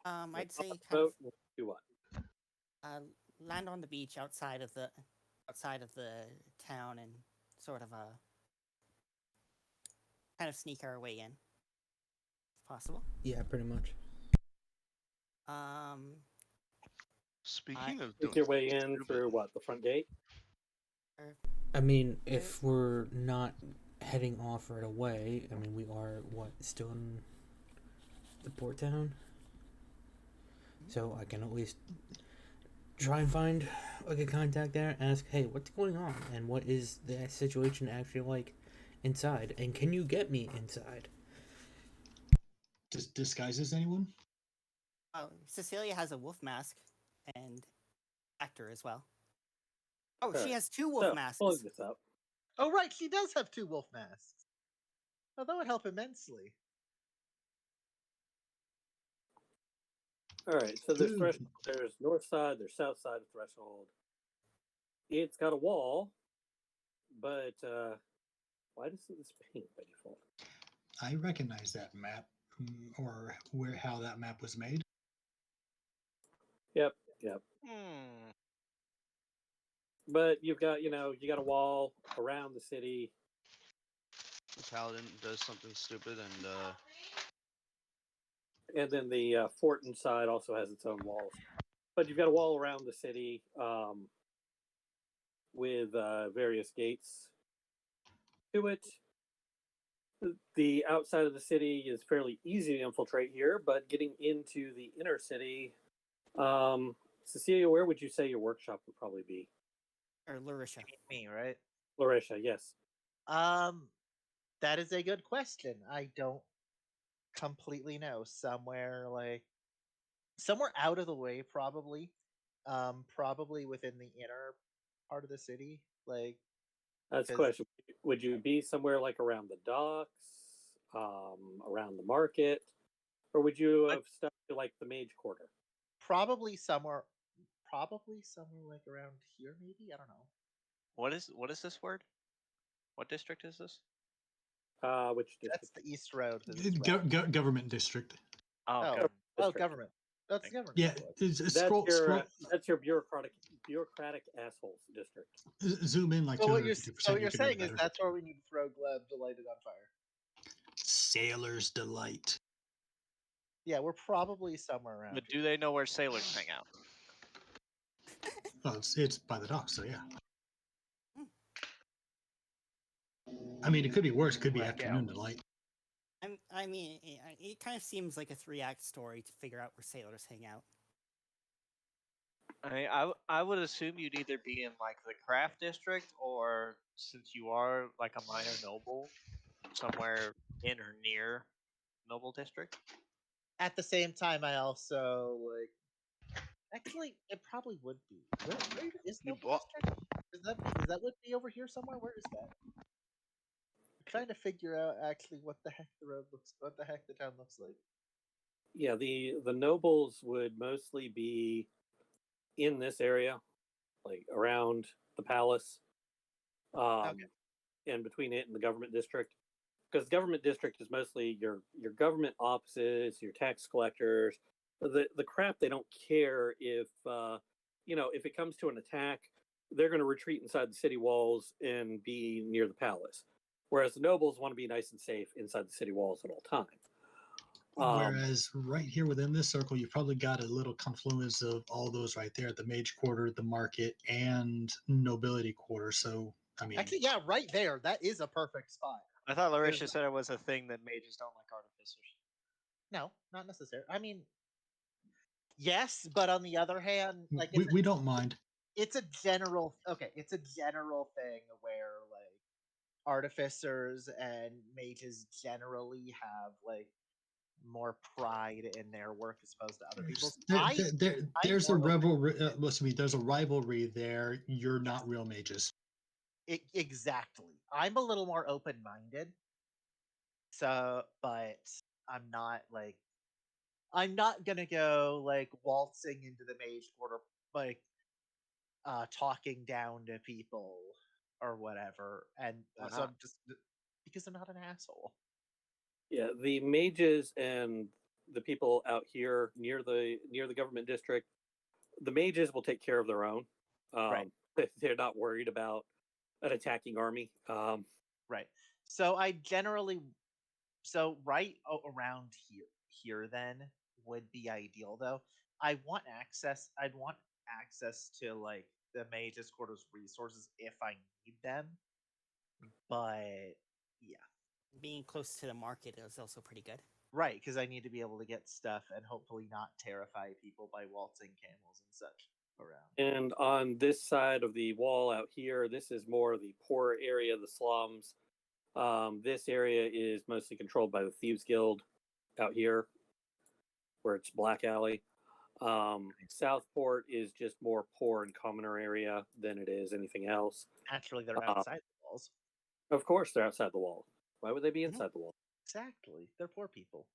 I'd say kind Boat. of Do what? land on the beach outside of the town and sort of kind of sneak our way in, if possible. Yeah, pretty much. Um, I Speaking of Make doing your way something in stupid, through what? The front gate. I mean, if we're not heading off right away, I mean, we are, still in the port town? So I can at least try and find like a contact there, ask, hey, what's going on? And what is the situation actually like inside? And can you get me inside? Disguises anyone? Cecilia has a wolf mask and actor as well. Oh, she Alright, has two wolf So, pulling masks. this up. Oh, right, she does have 2 wolf masks. Oh, that would help immensely. All right, so there's Dude. threshold. There's north side. There's south side of threshold. It's got a wall, but why doesn't this paint by default? I recognize that map, or how that map was made. Yep. But you've got, you got a wall around the city. the paladin does something stupid, And then the fort inside also has its own walls. But you've got a wall around the city with various gates to it. The outside of the city is fairly easy to infiltrate here, but getting into the inner city, Cecilia, where would you say your workshop would probably be? Or Larisha. Me, right? Larisha, yes. That is a good question. I don't completely know. Somewhere out of the way, probably. Probably within the inner part of the city. That's the 'cause- question. Would you be somewhere like around the docks, around the market, or would you have stuck to like the Mage Quarter? probably somewhere like around here, maybe. I don't know. What is this word? What district is this? Which That's district? the East Road. 'cause it's red. Government district. Oh, okay. Oh, government. That's government. Yeah, That's your bureaucratic assholes district. Zoom in like So what 250%. you're you can read saying is better. that's where we need to throw Gleb to light it on fire. Sailor's Delight. Yeah, we're probably somewhere around. But do they know where sailors hang out? Well, it's by the dock, so yeah. I mean, it could be worse. It could be afternoon delight. I mean, it kind of seems like a 3-act story to figure out where sailors hang out. I would assume you'd either be in like the craft district, or since you are like a minor noble, somewhere in or near noble district. At the same time, I also Actually, it probably would be. Where is Noble District? Is that would be over here somewhere? Where is that? I'm trying to figure out actually what the heck the town looks like. Yeah, the nobles would mostly be in this area, like around the palace, and between it and the government district. Because the government district is mostly your government offices, your tax collectors. The crap they don't care if if it comes to an attack, they're going to retreat inside the city walls and be near the palace. Whereas the nobles want to be nice and safe inside the city walls at all times. Whereas right here within this circle, you've probably got a little confluence of all those right there: the Mage Quarter, the Market, and Nobility Quarter. So, I mean, actually, yeah, right there. That is a perfect spot. I thought Larisha said it was a thing that mages don't like artificers. No, not necessarily. I mean, yes, but on the other hand, we don't mind. It's a general thing where artificers and mages generally have more pride in their work as opposed to other people's. There's a rivalry. Listen to me. There's a rivalry there. You're not real mages. Exactly. I'm a little more open-minded. So, but I'm not gonna go waltzing into the Mage Quarter talking down to people or whatever, and so I'm just because I'm not an asshole. Yeah, the mages and the people out here near the government district, the mages will take care of their own. Right. They're not worried about an attacking army. Right. So I generally, right around here then would be ideal though. I want access. I'd want access to like the mage's quarters resources if I need them. But yeah, Being close to the market is also pretty good. right, because I need to be able to get stuff and hopefully not terrify people by waltzing camels and such around. And on this side of the wall out here, this is more the poor area, the slums. This area is mostly controlled by the Thieves Guild out here, where it's Black Alley. Southport is just more poor and commoner area than it is anything else. Naturally, they're outside the walls. Of course, they're outside the wall. Why would they be inside the wall? Exactly, they're poor people.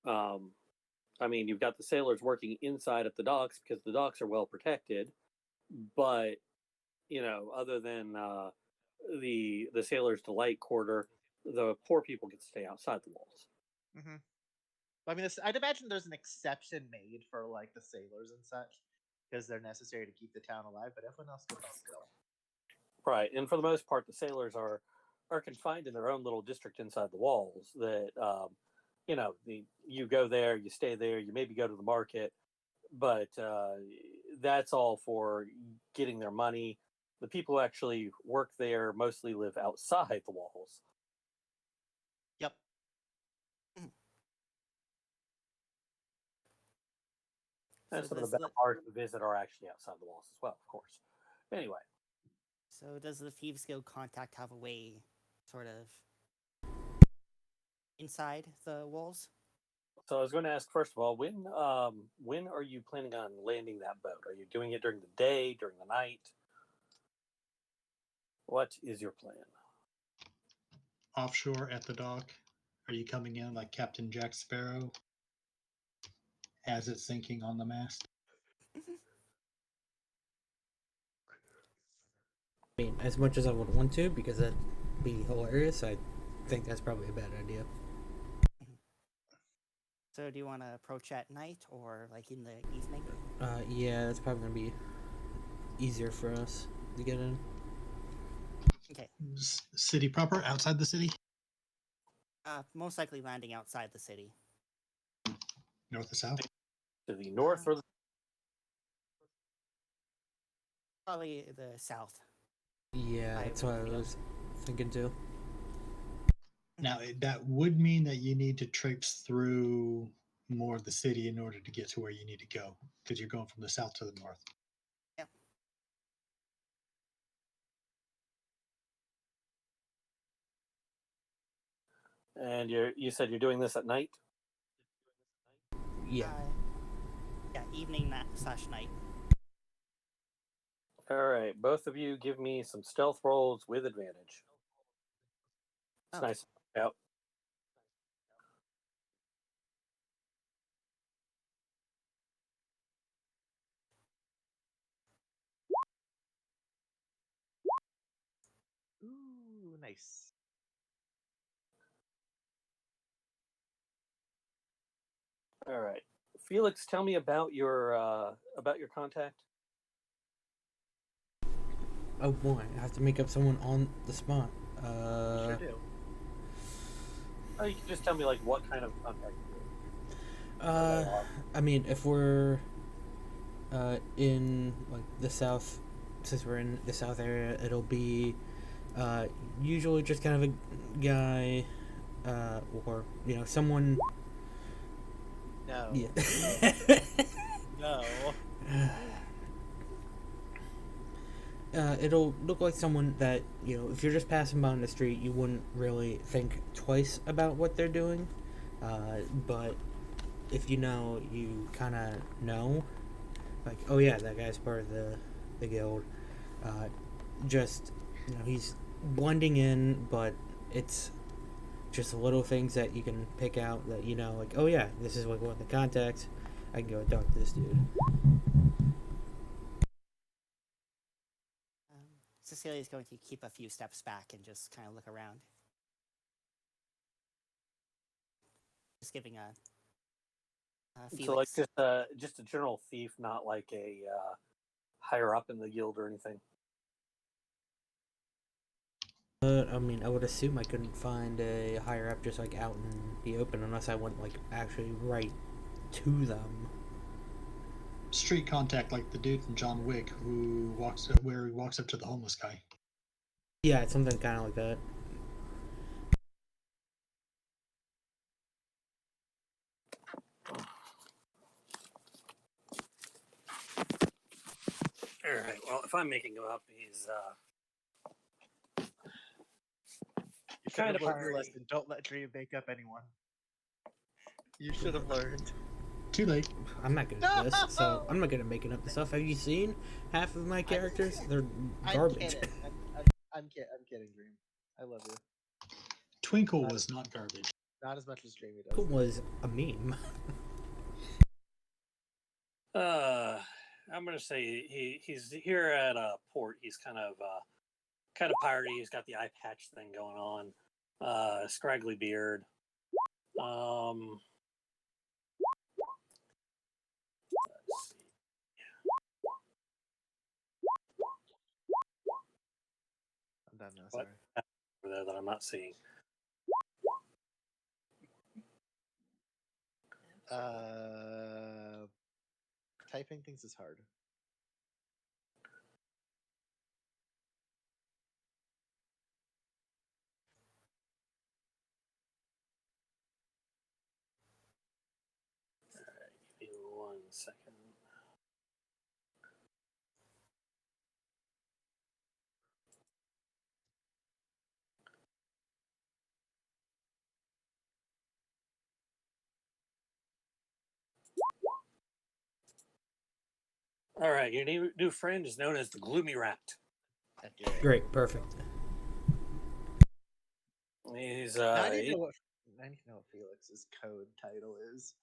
I mean, you've got the sailors working inside at the docks because the docks are well protected, but other than the sailors' delight quarter, the poor people get to stay outside the walls. Mm-hmm. I mean, I'd imagine there's an exception made for like the sailors and such because they're necessary to keep the town alive, but everyone else gets to go. Right, and for the most part, the sailors are confined in their own little district inside the walls. That you go there, you stay there, you maybe go to the market, but that's all for getting their money. The people who actually work there mostly live outside the walls. Yep. And So some of does the better parts to visit are actually outside the walls as well, of course. Anyway. So does the Thieves Guild contact have a way, sort of, inside the walls? So I was going to ask, first of all, when are you planning on landing that boat? Are you doing it during the day, during the night? What is your plan? Offshore at the dock. Are you coming in like Captain Jack Sparrow as it's sinking on the mast? I mean, as much as I would want to, because that'd be hilarious, I think that's probably a bad idea. So do you want to approach at night or like in the evening? Yeah, that's probably gonna be easier for us to get in. Okay. City proper, outside the city? Most likely landing outside the city. North or south? To the north or the Probably the south. Yeah, that's what I was thinking too. Now, that would mean that you need to traipse through more of the city in order to get to where you need to go, because you're going from the south to the north. Yep. And you said you're doing this at night? Yeah. Yeah, evening / night. All right, both of you give me some stealth rolls with advantage. It's nice out. Ooh, nice. All right, Felix, tell me about your contact. Oh boy, I have to make up someone on the spot. Sure do. Oh, you can just tell me like what kind of contact you I mean, if we're in like the south, since we're in the south area, it'll be usually just kind of a guy, or someone. No. Yeah. No. It'll look like someone that if you're just passing by on the street, you wouldn't really think twice about what they're doing. But if you kind of know, like, oh yeah, that guy's part of the guild. Just he's blending in, but it's just little things that you can pick out that like, oh yeah, this is like one of the contacts. I can go and talk to this dude. Cecilia is going to keep a few steps back and just kind of look around. Just giving a So like Felix. just a general thief, not like a higher up in the guild or anything. I mean, I would assume I couldn't find a higher up just like out in the open unless I went like actually right to them. Street contact, like the dude from John Wick who walks up to the homeless guy. Yeah, it's something kind of like that. All right. Well, if I'm making him up, he's You kind kind of of learned your party. lesson. Don't let Dream make up anyone. You should have learned. Too late. I'm not good at this, so I'm not good at making up the stuff. Have you seen half of my characters? They're garbage. I'm kidding, Dream. I love you. Twinkle was not garbage. Not as much as Dreamy It does. was a meme. I'm gonna say he's here at a port. He's kind of piratey. He's got the eye patch thing going on. Scraggly beard. Let's see. I'm done now. What? Sorry. Over there that I'm not seeing. Typing things is hard. All right, give me 1 second. All right, your new friend is known as the Gloomy Rat. Great, perfect. He's I need to know what Felix's code title is.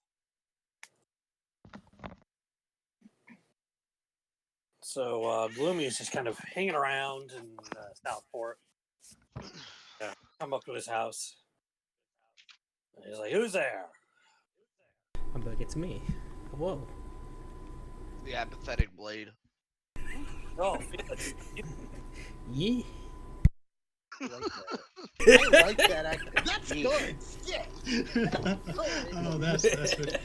so Gloomy is just kind of hanging around in Southport. Yeah, come up to his house. And he's like, "Who's there?" I'm like, it's me. Whoa. The apathetic blade. Oh, Felix. Yeah. I like that. That's good. Yeah. Oh, that's good.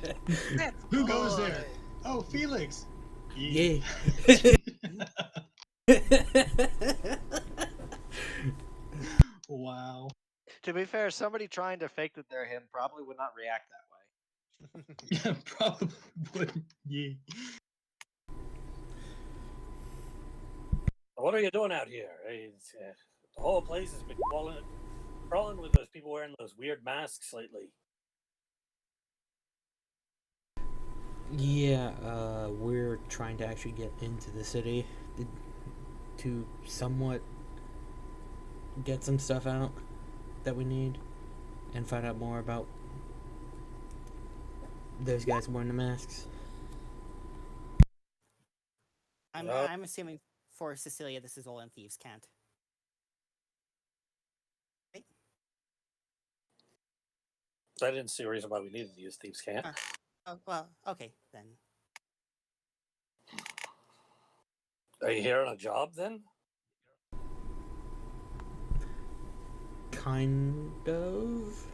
That's Who goes good. there? Oh, Felix. Yeah. Wow. To be fair, somebody trying to fake that they're him probably would not react that way. Yeah, probably would. Yeah. What are you doing out here? The whole place has been crawling with those people wearing those weird masks lately. Yeah, we're trying to actually get into the city to somewhat get some stuff out that we need and find out more about those guys wearing the masks. I'm assuming for Cecilia, this is all in Thieves' Cant. Right? I didn't see a reason why we needed to use Thieves' Cant. Oh, well, okay, then. Are you here on a job then? Kind of.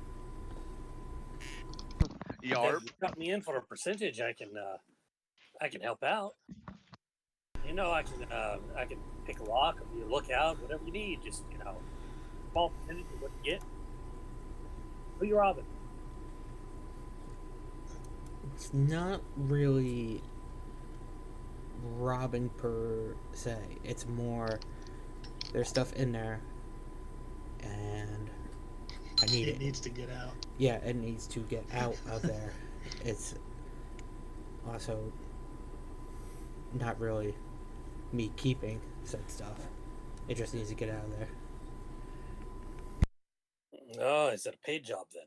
Yarp. If you cut me in for a percentage, I can help out. You know, I can pick a lock, or be a lookout, whatever you need. Just small percentage of what you get. Who you robbing? It's not really robbing per se. It's more there's stuff in there and I need it. It needs to get out. Yeah, it needs to get out of there. It's also not really me keeping said stuff. It just needs to get out of there. Oh, is it a paid job then?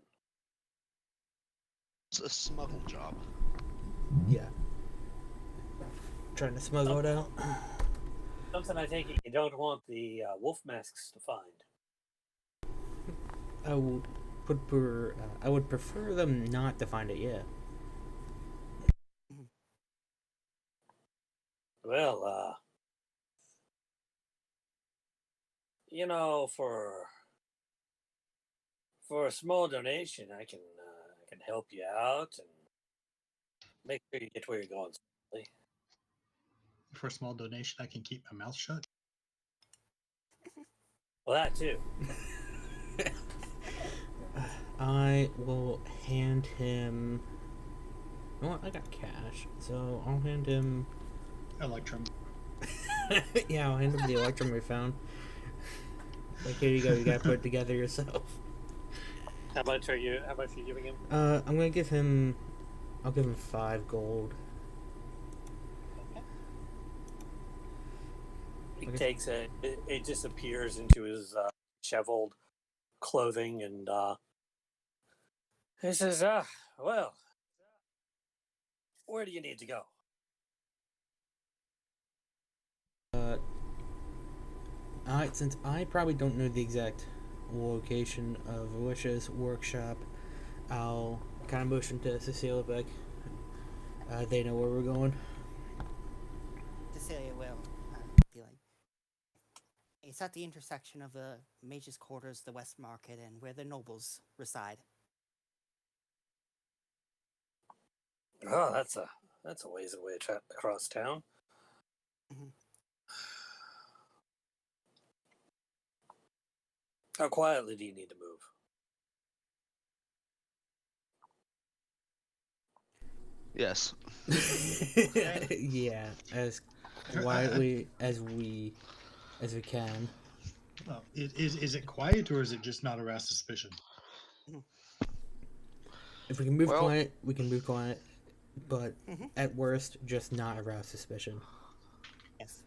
It's a smuggle job. Yeah. Trying to smuggle it out. Something I take it you don't want the wolf masks to find. I would prefer them not to find it yet. Well, for a small donation, I can help you out and make sure you get where you're going safely. For a small donation, I can keep my mouth shut. Well, that too. I will hand him. You know what? I got cash, so I'll hand him. Electrum. Yeah, I'll hand him the electrum we found. Like, here you go. You gotta put it together yourself. How much are you giving him? I'm gonna give him. I'll give him 5 gold. Okay. He Okay. takes it. It disappears into his disheveled clothing, and he says, well, where do you need to go?" Since I probably don't know the exact location of Alicia's workshop, I'll kind of motion to Cecilia back. They know where we're going. Cecilia will be like, it's at the intersection of the Mage's Quarters, the West Market, and where the nobles reside. Oh, that's a ways away across town. Mhm. How quietly do you need to move? Yes. Yeah, as quietly as we can. Well, is it quiet or is it just not arouse suspicion? If we can move Well- quiet, we can move quiet. But Mhm. at worst, just not arouse suspicion. Yes.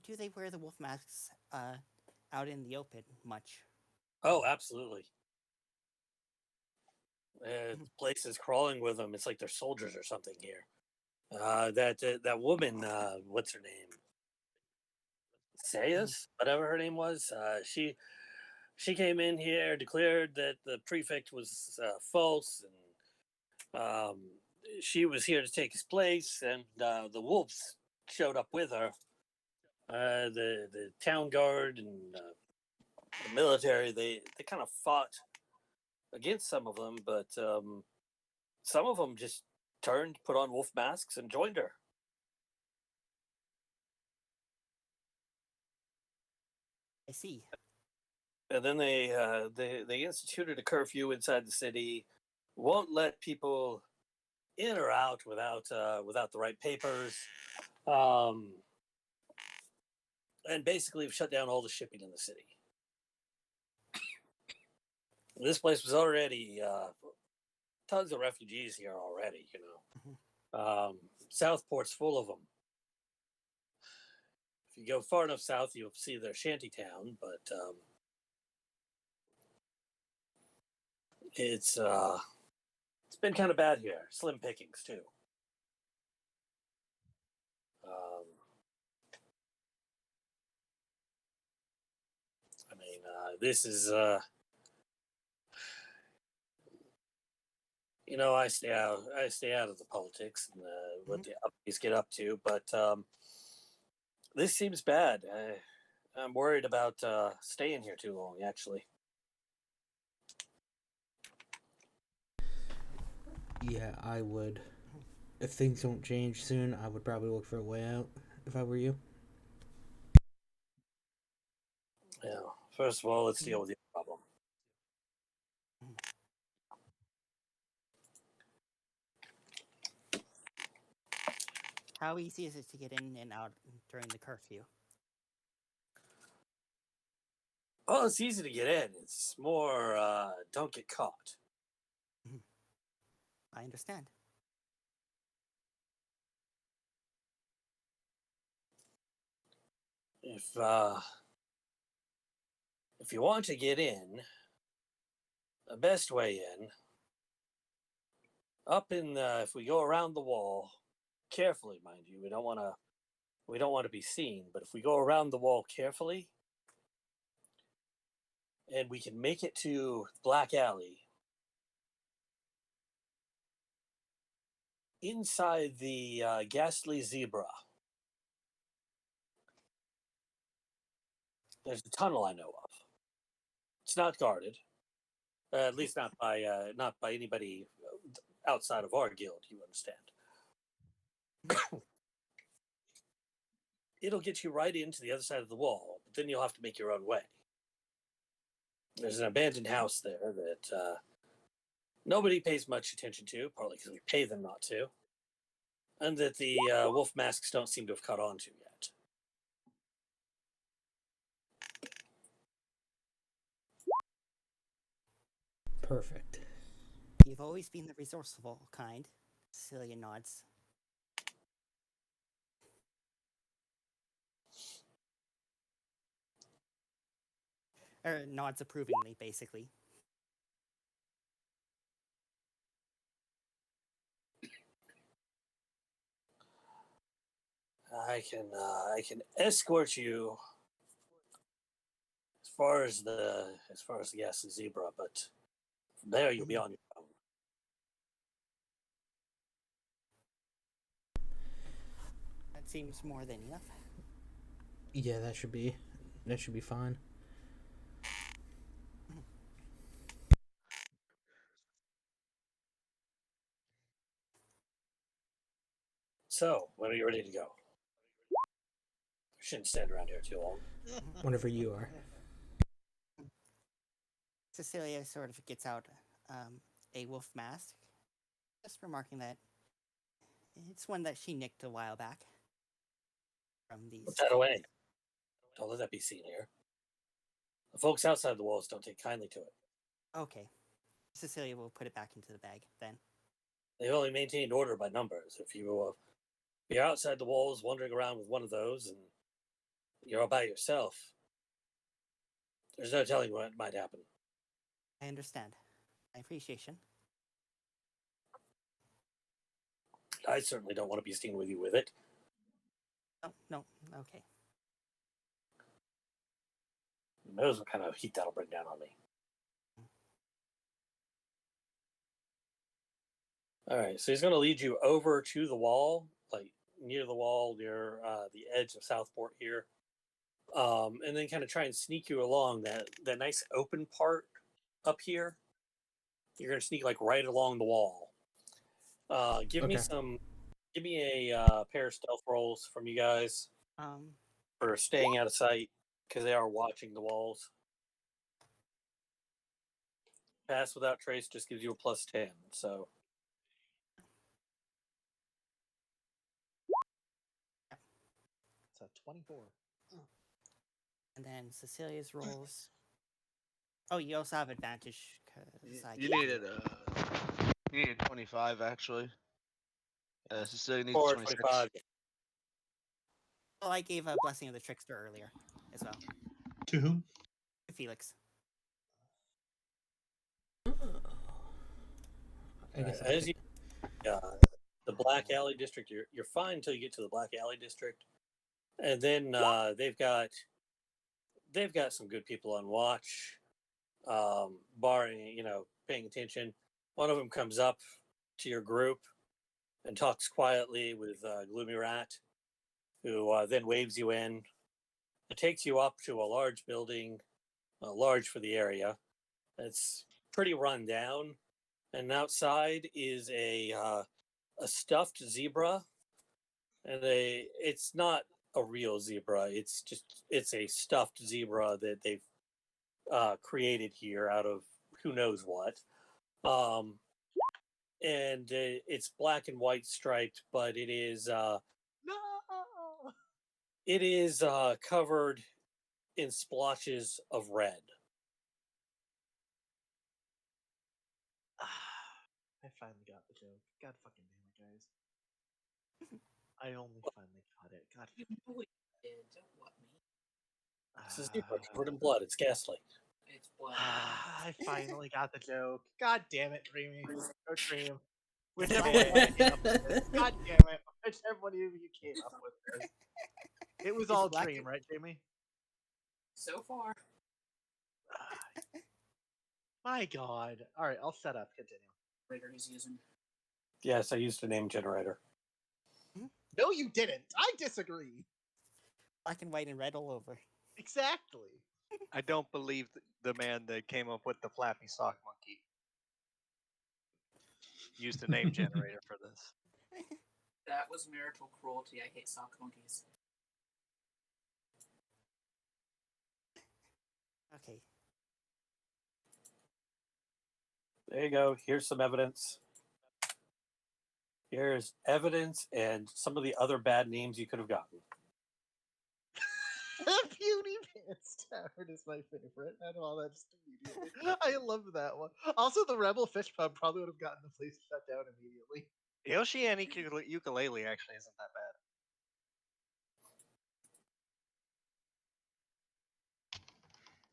Do they wear the wolf masks out in the open much? Oh, absolutely. The place is crawling with them. It's like they're soldiers or something here. That woman, what's her name? Sayas, whatever her name was. She came in here, declared that the prefect was false, and she was here to take his place. And the wolves showed up with her. The town guard and the military, they kind of fought against some of them, but some of them just turned, put on wolf masks, and joined her. I see. And then they instituted a curfew inside the city. Won't let people in or out without the right papers. Um, and basically shut down all the shipping in the city. This place was already tons of refugees here already. Southport's full of them. If you go far enough south, you'll see their shanty town, but it's been kind of bad here. Slim pickings too. I mean, this is I stay out. I stay out of the politics and what the uppies get up to, but this seems bad. I'm worried about staying here too long. Actually, Yeah, I would. If things don't change soon, I would probably look for a way out if I were you. yeah. First of all, let's deal with the problem. How easy is it to get in and out during the curfew? Well, it's easy to get in. It's more don't get caught. I understand. If you want to get in, the best way in, if we go around the wall, carefully, mind you, we don't want to be seen, but if we go around the wall carefully and we can make it to Black Alley. Inside the Ghastly Zebra, there's a tunnel I know of. It's not guarded, at least not by anybody outside of our guild. You understand? It'll get you right into the other side of the wall, but then you'll have to make your own way. There's an abandoned house there that nobody pays much attention to, partly because we pay them not to, and that the wolf masks don't seem to have caught on to yet. Perfect. You've always been the resourceful kind. Cecilia nods. Or nods approvingly, basically. I can escort you as far as the Ghastly Zebra, but from there you'll be on your own. That seems more than enough. Yeah, that should be fine. So, when are you ready to go? We shouldn't stand around here too long. Whenever you are. Cecilia sort of gets out a wolf mask, just remarking that it's one that she nicked a while back from these. Put that away. Don't let that be seen here. The folks outside the walls don't take kindly to it. Okay. Cecilia will put it back into the bag then. They've only maintained order by numbers. If you're outside the walls wandering around with one of those and you're all by yourself, there's no telling what might happen. I understand. My appreciation. I certainly don't want to be seen with you with it. No, okay. Who knows what kind of heat that'll bring down on me. All right, so he's going to lead you over to the wall, like near the wall, near the edge of Southport here, and then kind of try and sneak you along that nice open part up here. You're going to sneak like right along the wall. Give me a pair of stealth rolls from you guys for staying out of sight because they are watching the walls. Pass without trace just gives you a +10. So It's a 24. And then Cecilia's rolls. Oh, you also have advantage because You needed 25 actually. Cecilia needs 26. 25. Well, I gave a blessing of the trickster earlier as well. To whom? To Felix. I guess As you the Black Alley district, you're fine until you get to the Black Alley district, and then they've got some good people on watch, barring paying attention. One of them comes up to your group and talks quietly with Gloomy Rat, who then waves you in. It takes you up to a large building, large for the area. It's pretty run down, and outside is a stuffed zebra, and it's not a real zebra. It's a stuffed zebra that they've created here out of who knows what. And it's black and white striped, but it is covered in splotches of red. I finally got the joke. God fucking damn it, guys. I only finally got it. God. You know what you did. Don't what me. It's a zebra covered in blood. It's ghastly. It's blood. I finally got the joke. God damn it, Dreamy. Or Dream. It's Whichever blood. one came up with this. God damn it. Whichever one of you came up with this. It was It's all black Dream, and- right, Jamie? So far. My God. All right, I'll set up. Continue. Generator he's using. Yes, I used a name generator. No, you didn't. I disagree. Black and white and red all over. Exactly. I don't believe the man that came up with the flappy sock monkey used a name generator for this. That was marital cruelty. I hate sock monkeys. Okay. There you go. Here's some evidence. Here's evidence and some of the other bad names you could have gotten. Beauty Pants Tavern is my favorite. I know all that just immediately. I love that one. Also, the Rebel Fish Pub probably would have gotten the place shut down immediately. Yoshi and ukulele actually isn't that bad.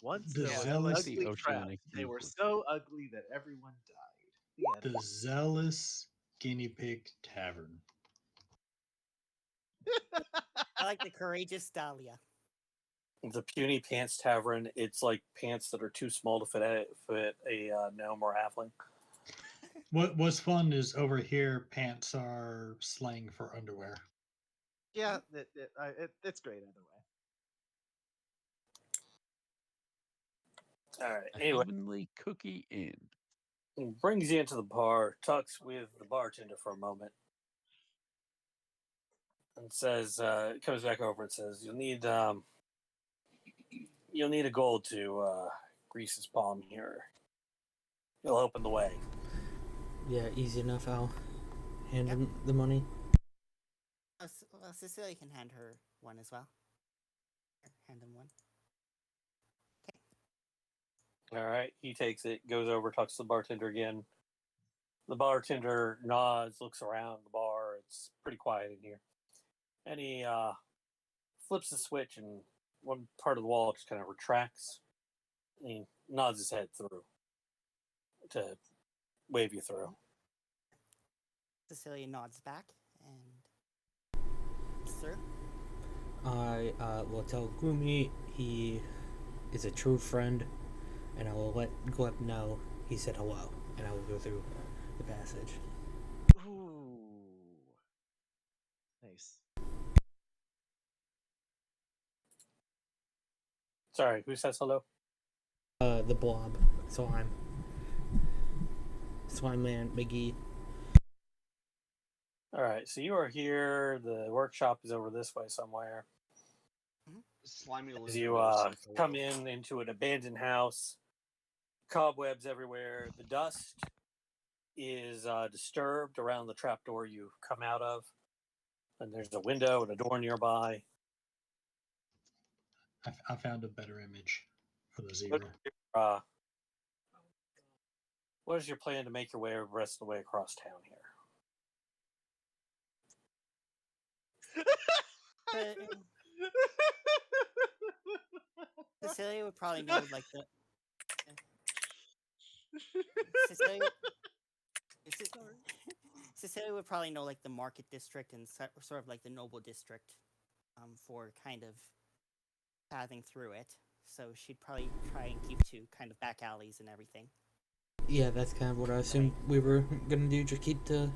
Once The there was zealous- ugly crabs. Oceanic They were seafood. so ugly that everyone died. The end. The Zealous Guinea Pig Tavern. I like the Courageous Dahlia. The Puny Pants Tavern, it's like pants that are too small to fit a gnome or halfling. What's fun is over here, pants are slang for underwear. Yeah, it's great either way. All right. A Anyway, Heavenly Cookie Inn. he brings you into the bar, talks with the bartender for a moment, and says, comes back over and says, "You'll need a gold to grease his palm here. He'll open the way." Yeah, easy enough. I'll hand him the money. Well, Cecilia can hand her one as well. Here, hand him one. All right. He takes it, goes over, talks to the bartender again. The bartender nods, looks around the bar. It's pretty quiet in here. And he flips the switch, and one part of the wall just kind of retracts. And he nods his head through to wave you through. Cecilia nods back and through. I will tell Gloomy he is a true friend, and I will let Gleb know he said hello, and I will go through the passage. Ooh. Nice. Sorry, who says hello? The Blob. Slime Man McGee. All right, so you are here. The workshop is over this way somewhere. Slimy As lizard you will say come hello. into an abandoned house, cobwebs everywhere. The dust is disturbed around the trapdoor you come out of, and there's a window and a door nearby. I found a better image for the What, zebra. what is your plan to make your way the rest of the way across town here? Cecilia would probably know like the Cecilia. Cecilia would probably know like the market district and sort of like the noble district, for kind of pathing through it. So she'd probably try and keep to kind of back alleys and everything. Yeah, that's kind of what I assumed we were gonna do. Just keep the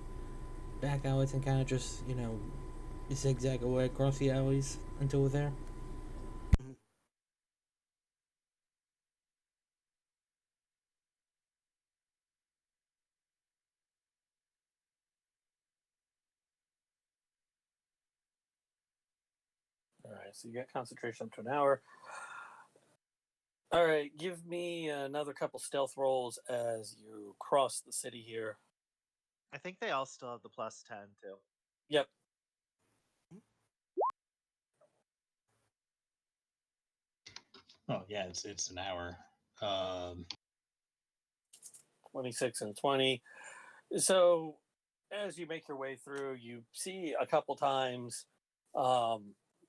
back alleys and kind of just, zigzag away across the alleys until we're there. Mhm. All right, so you got concentration up to an hour. All right, give me another couple stealth rolls as you cross the city here. I think they all still have the plus 10 too. Yep. Oh yeah, it's an hour. 26 and 20. So as you make your way through, you see a couple times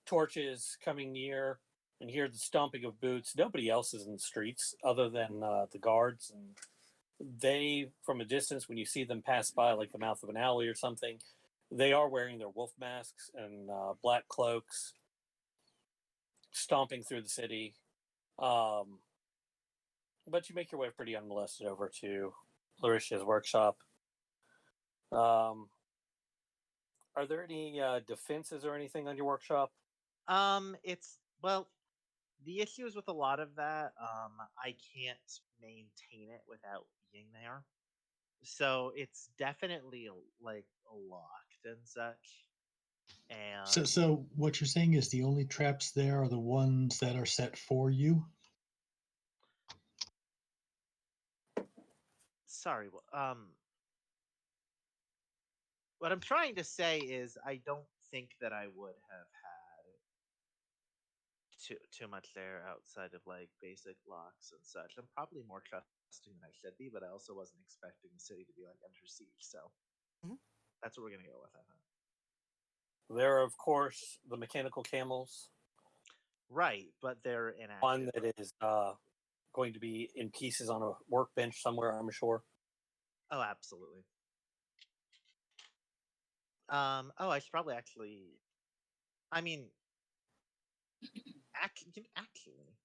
torches coming near and hear the stomping of boots. Nobody else is in the streets other than the guards. And they, from a distance, when you see them pass by, like the mouth of an alley or something, they are wearing their wolf masks and black cloaks, stomping through the city. But you make your way pretty unmolested over to Larisha's workshop. Are there any defenses or anything on your workshop? It's well, the issue is with a lot of that. I can't maintain it without being there, so it's definitely like locked and such. And So what you're saying is the only traps there are the ones that are set for you? sorry, what I'm trying to say is I don't think that I would have had too much there outside of like basic locks and such. I'm probably more trusting than I should be, but I also wasn't expecting the city to be like under siege, so Mhm. that's what we're gonna go with, I think. There are, of course, the mechanical camels. Right, but they're inactive. One that is going to be in pieces on a workbench somewhere, I'm sure. Oh, absolutely. Oh, I should probably actually. I mean, actually,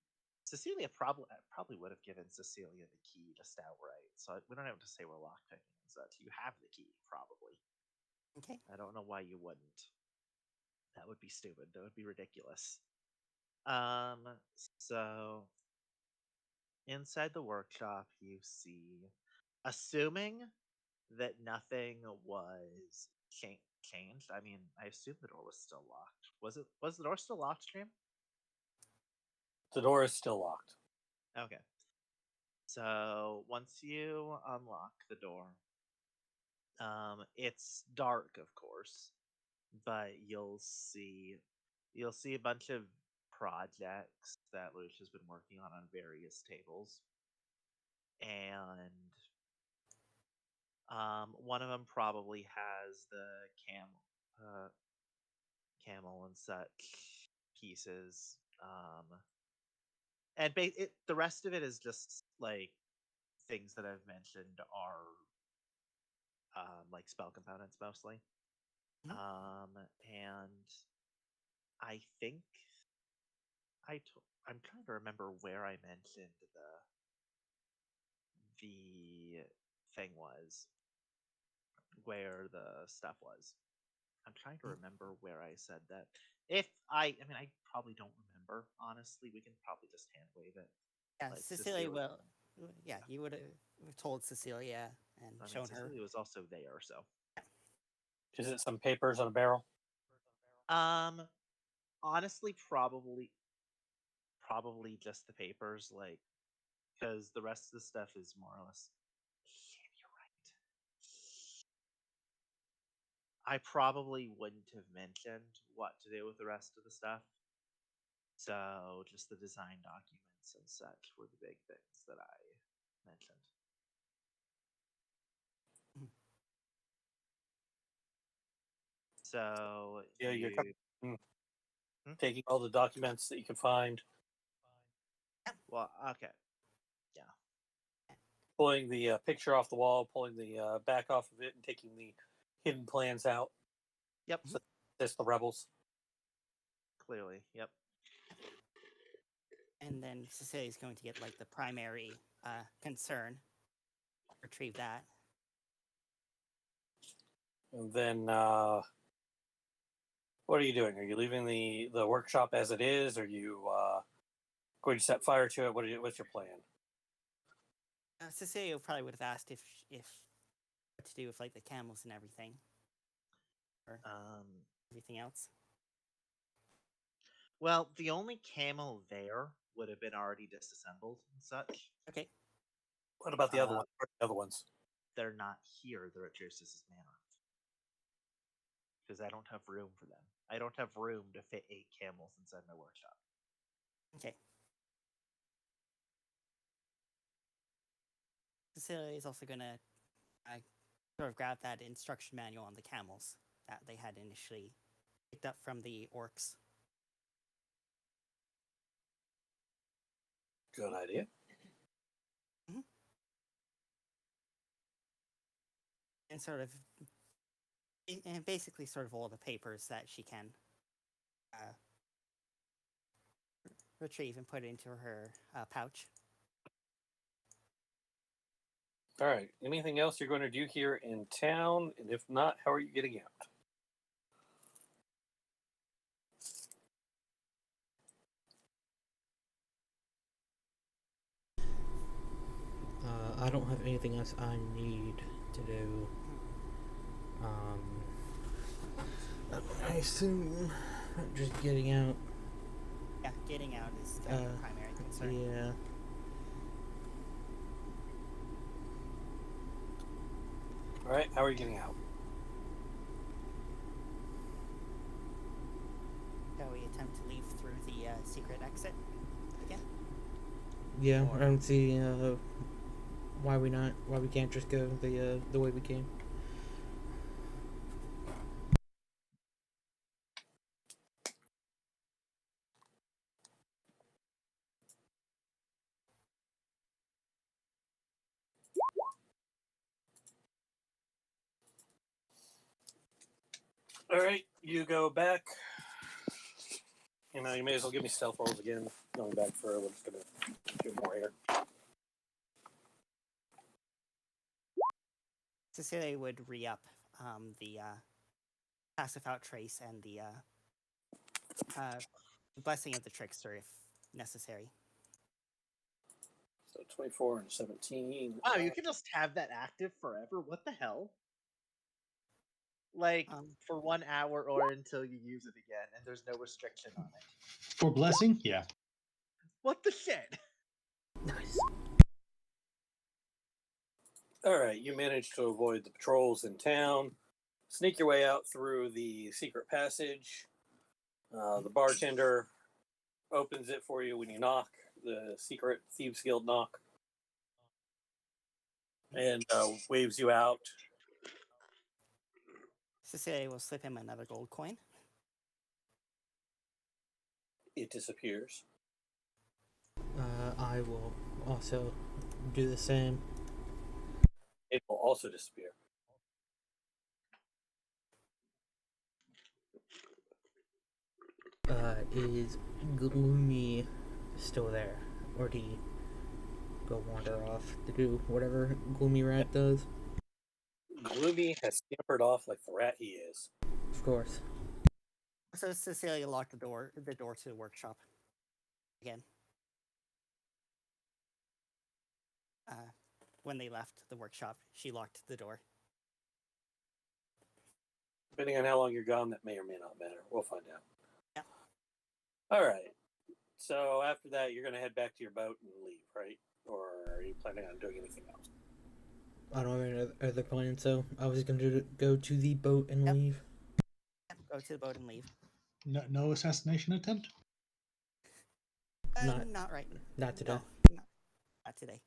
Cecilia probably would have given Cecilia the key just outright. So we don't have to say we're lockpicking and such. You have the key, probably. Okay. I don't know why you wouldn't. That would be stupid. That would be ridiculous. So inside the workshop, you see, assuming that nothing was changed. I mean, I assume the door was still locked. Was the door still locked, Stream? The door is still locked. Okay. So once you unlock the door, it's dark, of course, but you'll see a bunch of projects that Luch has been working on various tables, and one of them probably has the camel and such pieces. And the rest of it is just like things that I've mentioned are like spell components mostly. And I think I'm trying to remember where I mentioned the thing was, where the stuff was. I'm trying to remember where I said that. I mean, I probably don't remember. Honestly, we can probably just hand wave it. Yeah, Like, Cecilia will. Yeah, you would have told Cecilia and I mean, shown her. Cecilia was also there, so. Is it some papers on a barrel? Honestly, probably just the papers, like, because the rest of the stuff is more or less. Yeah, you're right. I probably wouldn't have mentioned what to do with the rest of the stuff. So just the design documents and such were the big things that I mentioned. So Yeah, you're Hmm? taking all the documents that you can find, Well, okay. pulling the picture off the wall, pulling the back off of it, and taking the hidden plans out. Yep. So that's the rebels. Clearly, yep. And then Cecilia's going to get like the primary concern. Retrieve that. And then, what are you doing? Are you leaving the workshop as it is? Are you going to set fire to it? What's your plan? Cecilia probably would have asked if what to do with like the camels and everything, or everything else. Well, the only camel there would have been already disassembled and such. Okay. What about the other ones? What are the other ones? They're not here. They're at Joseph's Manor. Because I don't have room for them. I don't have room to fit 8 camels inside my workshop. Okay. Cecilia is also going to sort of grab that instruction manual on the camels that they had initially picked up from the orcs. Good idea. And sort of, and basically sort of all the papers that she can retrieve and put into her pouch. All right. Anything else you're going to do here in town? And if not, how are you getting out? I don't have anything else I need to do. I assume just getting out. Yeah, getting out is kind of the primary concern. Yeah. All right. How are you getting out? Shall we attempt to leave through the secret exit again? Yeah, Or- I don't see why we can't just go the way we came. All right. You go back. You may as well give me stealth rolls again. Going back for what's going to do more here. Cecilia would re-up the pacify trace and the blessing of the trickster if necessary. So 24 and 17. Wow, you can just have that active forever. What the hell? Like for 1 hour or until you use it again, and there's no restriction on it. For blessing, yeah. What the shit? Nice. All right. You managed to avoid the patrols in town. Sneak your way out through the secret passage. The bartender opens it for you when you knock, the secret Thieves Guild knock, and waves you out. Cecilia will slip him another gold coin. It disappears. I will also do the same. It will also disappear. Is Gloomy still there? Or do you go wander off to do whatever Gloomy Rat does? Gloomy has scampered off like the rat he is. Of course. So Cecilia locked the door to the workshop again. When they left the workshop, she locked the door. Depending on how long you're gone, that may or may not matter. We'll find out. Yeah. All right. So after that, you're going to head back to your boat and leave, right? Or are you planning on doing anything else? I don't have any other plans, so I was going to go to the boat and leave. Go to the boat and leave. No assassination attempt? Not right. Not today. No, not today.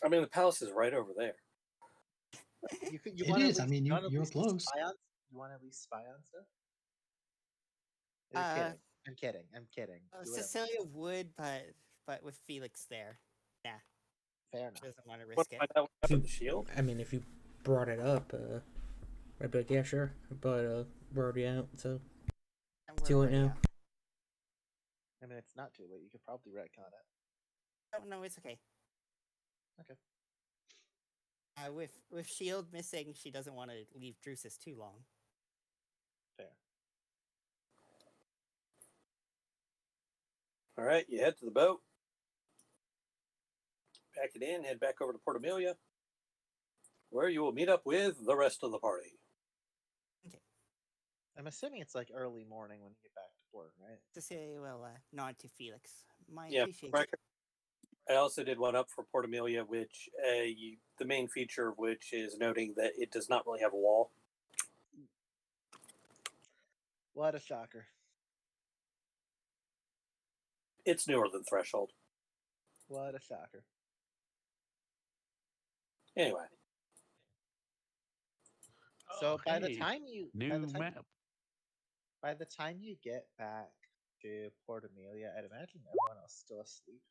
I mean, the palace is right over there. You It wanna is. at I mean, you wanna at you're least close. spy on- You want to at least spy on stuff? I'm kidding. I'm kidding. I'm kidding. Do whatever. Cecilia would, but with Felix there, yeah, Fair she enough. doesn't want to Want risk to it. find out what If happened you, to the shield? I mean, if you brought it up, I'd be like, yeah, sure. But we're already out, so And it's we're too late already now. out. I mean, it's not too late. You could probably retcon it. Oh, no, it's okay. Okay. With Shield missing, she doesn't want to leave Drusus too long. Fair. All right, you head to the boat. Pack it in, head back over to Port Amelia, where you will meet up with the rest of the party. I'm assuming it's like early morning when you get back to port, right? Cecilia will nod to Felix. My Yeah, appreciation. I also did one up for Port Amelia, which the main feature of which is noting that it does not really have a wall. What a shocker. It's newer than Threshold. What a shocker. Anyway. So by the Hey, time you new map. by the time you get back to Port Amelia, I'd imagine everyone else is still asleep.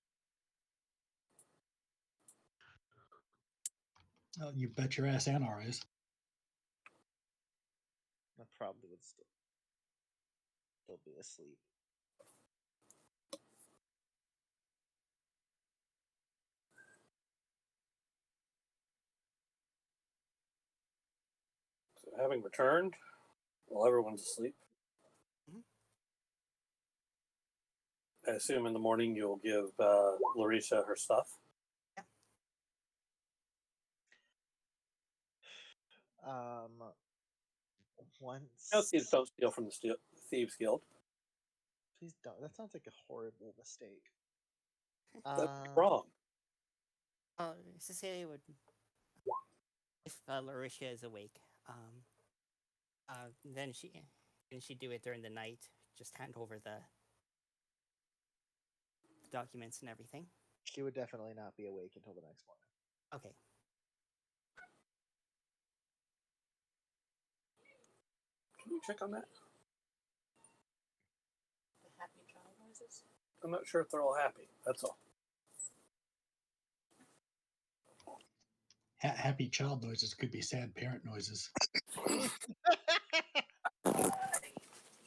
Oh, you bet your ass Anar is. I probably would still be asleep. So having returned, while everyone's asleep, Mhm. I assume in the morning you'll give Larissa her stuff. Once. No, thieves don't steal from the Thieves Guild. Please don't. That sounds like a horrible mistake. That's wrong. Cecilia would, if Larisha is awake, then she'd do it during the night. Just hand over the documents and everything. She would definitely not be awake until the next morning. Okay. Can you check on that? The happy child noises. I'm not sure if they're all happy. That's all. Happy child noises could be sad parent noises. You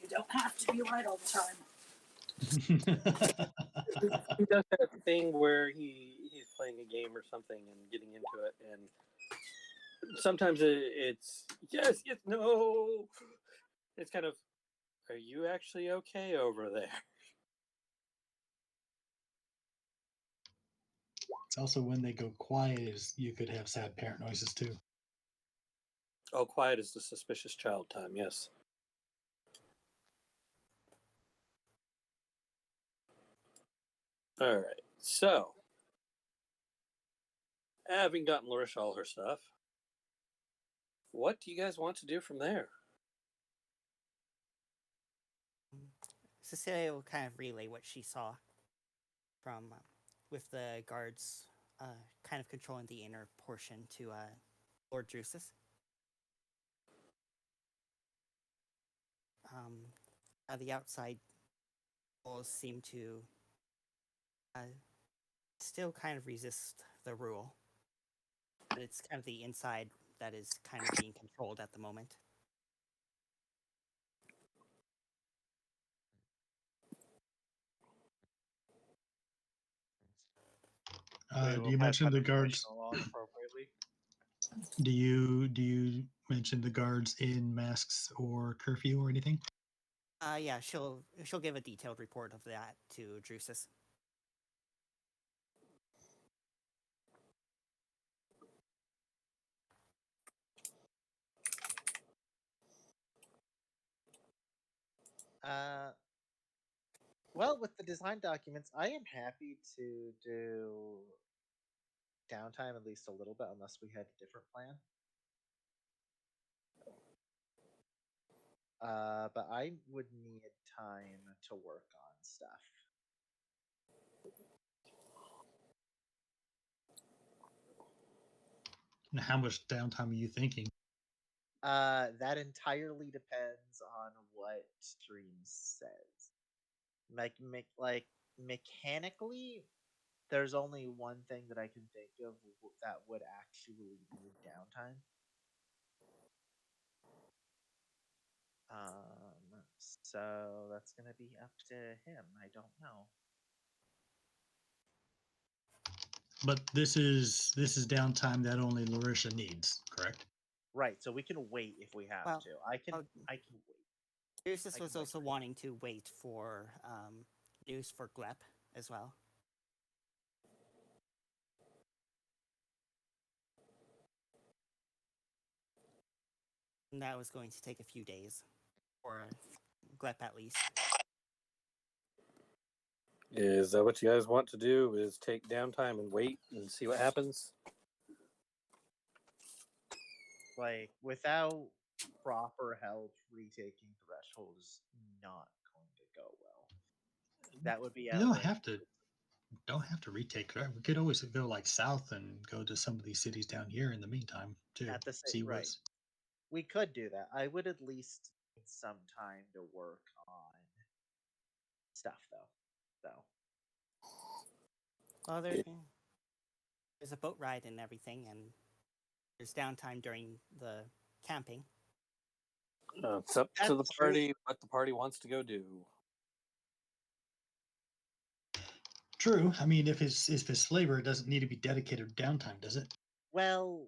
don't have to be right all the time. He does that thing where he's playing a game or something and getting into it, and sometimes it's yes, no. It's kind of, are you actually okay over there? It's also when they go quiet is you could have sad parent noises too. Oh, quiet is the suspicious child time. Yes. All right. So, having gotten Larisha all her stuff, what do you guys want to do from there? Cecilia will kind of relay what she saw from with the guards kind of controlling the inner portion to Lord Drusus. The outside walls seem to still kind of resist the rule, but it's kind of the inside that is kind of being controlled at the moment. Do you mention the guards? Along appropriately. Do you mention the guards in masks or curfew or anything? Yeah, she'll give a detailed report of that to Drusus. Well, with the design documents, I am happy to do downtime at least a little bit, unless we had a different plan. But I would need time to work on stuff. And how much downtime are you thinking? That entirely depends on what Stream says. Like mechanically, there's only one thing that I can think of that would actually need downtime. So that's gonna be up to him. I don't know. But this is downtime that only Larisha needs, correct? Right. So we can wait if we have Well, to. I can wait. Drusus I was can wait also for wanting to wait for news for Glep as well. And that was going to take a few days, or Glep at least. Is that what you guys want to do? Is take downtime and wait and see what happens? Like without proper help, retaking Threshold is not going to go well. That would be You don't have to retake. We could always go like south and go to some of these cities down here in the meantime too. at the same See right. what's We could do that. I would at least need some time to work on stuff though. Well, there's a boat ride and everything, and there's downtime during the camping. It's up to the That's true. party what the party wants to go do. true. I mean, if it's flavor, it doesn't need to be dedicated downtime, does it? Well,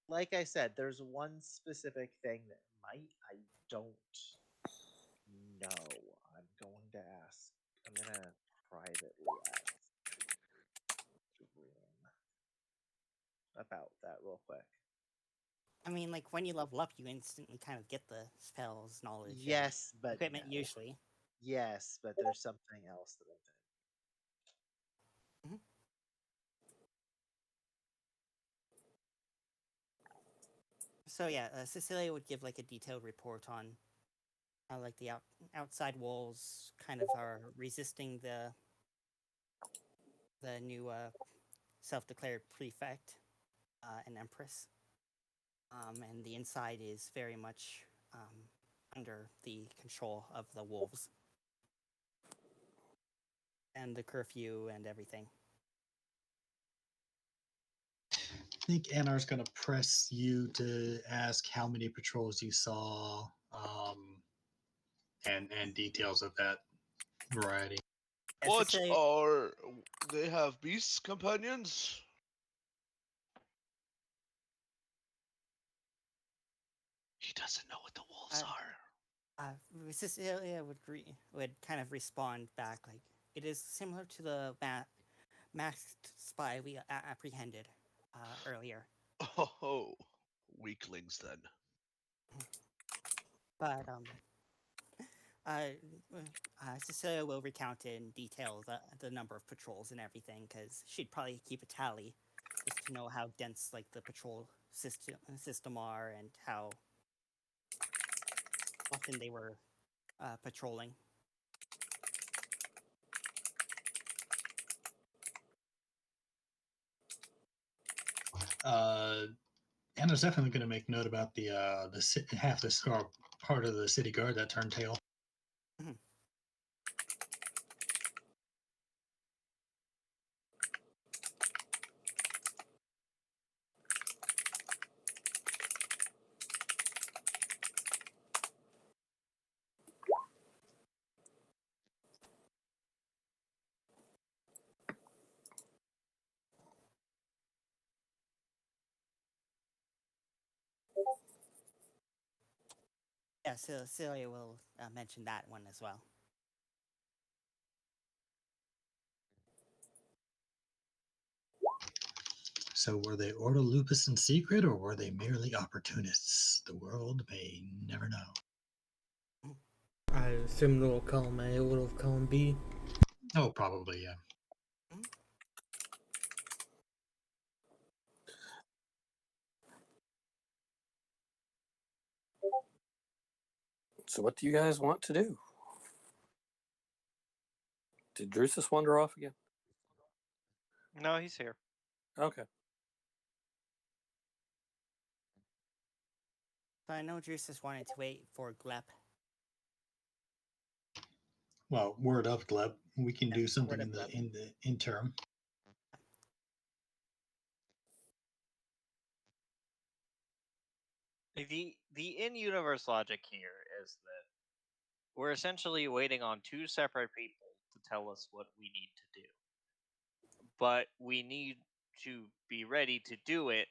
like I said, there's one specific thing that I don't know. I'm going to ask. I'm gonna privately ask Dream about that real quick. I mean, like when you level up, you instantly kind of get the spells, knowledge, and Yes, but equipment no. usually. Yes, but there's something else that I'm thinking. So yeah, Cecilia would give like a detailed report on how like the outside walls kind of are resisting the new self-declared prefect and empress, and the inside is very much under the control of the wolves and the curfew and everything. I think Anar's going to press you to ask how many patrols you saw, and details of that variety. What Cecilia, are they have beast companions? He doesn't know what the wolves are. Cecilia would kind of respond back like, it is similar to the masked spy we apprehended earlier. Oh, weaklings then. But Cecilia will recount in detail the number of patrols and everything, because she'd probably keep a tally just to know how dense like the patrol system are and how often they were patrolling. Anna's definitely going to make note about the half the scar part of the city guard that turned tail. Mm-hmm. Yeah, Celia will mention that one as well. So were they Ordo Lupus in secret, or were they merely opportunists? The world may never know. I assume little column A, little column B. Oh, probably, yeah. So, what do you guys want to do? Did Drusus wander off again? No, he's here. Okay. So I know Drusus wanted to wait for Glep. Well, word of Gleb, we can do something word of in the interim. The in-universe logic here is that we're essentially waiting on two separate people to tell us what we need to do. But we need to be ready to do it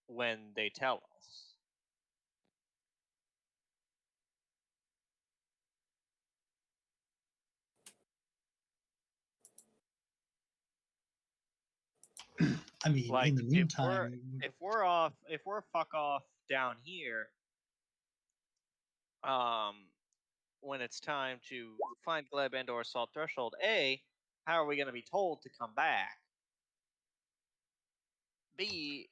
when they tell us. I mean, Like, in the meantime, if we're fuck off down here, when it's time to find Gleb and or assault threshold A, how are we going to be told to come back? B,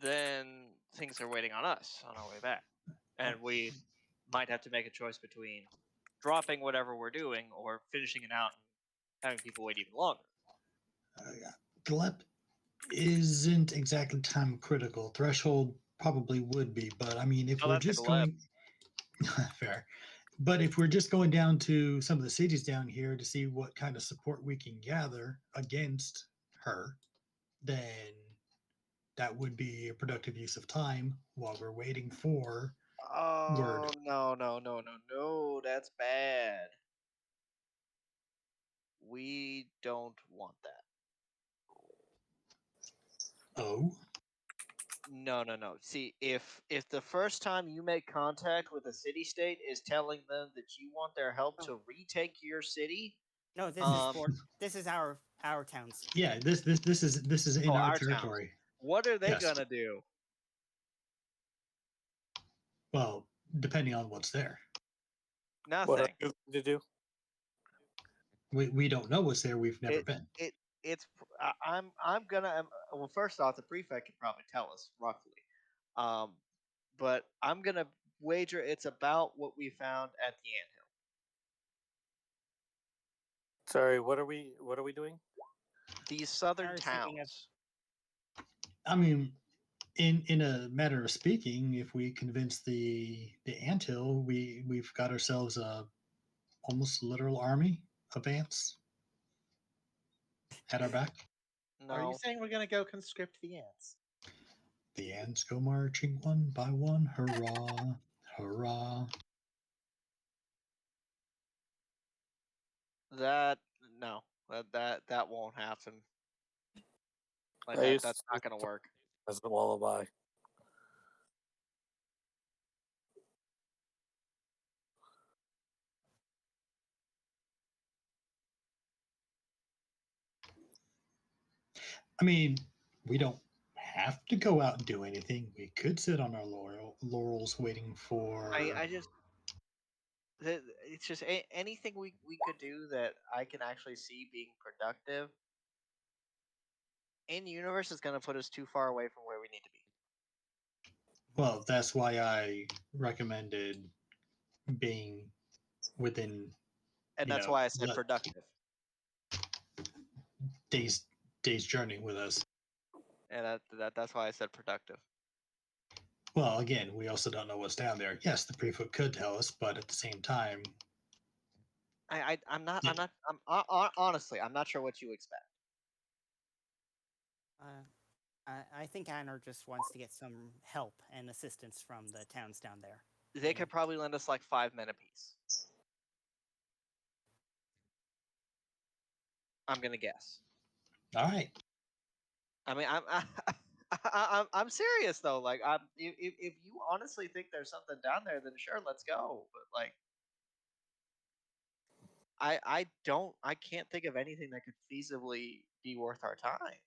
then things are waiting on us on our way back, and we might have to make a choice between dropping whatever we're doing or finishing it out and having people wait even longer. Glep isn't exactly time critical. Threshold probably would be, but I mean, if we're just going, fair. But if we're just going down to some of the cities down here to see what kind of support we can gather against her, then that would be a productive use of time while we're waiting for word. No, that's bad. We don't want that. Oh, No. See, if the first time you make contact with a city state is telling them that you want their help Oh. to retake your city, No, this is our towns. yeah. This is in our our towns. territory. What are they Yes. gonna do? Well, depending on what's there. What Nothing. are you going to do? We don't know what's there. We've never been. I'm gonna well, first off, the prefect could probably tell us roughly, but I'm gonna wager it's about what we found at the anthill. Sorry, what are we doing? These southern I was thinking of- towns. I mean, in a matter of speaking, if we convince the anthill, we've got ourselves a almost literal army of ants at our back. No, Are you saying we're gonna go conscript the ants? The ants go marching one by one, hurrah, hurrah. that won't happen. Like I used that's to- not gonna work. As a lullaby. I mean, we don't have to go out and do anything. We could sit on our laurels waiting for. I just it's just anything we could do that I can actually see being productive in universe is gonna put us too far away from where we need to be. Well, that's why I recommended being within. And you that's know, why I said the productive. days journey with us. And that's why I said productive. Well, again, we also don't know what's down there. Yes, the prefect could tell us, but at the same time, I'm not. Yeah. I'm not. Honestly, I'm not sure what you expect. I think Anor just wants to get some help and assistance from the towns down there. They could probably lend us like 5 men apiece. I'm gonna guess. all right. I mean, I'm serious though. Like, if you honestly think there's something down there, then sure, let's go. But like, I can't think of anything that could feasibly be worth our time.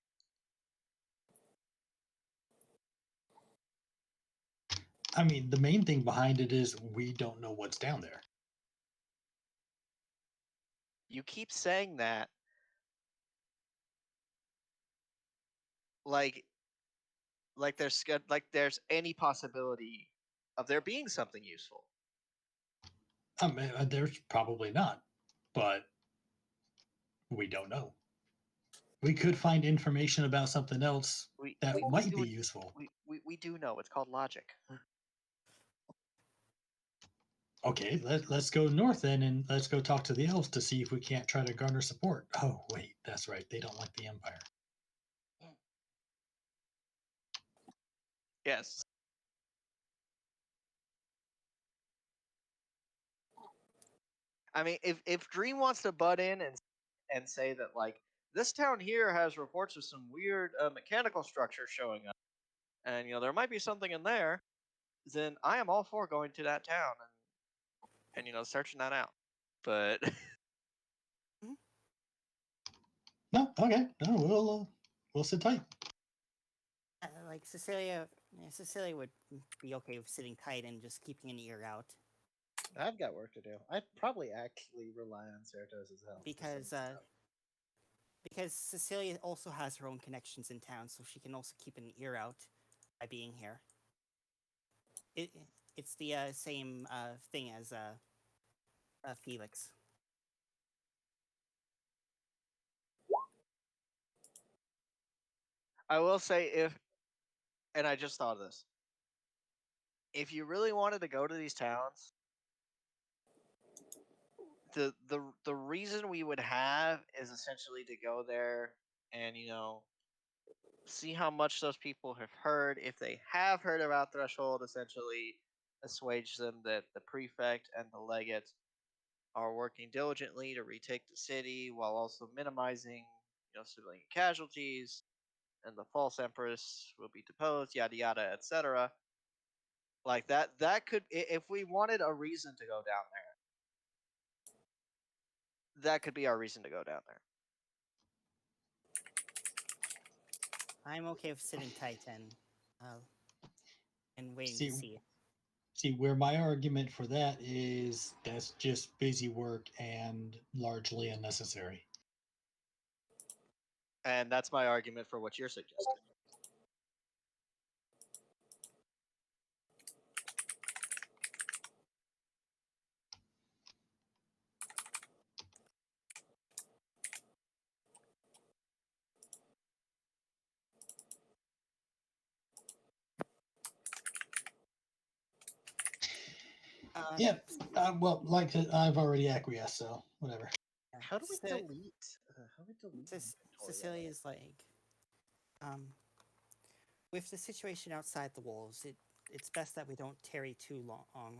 I mean, the main thing behind it is we don't know what's down there. You keep saying that, like there's any possibility of there being something useful. I mean, there's probably not, but we don't know. We could find information about something else that might be useful. We do know. It's called logic. Okay, let's go north then, and let's go talk to the elves to see if we can't try to garner support. Oh, wait, that's right. They don't like the Empire. Yes. I mean, if Dream wants to butt in and say that like this town here has reports of some weird mechanical structure showing up, and there might be something in there, then I am all for going to that town and searching that out. But No, okay, no, we'll sit tight. Like Cecilia would be okay with sitting tight and just keeping an ear out. I've got work to do. I'd probably actually rely on Cerato's help. Because Cecilia also has her own connections in town, so she can also keep an ear out by being here. It's the same thing as Felix. I will say and I just thought of this. If you really wanted to go to these towns, the reason we would have is essentially to go there and see how much those people have heard. If they have heard about Threshold, essentially assuage them that the prefect and the legate are working diligently to retake the city while also minimizing civilian casualties, and the false empress will be deposed, yada yada, etc. Like that could, if we wanted a reason to go down there, that could be our reason to go down there. I'm okay with sitting tight and waiting See, to see. see where my argument for that is that's just busy work and largely unnecessary. And that's my argument for what you're suggesting. Yeah, well, like I've already acquiesced, so whatever. How do we Ce- delete? How do we delete? Cecilia is like, with the situation outside the walls, it's best that we don't tarry too long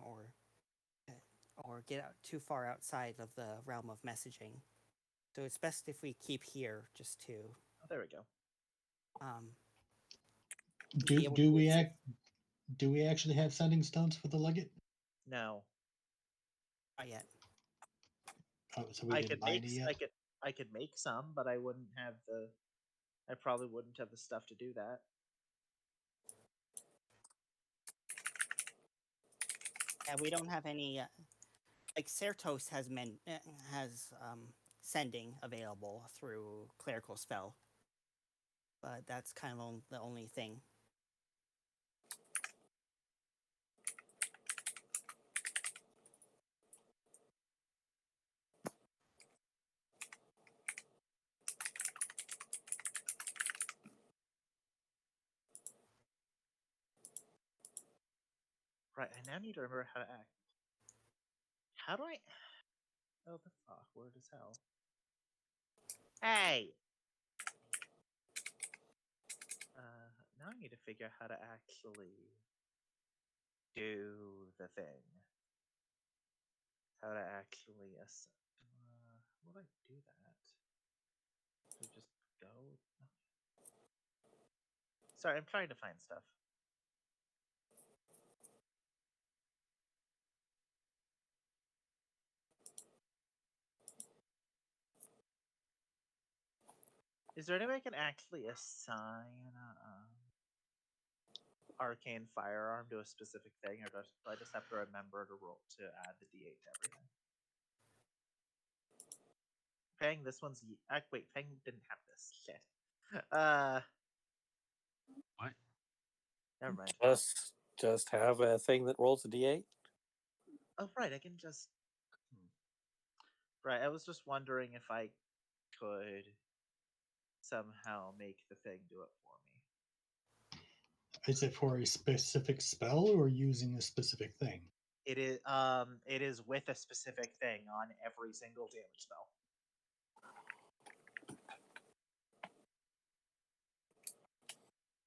or get out too far outside of the realm of messaging. So it's best if we keep here just to Oh, there we go. be able to assist. Do we actually have sending stones for the legate? No, Not yet. Oh, so we I didn't could buy make any yet. I could make some, but I wouldn't have the. I probably wouldn't have the stuff to do that. Yeah, we don't have any. Like Certos has sending available through clerical spell, but that's kind of the only thing. Right, I now need to remember how to act. How do I? Oh, that's awkward as hell. Hey. Now I need to figure out how to actually do the thing. How to actually would I do that? To just go? Sorry, I'm trying to find stuff. Is there any way I can actually assign arcane firearm to a specific thing, or do I just have to remember to roll to add the d8 to everything? Peng, this one's wait, Peng didn't have this. Shit. What? Never mind. Just have a thing that rolls a d8. Oh right, I can just. Right, I was just wondering if I could somehow make the thing do it for me. Is it for a specific spell or using a specific thing? It is with a specific thing on every single damage spell.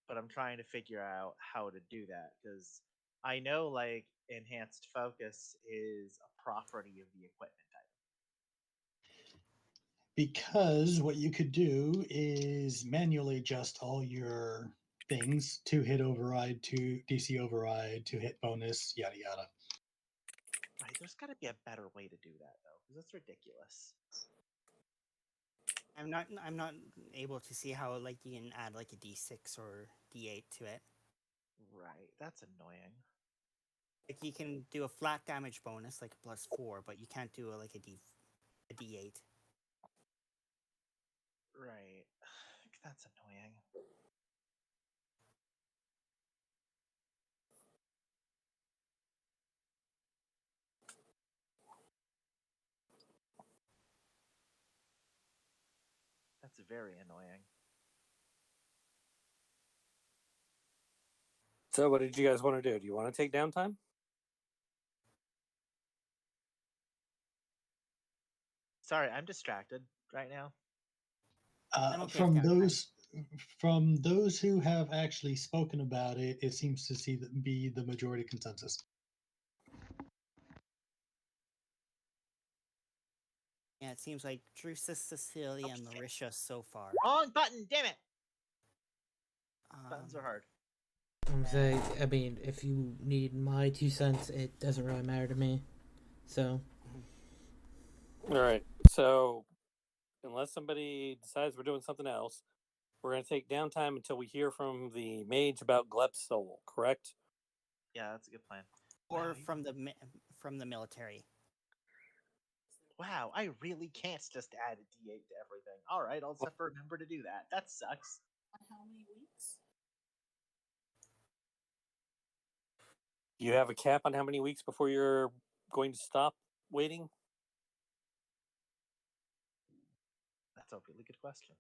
But I'm trying to figure out how to do that because I know like enhanced focus is a property of the equipment type. Because what you could do is manually adjust all your things to hit override, to DC override, to hit bonus, yada yada. Right, there's got to be a better way to do that though, because that's ridiculous. I'm not able to see how like you can add like a D6 or D8 to it. Right, that's annoying. Like you can do a flat damage bonus like a +4, but you can't do like a D8. Right, that's annoying. That's very annoying. So, what did you guys want to do? Do you want to take downtime? Sorry, I'm distracted right now. Okay From those who have actually spoken about it, it seems to be the majority consensus. Yeah, it seems like Drusus, Cecilia, and Marisha so far. Wrong button, damn it! Buttons are hard. I'm saying, I mean, if you need my 2 cents, it doesn't really matter to me. So, All right. So, unless somebody decides we're doing something else, we're going to take downtime until we hear from the mage about Glep's soul. Correct? Yeah, that's a good plan. Or Wow, from the military. Wow, I really can't just add a D8 to everything. All right, I'll just have to remember to do that. That sucks. On how many weeks? You have a cap on how many weeks before you're going to stop waiting? That's a really good question.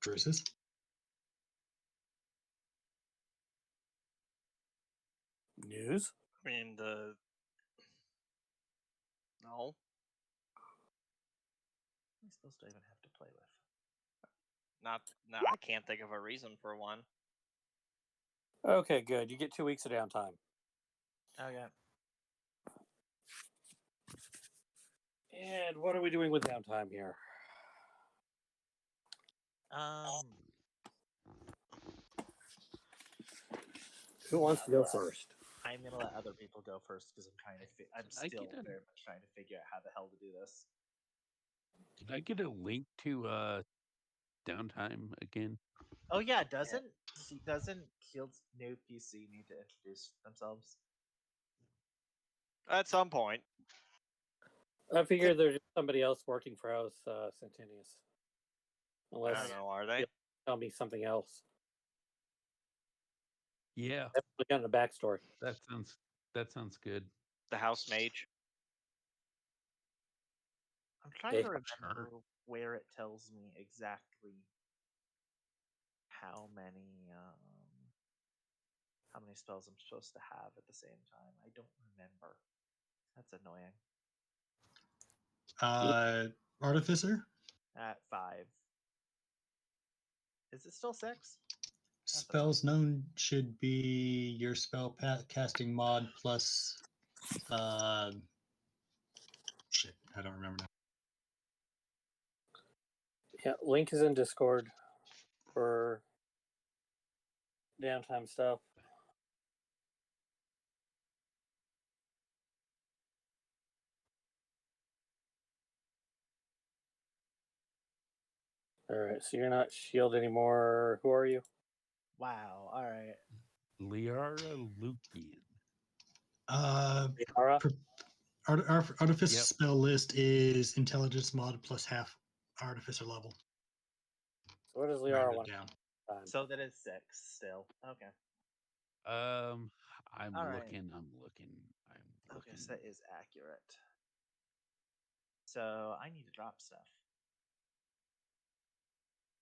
Cruises. News? I mean, the no. What am I supposed to even have to play with? Not. No, I can't think of a reason for one. Okay, good. You get 2 weeks of downtime. Okay. And what are we doing with downtime here? Who wants to go first? I'm gonna let other people go first because I'm still very much trying to figure out how the hell to do this. Did I get a link to downtime again? Oh yeah, doesn't Shield's new PC need to introduce themselves? At some point. I figure there's somebody else working for House Centenius. I Unless don't know. Are they? you'll tell me something else. Yeah, I've gotten a backstory. that sounds good. The house mage. I'm trying Hey. to remember where it tells me exactly how many spells I'm supposed to have at the same time. I don't remember. That's annoying. Artificer. At 5. Is it still 6? Spells known should be your spell casting mod plus. Shit, I don't remember now. Yeah, link is in Discord for downtime stuff. All right, so you're not shield anymore. Who are you? Wow. All right. Liara Lukian. Liara? Artificer Yep. spell list is intelligence mod plus half artificer level. So what does Write Liara it want? down. So that is 6 still. Okay. I'm All right. looking. I'm looking. Okay, so that is accurate. So I need to drop stuff.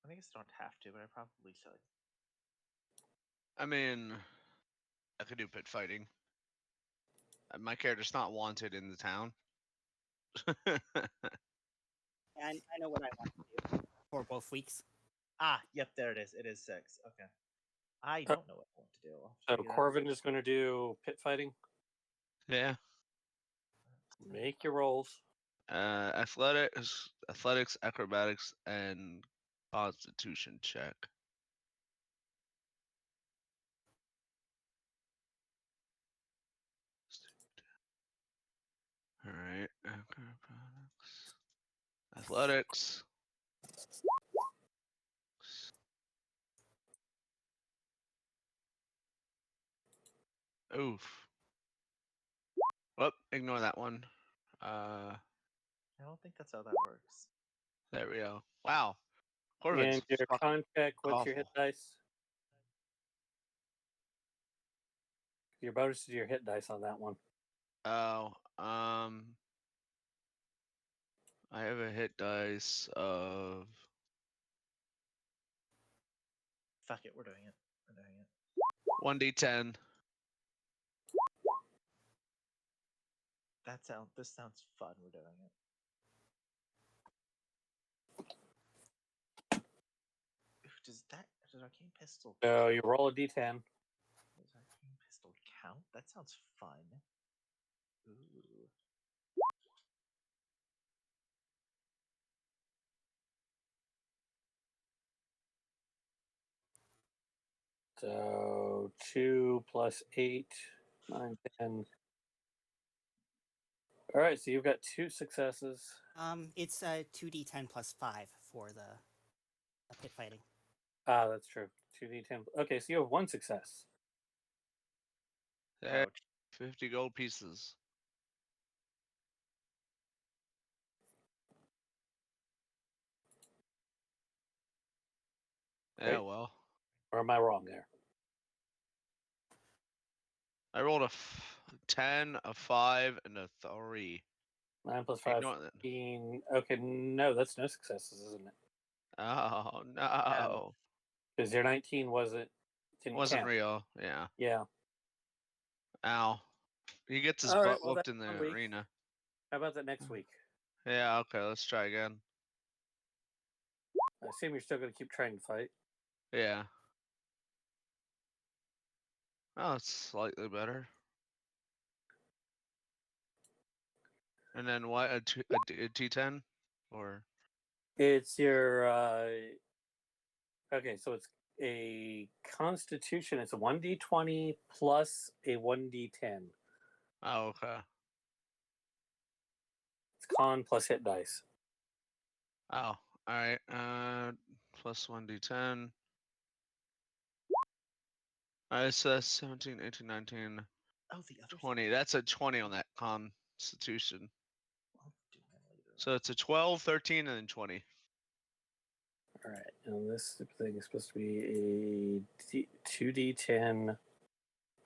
I guess I don't have to, but I probably should. I mean, I could do pit fighting. My character's not wanted in the town. And I know what I want to do for both weeks. Ah, yep, there it is. It is 6. Okay. I don't know what I want to do. So Corvin is going to do pit fighting. Yeah. Make your rolls. Athletics, acrobatics, and constitution check. All right. Acrobatics. Athletics. Oof. Well, ignore that one. I don't think that's how that works. There we go. Wow. Corvin's And your fucking con check, what's your hit awful. dice? Your bonus is your hit dice on that one. Oh, I have a hit dice of Fuck it, we're doing it. We're doing it. 1d10. This sounds fun. We're doing it. Does arcane pistol? So you roll a d10. Does arcane pistol count? That sounds fun. Ooh. So 2 plus 8, 9, 10. All right, so you've got 2 successes. It's 2d10 plus 5 for the pit fighting. Ah, that's true. 2d10. Okay, so you have 1 success. Hey, Ouch. 50 gold pieces. Yeah, Right. well. Or am I wrong there? I rolled a 10, a 5, and a 3. 9 plus 5, Ignore that. 15. Okay, no, that's no successes, isn't it? Oh, no. Because your 19 didn't Wasn't count. real. Yeah. Yeah. Ow. He gets his All right, butt well, whooped that's in the 1 week. arena. How about that next week? Yeah, okay, let's try again. I assume you're still going to keep trying to fight. Yeah. Oh, it's slightly better. And then what? A T10? Or It's your okay, so it's a Constitution. It's a 1d20 plus a 1d10. oh, okay. It's con plus hit dice. Oh, all right. Plus 1d10. All right, so that's 17, 18, 19, Oh, the other 20. That's a 20 on that Constitution. I'll do that later. So it's a 12, 13, and then 20. All right, and this thing is supposed to be a 2d10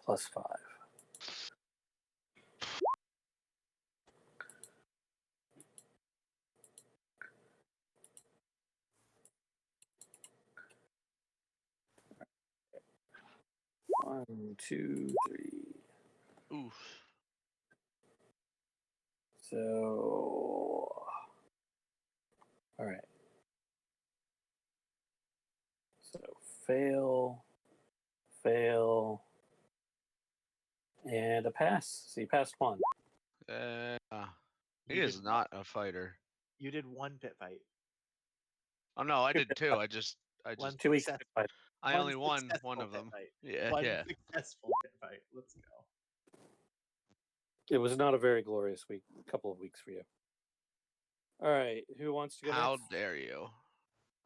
plus 5. One, two, three. Oof. So, all right. So fail, and a pass. So you passed 1. He You is did not a fighter. You did 1 pit fight. Oh no, I did too. I just 2 weeks. Success, I one only won one successful of pit them. fight. Yeah, One yeah. successful pit fight. Let's go. It was not a very glorious couple of weeks for you. All right, who wants to go How next? dare you?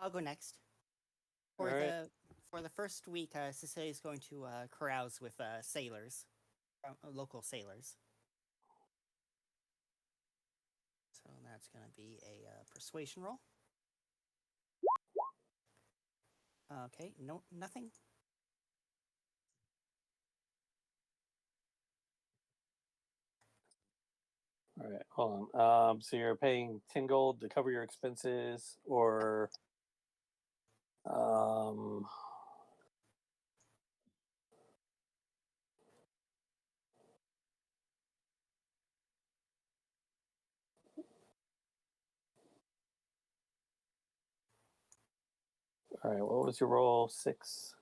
I'll go next. All right. For the first week, Cecilia is going to carouse with sailors, local sailors. So that's going to be a persuasion roll. Okay, no, nothing. All right, hold on. So you're paying 10 gold to cover your expenses, or all right, what was your roll? 6.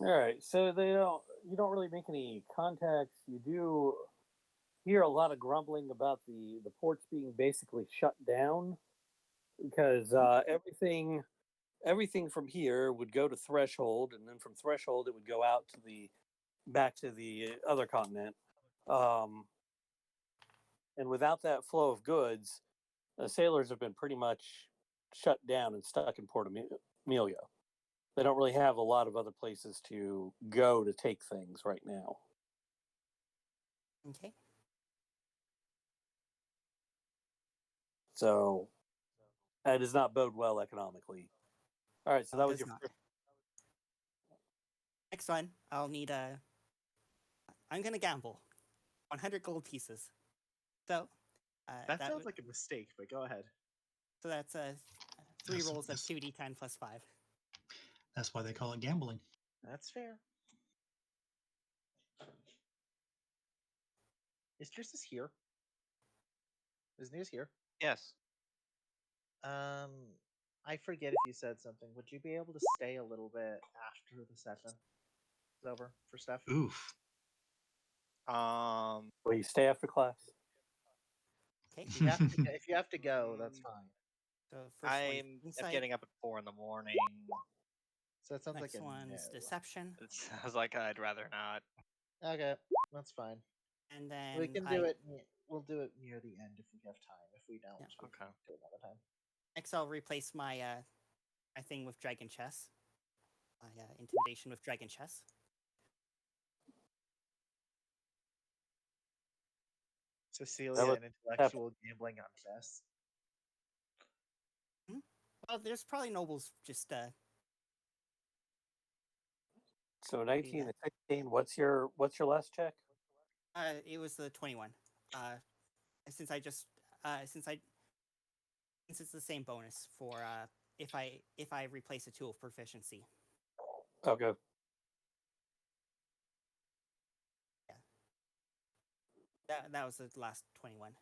All right, so you don't really make any contacts. You do hear a lot of grumbling about the ports being basically shut down because everything from here would go to Threshold, and then from Threshold it would go out to back to the other continent. And without that flow of goods, the sailors have been pretty much shut down and stuck in Port Amelia. They don't really have a lot of other places to go to take things right now. Okay. So that does not bode well economically. All right, so that was your first. Next one, I'll need I'm gonna gamble, 100 gold pieces. So That sounds like a mistake, but go ahead. So that's 3 rolls of 2d10 plus 5. That's why they call it gambling. That's fair. Is Tristis here? Is News here? Yes. I forget if you said something. Would you be able to stay a little bit after the session is over for Steph? Oof. Will you stay after class? Okay. If you have to, if you have to go, that's fine. So first one's I'm insight. getting up at 4 in the morning. So it sounds Next like a one's no. deception, It sounds like I'd rather not. Okay, that's fine. and then We can do it. We'll do it near the end if we have time. If we don't, Yeah. we Okay. can do it another time. Next, I'll replace my my thing with dragon chess. My intimidation with dragon chess. Cecilia was and intellectual gambling on chess. Well, there's probably nobles just So 19 and 16. What's your last check? it was the 21. Since it's the same bonus for if I replace a tool of proficiency. Okay. That was the last 21.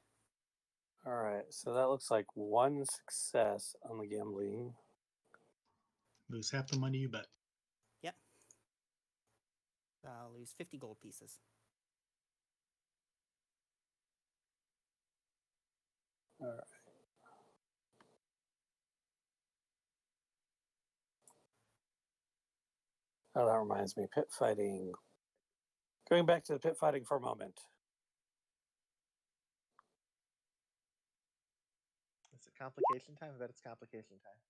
All right. So that looks like one success on the gambling. Lose half the money you bet. Yep. I'll lose 50 gold pieces. All right. Oh, that reminds me. Pit fighting. Going back to the pit fighting for a moment. Is it complication time? I bet it's complication time.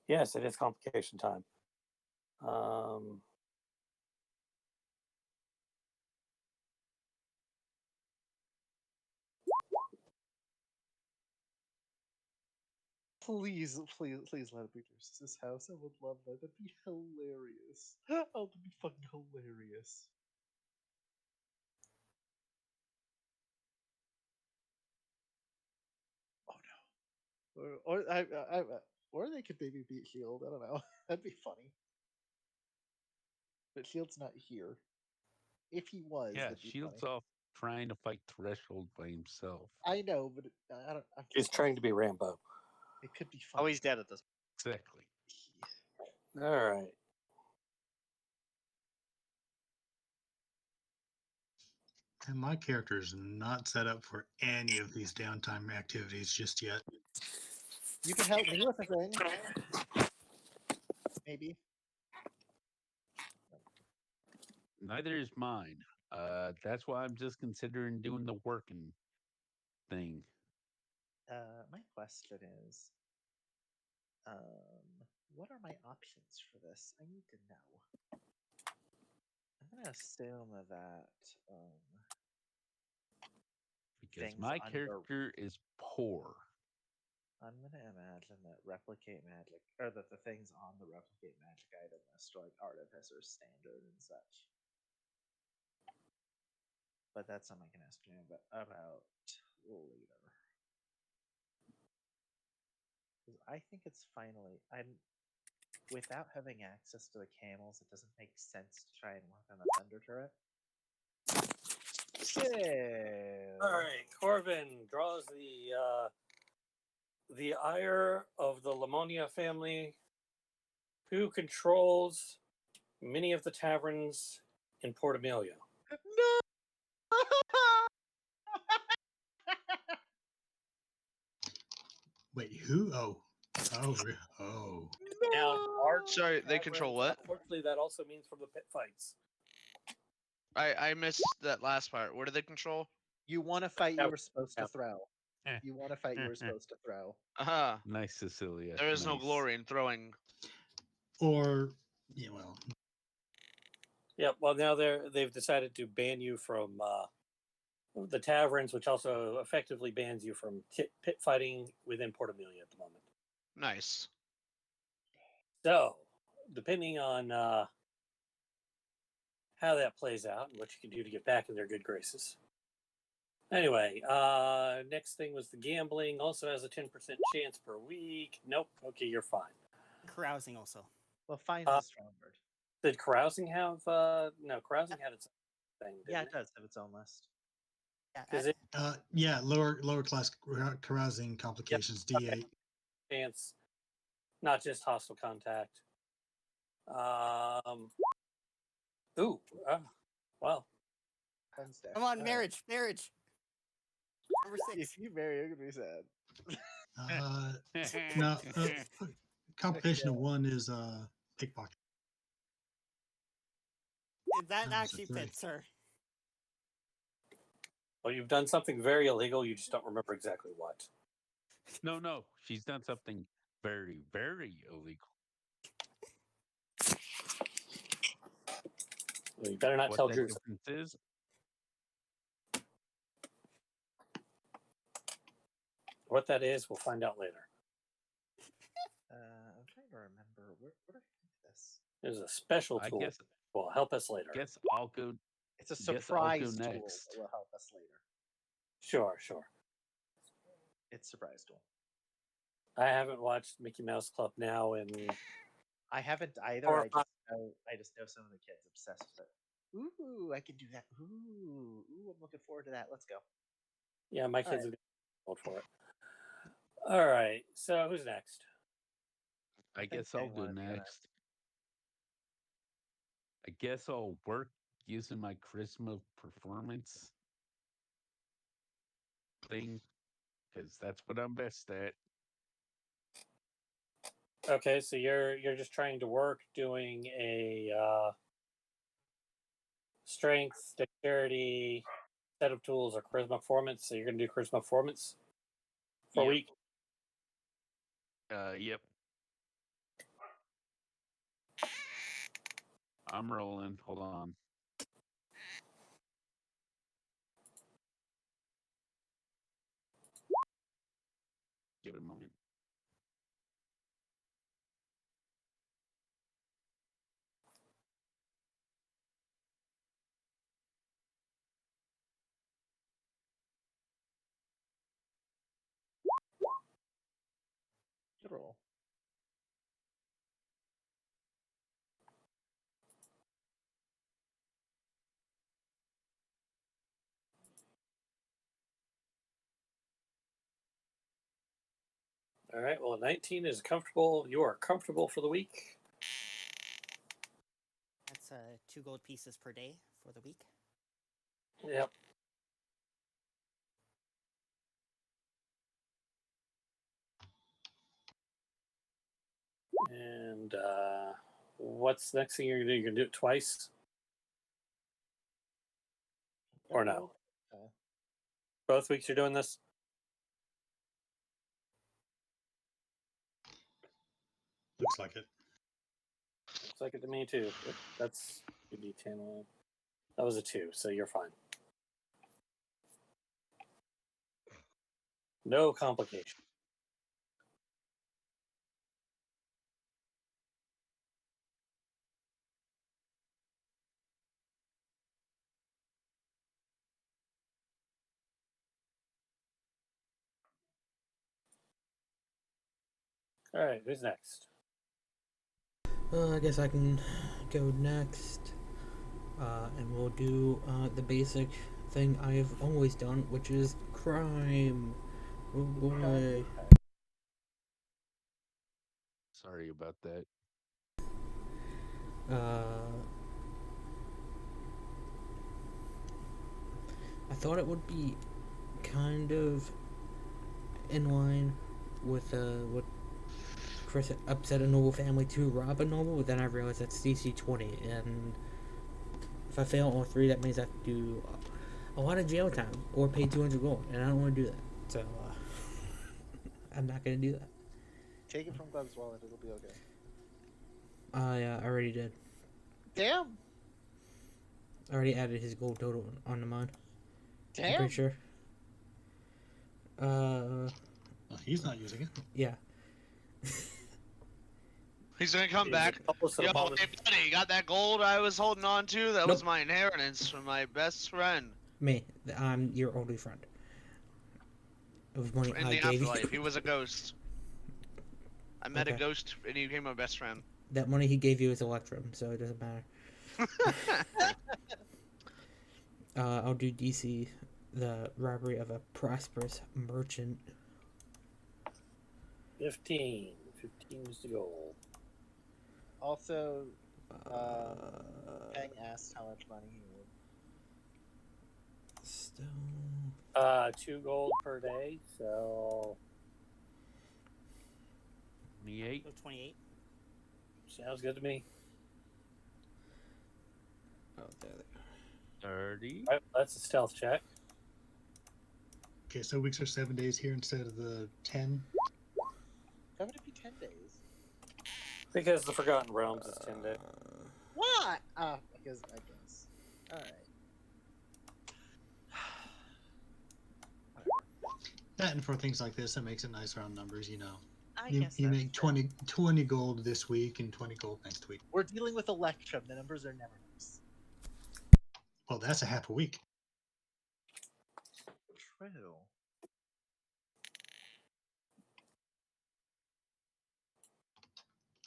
Yes, it is complication time. Please, please let it be Bruce's house. I would love that. That'd be hilarious. Oh, that'd be fucking hilarious. Oh no. Or they could maybe beat Shield. I don't know. That'd be funny. But Shield's not here. If he was, Yeah, that'd be Shield's funny. off trying to fight Threshold by himself. I know, but I don't. I'm He's trying to be Rambo. It could be funny. Oh, he's dead at this point. Exactly. All right. And my character is not set up for any of these downtime activities just yet. You can help me with a thing. Maybe. Neither is mine. That's why I'm just considering doing the working thing. My question is, what are my options for this? I need to know. I'm gonna assume that Because things my under- character is poor. I'm gonna imagine that replicate magic, or that the things on the replicate magic item list are like artificer standard and such. But that's something I can ask you about later. Because I think it's finally without having access to the camels, it doesn't make sense to try and work on the thunder turret. So, All right. Corvin draws the ire of the Lamonia family, who controls many of the taverns in Port Amelia. No. Wait, who? Oh. Now, large Sorry, they taverns, control what? Unfortunately, that also means from the pit fights. I missed that last part. What do they control? You want to fight, you Yeah. were supposed to throw. Eh. You want to fight, you were supposed to throw. Aha. Nice, Cecilia. There is no nice. glory in throwing. Or, yeah, well, Yeah, well, now they've decided to ban you from the taverns, which also effectively bans you from pit fighting within Port Amelia at the moment. Nice. So, depending on how that plays out and what you can do to get back in their good graces. Anyway, next thing was the gambling. Also has a 10% chance per week. Nope. Okay, you're fine. Carousing also. Well, fine's a strong word. Did carousing have? No, carousing had its own thing. Yeah, Didn't it does have its own list. Yeah, yeah, lower class carousing complications, D8. Chance not just hostile contact. Ooh. Well. Wednesday. Come on, All marriage. Number right. 6. If you marry, you're gonna be sad. No, complication of one is pickpocket. That That was a actually 3. fits, sir. Well, you've done something very illegal. You just don't remember exactly what. No, she's done something very, very illegal. Well, you better not What tell that Drew. difference is? What that is, we'll find out later. I'm trying to remember where did I do this? There's a special I tool. guess. Will help us later. Guess I'll go. It's a Guess I'll go surprise tool next. that will help us later. Sure. It's surprise tool. I haven't watched Mickey Mouse Club now in. I haven't either. Or I just know some of the kids obsessed with it. Ooh, I can do that. Ooh, I'm looking forward to that. Let's go. Yeah, my kids right. are going for it. All right. So who's next? I guess I'll go next. I guess I'll work using my charisma performance thing, because that's what I'm best at. Okay, so you're just trying to work doing a strength, dexterity, set of tools, or charisma performance. So you're going to do charisma performance for a week. Yep. I'm rolling. Hold on. Give it a moment. Good roll. All right. Well, 19 is comfortable. You are comfortable for the week. That's 2 gold pieces per day for the week. Yep. And what's the next thing you're going to do? You're going to do it twice? Or no? Both weeks you're doing this? Looks like it. Looks like it to me too. That's a D10. That was a 2, so you're fine. No complication. All right, who's next? I guess I can go next. And we'll do the basic thing I have always done, which is crime. Oh boy. Sorry about that. I thought it would be kind of in line with what Chris upset a noble family to rob a noble, but then I realized that's DC 20, and if I fail all 3, that means I have to do a lot of jail time or pay 200 gold, and I don't want to do that. So I'm not going to do that. Take it from Gleb's wallet. It'll be okay. I already did. Damn. I already added his gold total onto mine. Damn. I'm pretty sure. Well, he's not using it. Yeah. He's gonna come back. Yo, hey buddy, you got that gold I was holding on to? That was my inheritance from my best friend. Me. I'm your only friend. It was money In I the gave afterlife, you. he was a ghost. I met a ghost and he became my best friend. That money he gave you is Electrum, so it doesn't matter. I'll do DC, the robbery of a prosperous merchant. 15. 15 is the goal. Also, Peng asked how much money he would. Still. 2 gold per day, so 28. So 28. sounds good to me. Oh, there they are. 30. All right, that's a stealth check. Okay, so weeks are 7 days here instead of the 10. Why would it be 10 days? Because the Forgotten Realms is 10 days. What? Because I guess. All right. That and for things like this, that makes it nice round numbers, you know. I You guess make 20 gold this week and 20 gold next week. We're dealing with Electrum. The numbers are never nice. Well, that's a half a week. True.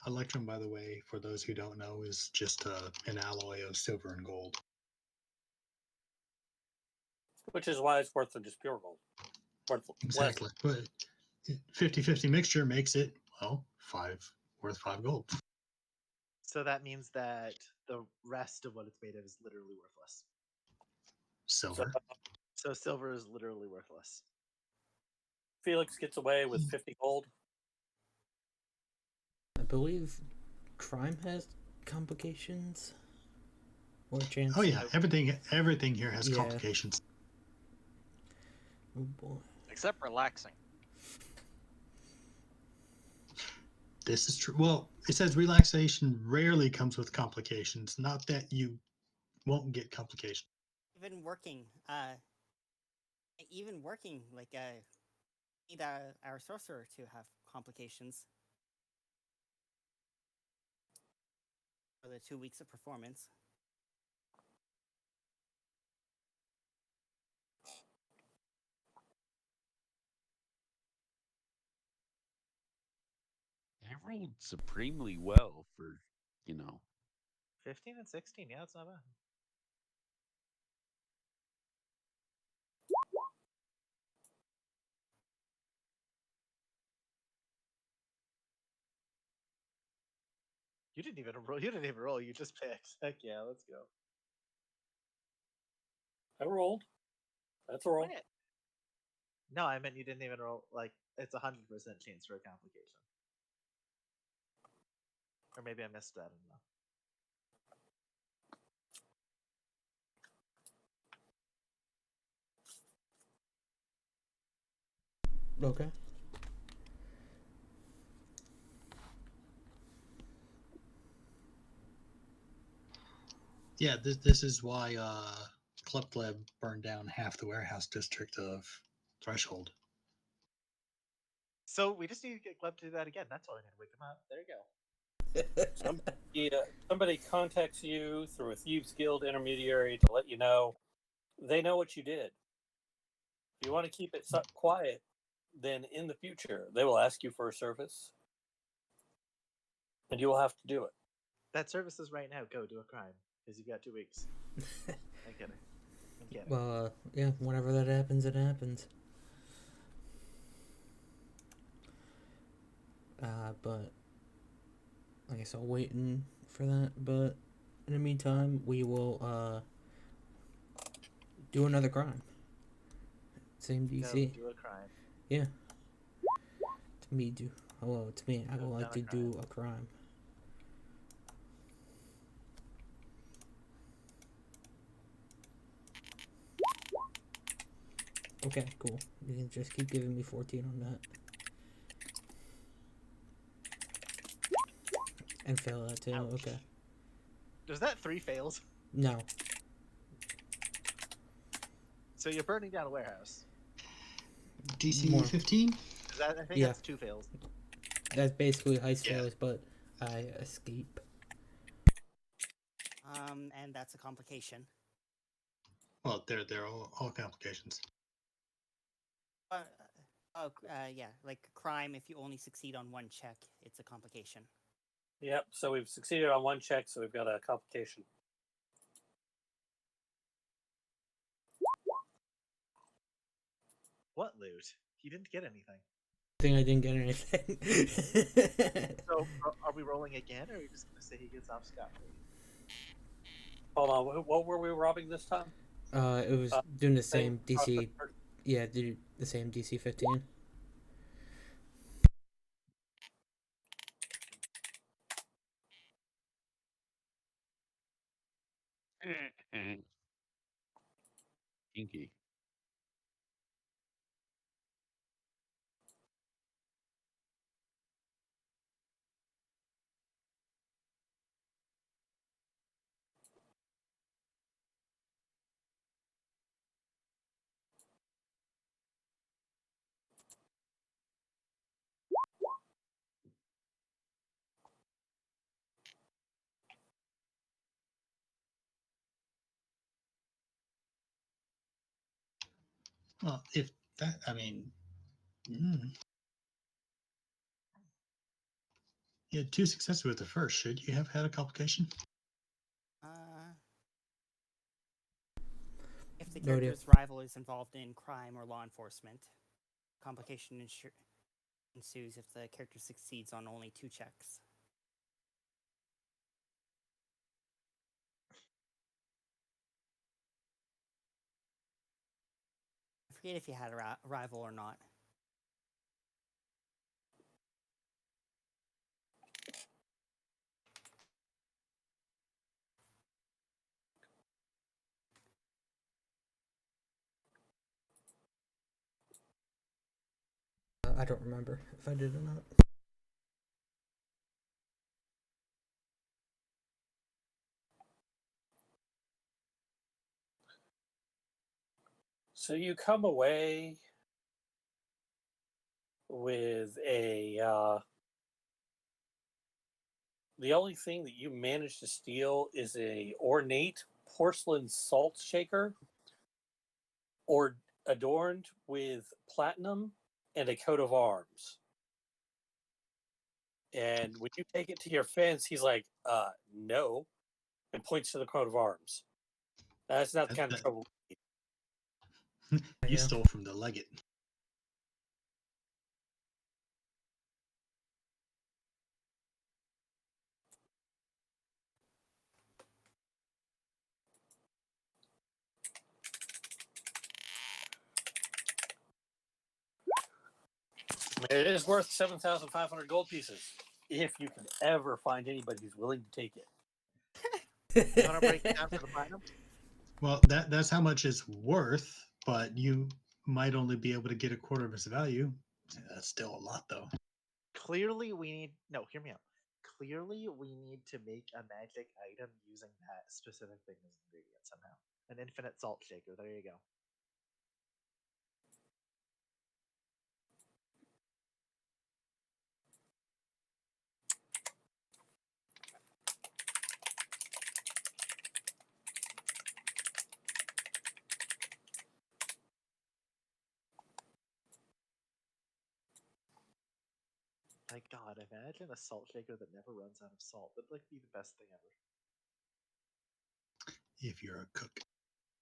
Electrum, by the way, for those who don't know, is just an alloy of silver and gold. Which is why it's worth than just pure gold. Worth Exactly. But 50-50 mixture makes it, well, worth 5 gold. So that means that the rest of what it's made of is literally worthless. Silver. So silver is literally worthless. Felix gets away with 50 gold. I believe crime has complications or chance. Oh yeah, everything here has Yeah. complications. Oh boy. Except relaxing. This is true. Well, it says relaxation rarely comes with complications. Not that you won't get complications. Even working, like need our sorcerer to have complications for the 2 weeks of performance. I rolled supremely well for, 15 and 16. Yeah, it's not bad. You didn't even roll. You didn't even roll. You just picked. Heck yeah, let's go. I rolled. That's a roll. Win it. No, I meant you didn't even roll. Like, it's 100% chance for a complication. Or maybe I missed that. I don't know. Okay. Yeah, this is why Club burned down half the warehouse district of Threshold. So we just need to get Gleb to do that again. That's all I need to wake him up. There you go. Somebody contacts you through a Thieves Guild intermediary to let you know they know what you did. If you want to keep it quiet, then in the future they will ask you for a service, and you will have to do it. That service is right now. Go do a crime because you've got 2 weeks. I'm kidding. Well, yeah, whenever that happens, it happens. But I guess I'll waiting for that. But in the meantime, we will do another crime. Same DC. Go do a crime. Yeah. To me, to me, I would like to crime. do a crime. Okay, cool. You can just keep giving me 14 on that. And fail that too. Ouch. Okay. Was that 3 fails? No. So you're burning down a warehouse. DC More. 15? I think Yeah. that's 2 fails. That's basically heist Yeah. fails, but I escape. And that's a complication. Well, they're all complications. Yeah, like crime. If you only succeed on one check, it's a complication. Yep. So we've succeeded on one check, so we've got a complication. What loot? He didn't get anything. think I didn't get anything. So, are we rolling again, or are we just gonna say he gets off scot free? Hold on. What were we robbing this time? It was doing the same across the DC. Yeah, do the same DC 15. Kinky. Well, if that, I mean, you had 2 successes with the first. Should you have had a complication? If the No idea. character's rival is involved in crime or law enforcement, complication ensues if the character succeeds on only 2 checks. I forget if you had a rival or not. I don't remember if I did or not. So you come away with a. The only thing that you managed to steal is a ornate porcelain salt shaker, or adorned with platinum and a coat of arms. And when you take it to your fence, he's like, no, and points to the coat of arms. That's not the kind of trouble. You stole from the legate. It is worth 7,500 gold pieces if you can ever find anybody who's willing to take it. You want to break it down for the platinum? Well, that's how much it's worth, but you might only be able to get a quarter of its value. That's still a lot, though. Clearly, we need. No, hear me out. Clearly, we need to make a magic item using that specific thing as ingredient somehow. An infinite salt shaker. There you go. My God, imagine a salt shaker that never runs out of salt. That'd like be the best thing ever. If you're a cook.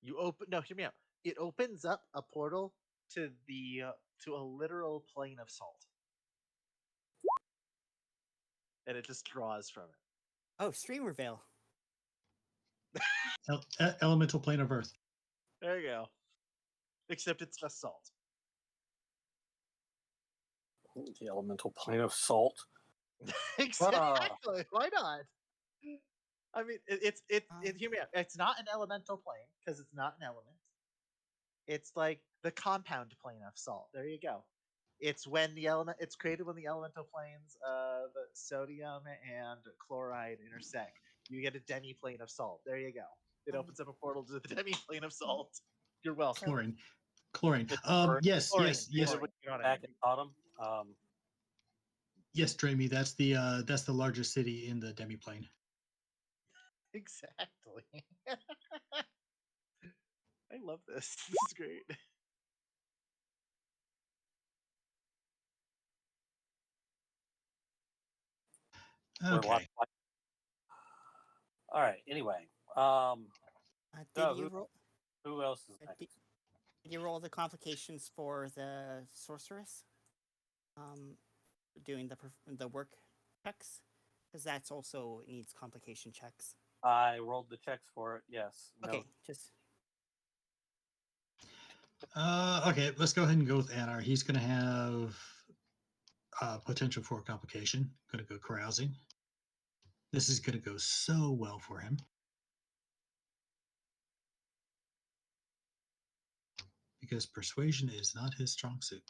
You open. No, hear me out. It opens up a portal to the to a literal plane of salt, and it just draws from it. Oh, Streamer Veil. Elemental plane of earth. There you go. Except it's just salt. The elemental plane of salt. Exactly. Why not? I mean, hear me out. It's not an elemental plane because it's not an element. It's like the compound plane of salt. There you go. It's when the element. It's created when the elemental planes, the sodium and chloride intersect. You get a demi plane of salt. There you go. It opens up a portal to the demi plane of salt. You're welcome. Chlorine. Yes. Back at bottom. Yes, Dramy, that's the largest city in the demiplane. Exactly. I love this. This is great. Okay. All right. Anyway, who else is next? Did you roll the complications for the sorceress? doing the work checks, because that's also needs complication checks. I rolled the checks for it. Yes. Okay, No. just Okay, let's go ahead and go with Anar. He's going to have potential for complication. Going to go carousing. This is going to go so well for him. Because persuasion is not his strong suit.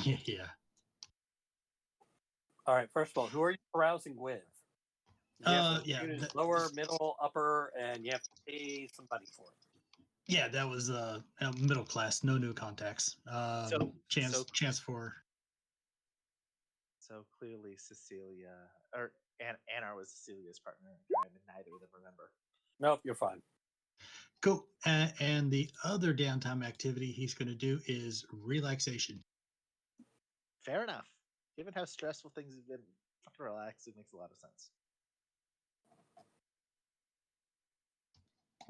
Yeah. All right. First of all, who are you carousing with? You have to Yeah. choose lower, middle, upper, and you have to pay somebody for it. Yeah, that was middle class, no new contacts. Chance for. So clearly, Cecilia or Anar was Cecilia's partner, and neither of them remember. Nope, you're fine. Cool. And the other downtime activity he's going to do is relaxation. Fair enough. Given how stressful things have been, fucking relax. It makes a lot of sense.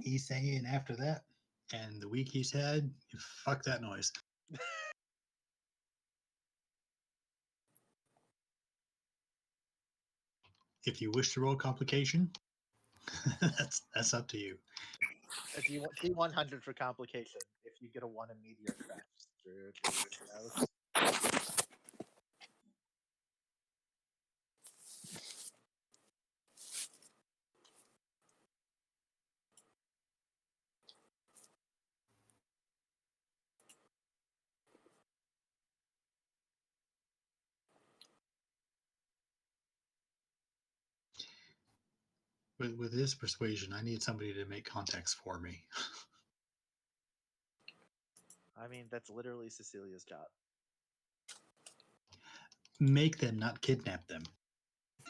He's saying after that, and the week he's had, fuck that noise. If you wish to roll complication, that's up to you. D100 for complication. If you get a 1 in meteor crash through Teresa's house. With his persuasion, I need somebody to make contacts for me. I mean, that's literally Cecilia's job. Make them, not kidnap them.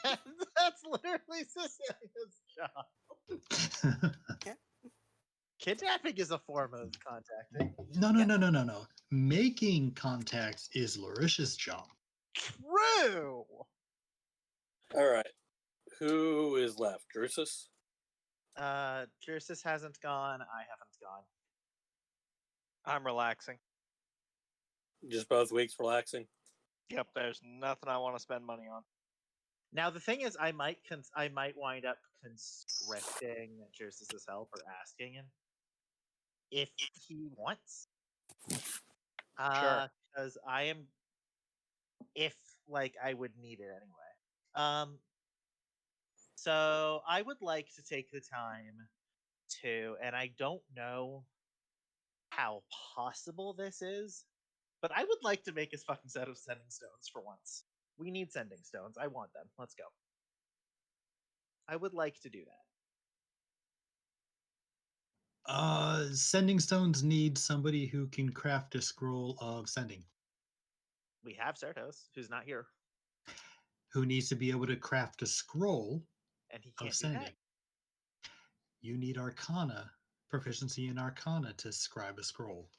That's literally Cecilia's job. Kidnapping is a form of contacting. No. Making contacts is Larisha's job. True. All right. Who is left? Drusus? Drusus hasn't gone. I haven't gone. I'm relaxing. Just both weeks relaxing? Yep, there's nothing I want to spend money on. Now the thing is, I might wind up conscripting Drusus's help or asking him if he wants. Sure. Because I am, if like I would need it anyway. So I would like to take the time to, and I don't know how possible this is, but I would like to make his fucking set of sending stones for once. We need sending stones. I want them. Let's go. I would like to do that. Sending stones need somebody who can craft a scroll of sending. We have Certos, who's not here. Who needs to be able to craft a scroll and he can't of sending. do that. You need Arcana, proficiency in Arcana to scribe a scroll.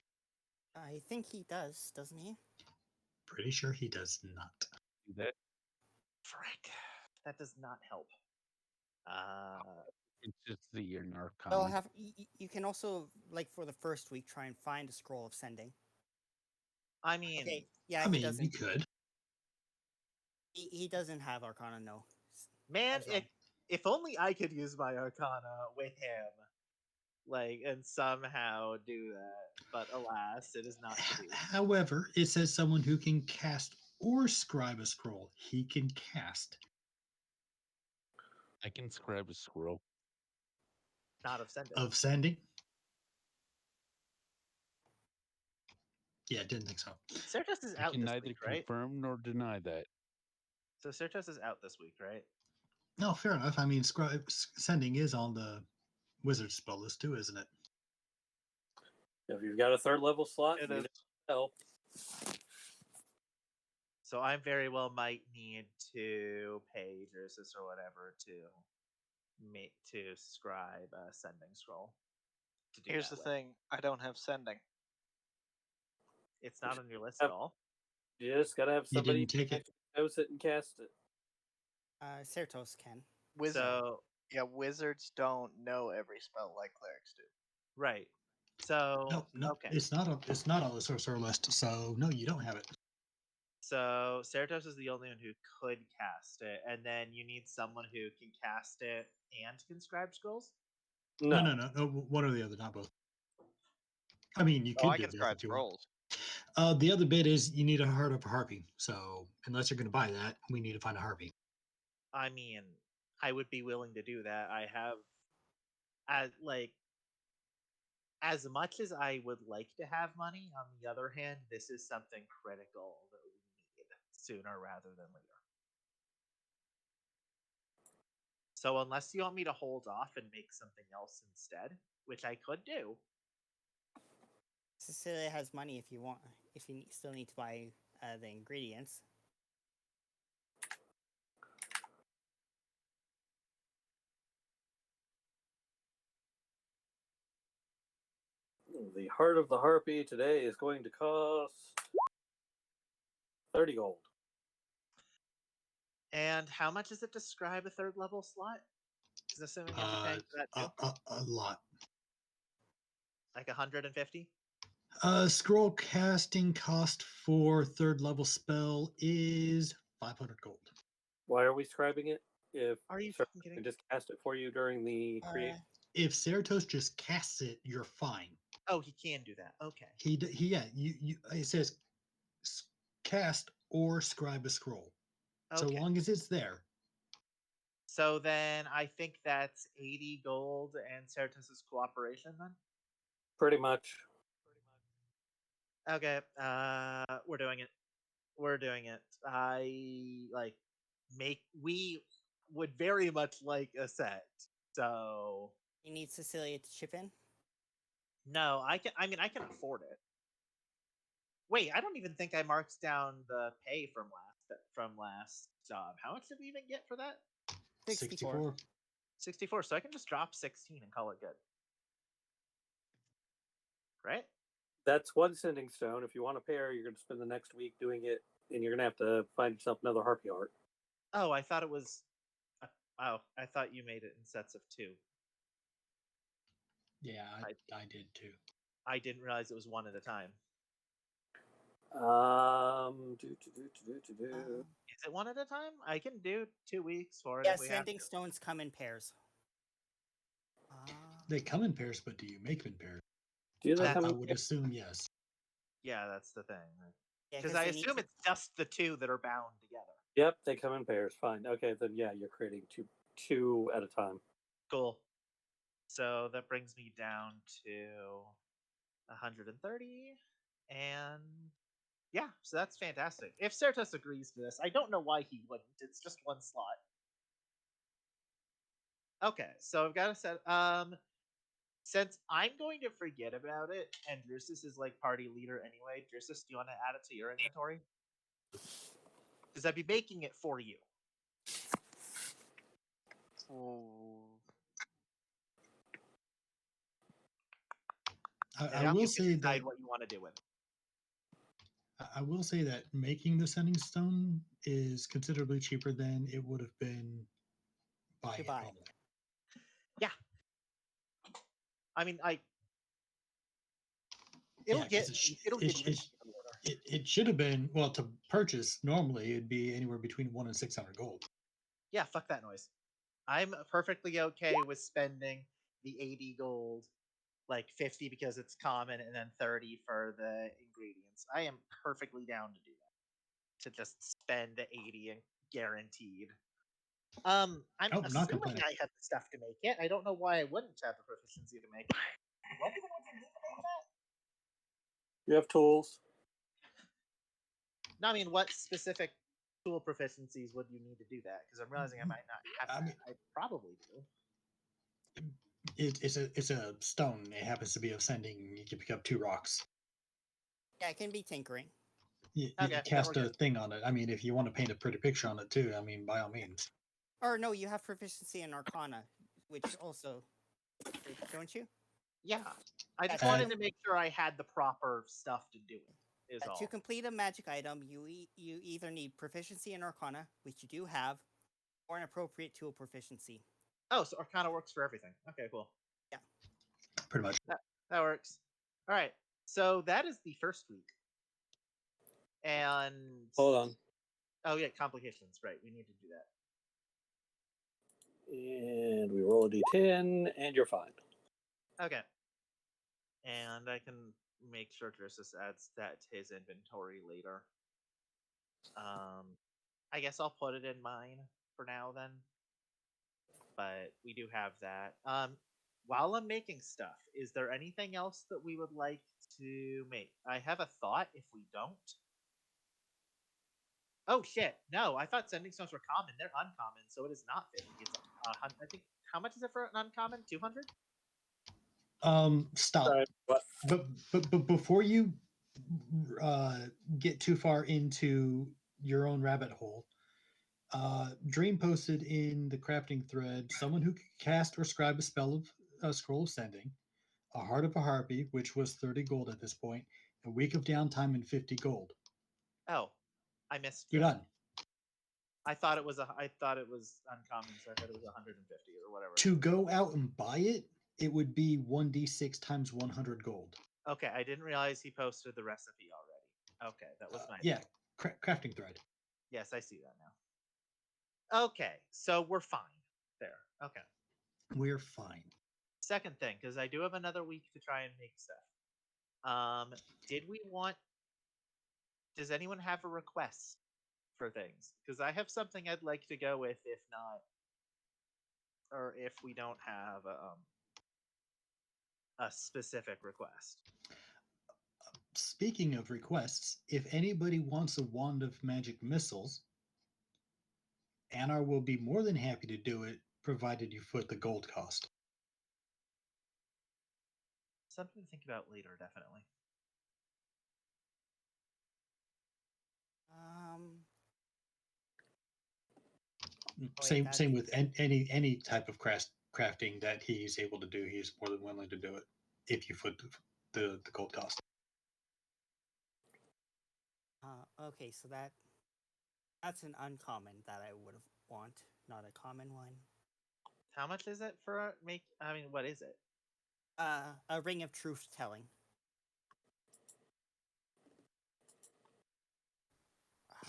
I think he does, doesn't he? Pretty sure he does not. Do that. Frick. That does not help. It's just the Arcana. Well, you can also, like, for the first week, try and find a scroll of sending. I mean, okay, yeah, I mean, he doesn't. you could. He doesn't have Arcana, no. Man, if only I could use my Arcana with him, like, and somehow do that. But alas, it is not to be. However, it says someone who can cast or scribe a scroll. He can cast. I can scribe a scroll. Not of sending. Of sending? Yeah, didn't think so. Certos is I out can this neither week, right? confirm nor deny that. So Certos is out this week, right? No, fair enough. I mean, sending is on the wizard spell list too, isn't it? If you've got a third level slot, It you is. need help. So I very well might need to pay Drusus or whatever to scribe a sending scroll. Here's the thing: I don't have sending. It's not on your list at all. You just gotta have somebody You didn't take it. knows it and cast it. Certos can. Wizards, So yeah, wizards don't know every spell like clerics do. right. So No, okay. it's not on the sorcerer list. So no, you don't have it. So Ceratops is the only one who could cast it, and then you need someone who can cast it and can scribe scrolls. No, one or the other, not both. I mean, you Oh, could I do can both scribe if you want. scrolls. The other bit is you need a heart of a harpy. So unless you're going to buy that, we need to find a harpy. I mean, I would be willing to do that. I have, as much as I would like to have money. On the other hand, this is something critical that we need sooner rather than later. So unless you want me to hold off and make something else instead, which I could do. Cecilia has money if you want. If you still need to buy the ingredients. The heart of the harpy today is going to cost 30 gold. And how much does it describe a third level slot? Because assuming I'd be paying for that too. A lot. Like 150? Scroll casting cost for third level spell is 500 gold. Why are we scribing it? If Are you Ceratops fucking kidding? can just cast it for you during the creation. If Ceratops just casts it, you're fine. Oh, he can do that. Okay. It says cast or scribe a scroll. Okay. So long as it's there. So then I think that's 80 gold and Ceratops' cooperation then? Pretty much. Okay. We're doing it. We're doing it. We would very much like a set. So You need Cecilia to chip in? no, I can afford it. Wait, I don't even think I marked down the pay from last job. How much did we even get for that? 64. 64. So I can just drop 16 and call it good. Right? That's one sending stone. If you want to pair, you're going to spend the next week doing it, and you're going to have to find yourself another harpy art. Oh, I thought it was. I thought you made it in sets of 2. Yeah, I did too. I didn't realize it was 1 at a time. Is it 1 at a time? I can do 2 weeks for it. Yeah, if we have sending to. stones come in pairs. They come in pairs, but do you make them in pairs? Do they come I in would pairs? assume yes. Yeah, that's the thing. Yeah, Because I assume it's just the 2 that are bound together. Yep, they come in pairs. Fine. Okay, then yeah, you're creating two at a time. Cool. So that brings me down to 130. And yeah, so that's fantastic. If Certos agrees to this, I don't know why he wouldn't. It's just 1 slot. Okay, so I've got to set. Since I'm going to forget about it, and Drusus is like party leader anyway, Drusus, do you want to add it to your inventory? Because I'd be making it for you. I will say that what you want to do with it. I will say that making the sending stone is considerably cheaper than it would have been buying it. Normally. Yeah. I mean, it should have been, well, to purchase normally it'd be anywhere between 1 and 600 gold. Yeah, fuck that noise. I'm perfectly okay with spending the 80 gold, like 50 because it's common, and then 30 for the ingredients. I am perfectly down to do that. To just spend the 80 and guaranteed. I'm assuming I have the stuff to make it. I don't know why I wouldn't have the proficiency to make it. What do I need to make that? You have tools. No, I mean, what specific tool proficiencies would you need to do that? Because I'm realizing I might not have that. I probably do. It's a stone. It happens to be of sending. You can pick up 2 rocks. Yeah, it can be tinkering. You cast a thing on it. I mean, if you want to paint a pretty picture on it too, I mean, by all means. Or no, you have proficiency in Arcana, which also, don't you? Yeah, I just wanted to make sure I had the proper stuff to do it. Is all. To complete a magic item, you either need proficiency in Arcana, which you do have, or an appropriate tool proficiency. Oh, so Arcana works for everything. Okay, cool. Yeah, pretty much. That works. All right. So that is the first week. And Hold on. Oh yeah, complications. Right. We need to do that. And we roll a d10, and you're fine. Okay. And I can make sure Drusus adds that to his inventory later. I guess I'll put it in mine for now then. But we do have that. While I'm making stuff, is there anything else that we would like to make? I have a thought if we don't. Oh shit! No, I thought sending stones were common. They're uncommon, so it is not 50. It's I think how much is it for an uncommon? 200. Stop. Sorry, what? But before you get too far into your own rabbit hole, Dream posted in the crafting thread someone who could cast or scribe a spell of a scroll of sending, a heart of a harpy, which was 30 gold at this point, a week of downtime and 50 gold. Oh, I missed. You're that. done. I thought it was uncommon, so I thought it was 150 or whatever. To go out and buy it, it would be 1d6 times 100 gold. Okay, I didn't realize he posted the recipe already. Okay, that was nice. Yeah, crafting thread. Yes, I see that now. Okay, so we're fine there. Okay. We're fine. Second thing, because I do have another week to try and make stuff. Did we want? Does anyone have a request for things? Because I have something I'd like to go with. If not, or if we don't have a specific request. Speaking of requests, if anybody wants a wand of magic missiles, Anar will be more than happy to do it, provided you foot the gold cost. Something to think about later, definitely. Same with any type of crafting that he's able to do. He's more than willing to do it if you foot the gold cost. Okay, so that's an uncommon that I would want, not a common one. How much is it for make? I mean, what is it? A ring of truth telling.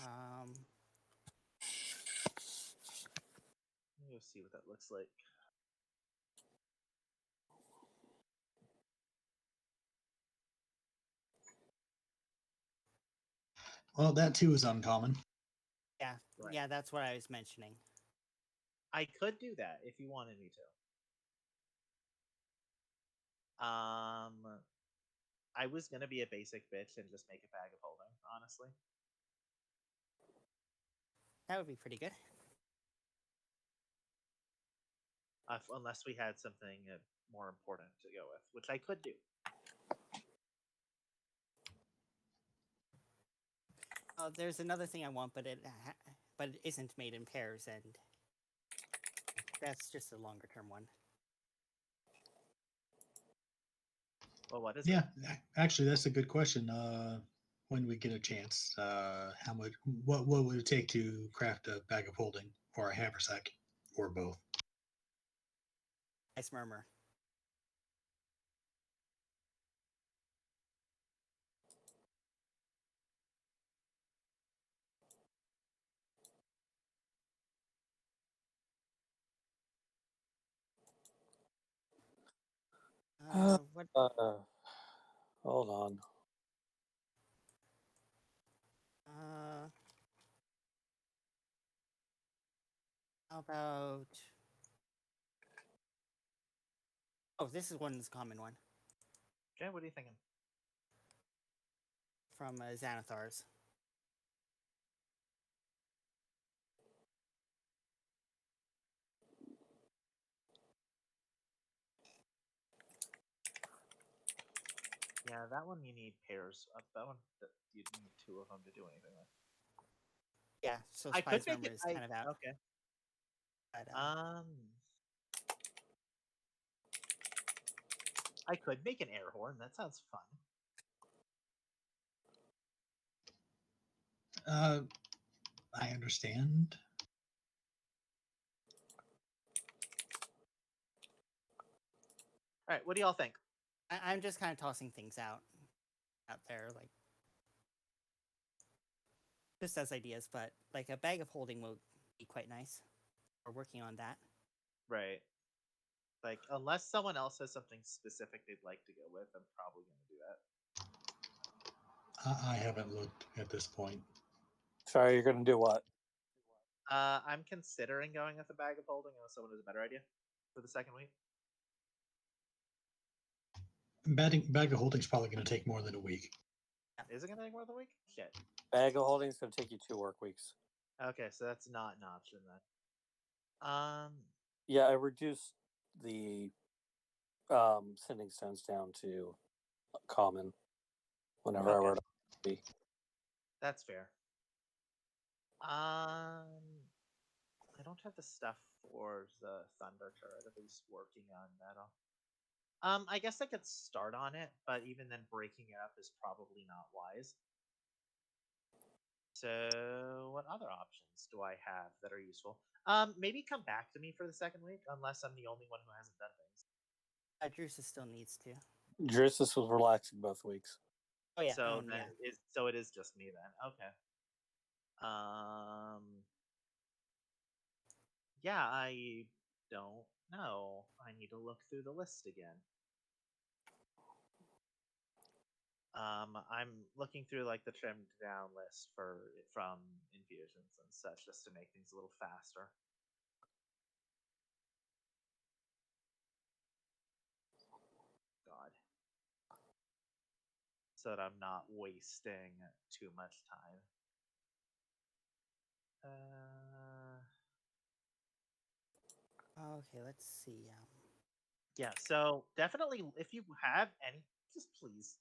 Let me go see what that looks like. Well, that too is uncommon. Yeah, Right. yeah, that's what I was mentioning. I could do that if you wanted me to. I was gonna be a basic bitch and just make a bag of holding, honestly. That would be pretty good. Unless we had something more important to go with, which I could do. There's another thing I want, but it isn't made in pairs, and that's just a longer term one. Well, what is it? Yeah, actually, that's a good question. When we get a chance, how much? What would it take to craft a bag of holding or a haversack, or both? Nice murmur. What? Hold on. How about? Oh, this is one's common one. Okay, what are you thinking? From Xanathar's. Yeah, that one you need pairs. That one you need two of them to do anything with. Yeah, so I could Spice make Murmur it. is kind of out. Okay. But, I could make an air horn. That sounds fun. I understand. All right, what do y'all think? I'm just kind of tossing things out there, like just as ideas. But like a bag of holding will be quite nice. We're working on that. Right. Like, unless someone else has something specific they'd like to go with, I'm probably going to do that. I haven't looked at this point. Sorry, you're going to do what? I'm considering going with a bag of holding unless someone has a better idea for the second week. Bag of holding is probably going to take more than a week. Is it going to take more than a week? Shit. Bag of holding is going to take you 2 work weeks. Okay, so that's not an option then. Yeah, I reduced the sending stones down to common whenever I wrote it. That's fair. I don't have the stuff for the Thunder turret, at least working on that. I guess I could start on it, but even then breaking it up is probably not wise. So what other options do I have that are useful? Maybe come back to me for the second week, unless I'm the only one who hasn't done things. Drusus still needs to. Drusus was relaxing both weeks. Oh yeah. So so it is just me then. Okay. Yeah, I don't know. I need to look through the list again. I'm looking through like the trimmed down list from infusions and such, just to make things a little faster. God. So that I'm not wasting too much time. Okay, let's see. Yeah, so definitely, if you have any, just please,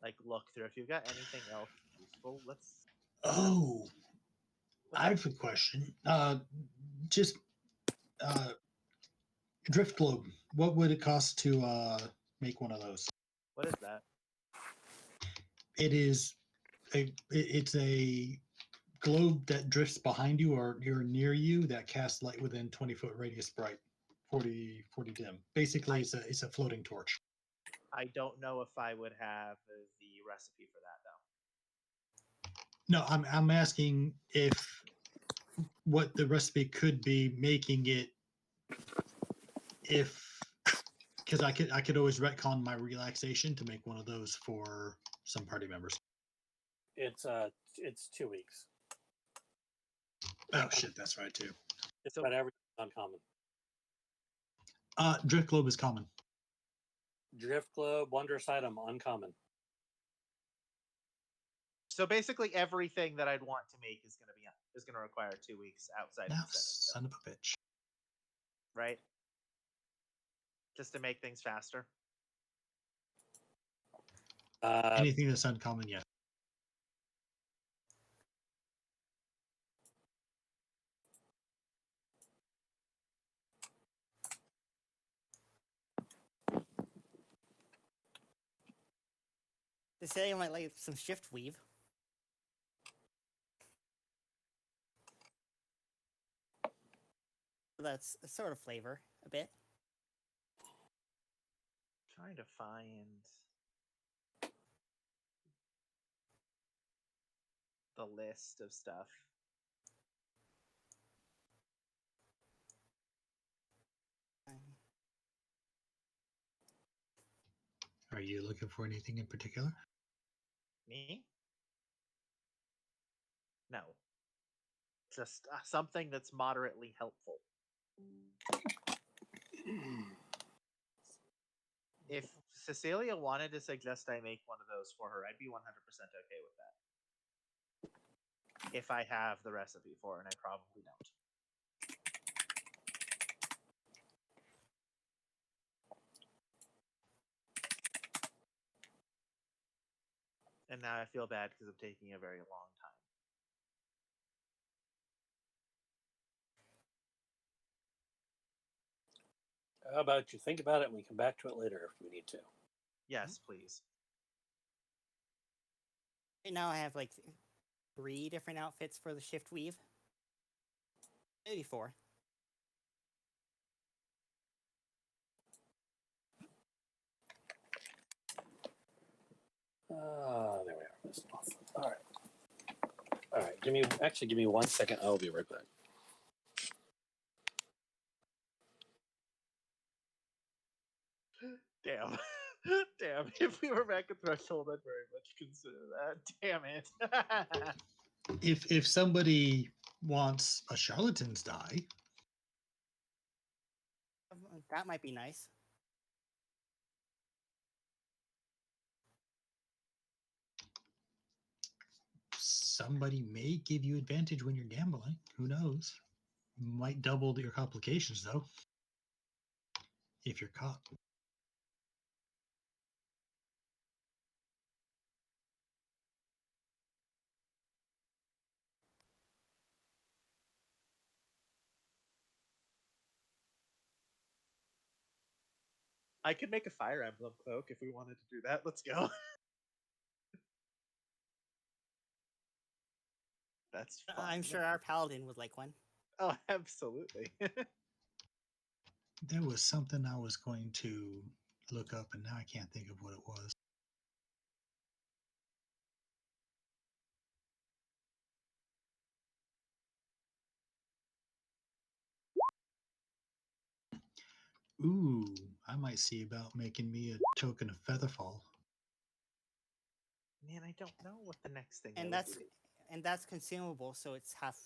like, look through. If you've got anything else useful, let's. Oh, I have a question. Just drift globe. What would it cost to make one of those? What is that? It's a globe that drifts behind you or you're near you that casts light within 20-foot radius bright, 40 dim. Basically, it's a floating torch. I don't know if I would have the recipe for that though. No, I'm asking if what the recipe could be making it, because I could always retcon my relaxation to make one of those for some party members. It's 2 weeks. Oh shit, that's right too. It's about everything uncommon. Drift globe is common. Drift globe, wondrous item, uncommon. So basically, everything that I'd want to make is going to require 2 weeks outside. Now, son of a bitch. Right. Just to make things faster. Anything that's uncommon, yeah. They say you might like some shift weave. That's a sort of flavor a bit. Trying to find the list of stuff. Are you looking for anything in particular? Me? No. Just something that's moderately helpful. If Cecilia wanted to suggest I make one of those for her, I'd be 100% okay with that. If I have the recipe for it, and I probably don't. And now I feel bad because I'm taking a very long time. How about you think about it and we come back to it later if we need to? Yes, please. Right now I have like 3 different outfits for the shift weave. Maybe 4. this off. All right. All right. Give me 1 second. I'll be right back. Damn. Damn. If we were back at threshold, I'd very much consider that. Damn it. If somebody wants a charlatan's die, That might be nice. somebody may give you advantage when you're gambling. Who knows? Might double your complications though. If you're caught. I could make a Fire Emblem cloak if we wanted to do that. Let's go. That's fun. I'm sure our paladin would like one. Oh, absolutely. There was something I was going to look up and now I can't think of what it was. Ooh, I might see about making me a token of Featherfall. Man, I don't know what the next thing And would that's be. and that's consumable, so it's half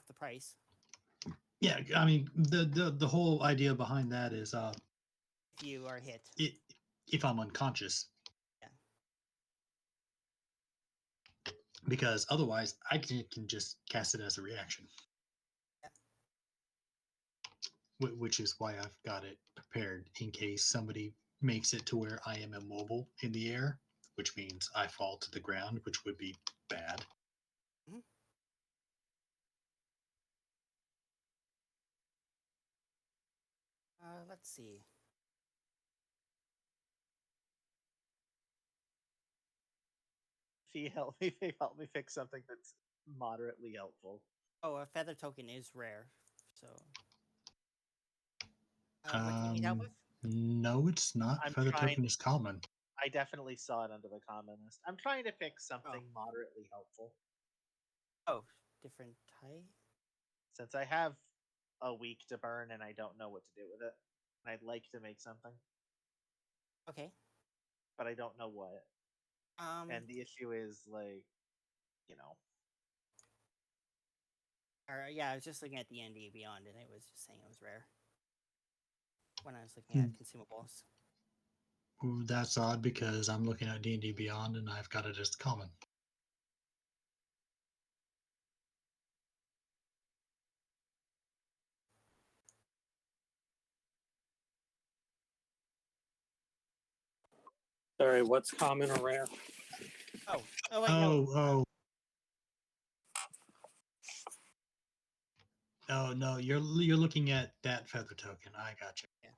the price. Yeah, I mean the whole idea behind that is If you are hit. If I'm unconscious. Yeah. Because otherwise I can just cast it as a reaction. Yeah. Which is why I've got it prepared in case somebody makes it to where I am immobile in the air, which means I fall to the ground, which would be bad. Mm-hmm. Let's see. Help me fix something that's moderately helpful. Oh, a feather token is rare, so. What do you need help with? No, it's not. I'm Feather trying token is common. I definitely saw it under the common list. I'm trying to fix something moderately helpful. Oh, different type? Since I have a week to burn and I don't know what to do with it, and I'd like to make something. Okay. But I don't know what. And the issue is, like, you know. Yeah, I was just looking at the D&D Beyond, and it was just saying it was rare. When I was looking at consumables. Ooh, that's odd because I'm looking at D&D Beyond and I've got it as common. Sorry, what's common or rare? Oh, wait, no. Oh no, you're looking at that feather token. I got you. Yeah.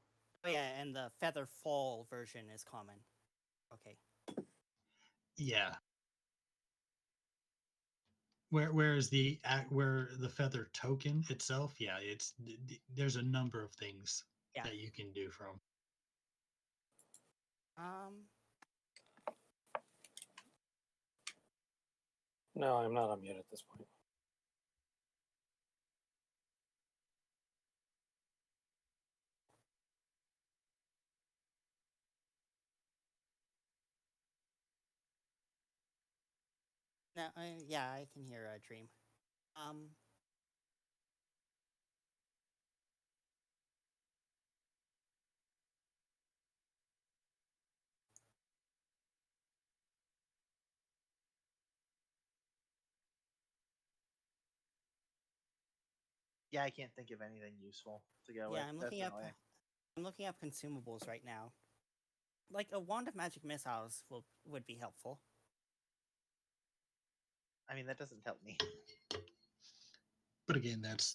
Oh yeah, and the feather fall version is common. Okay. Yeah. Whereas the feather token itself, yeah, there's a number of things that you can do from. No, I'm not on mute at this point. No, yeah, I can hear a Dream. Yeah, I can't think of anything useful to go with. Yeah, I'm looking up consumables right now. Like a wand of magic missiles would be helpful. I mean, that doesn't help me. But again, that's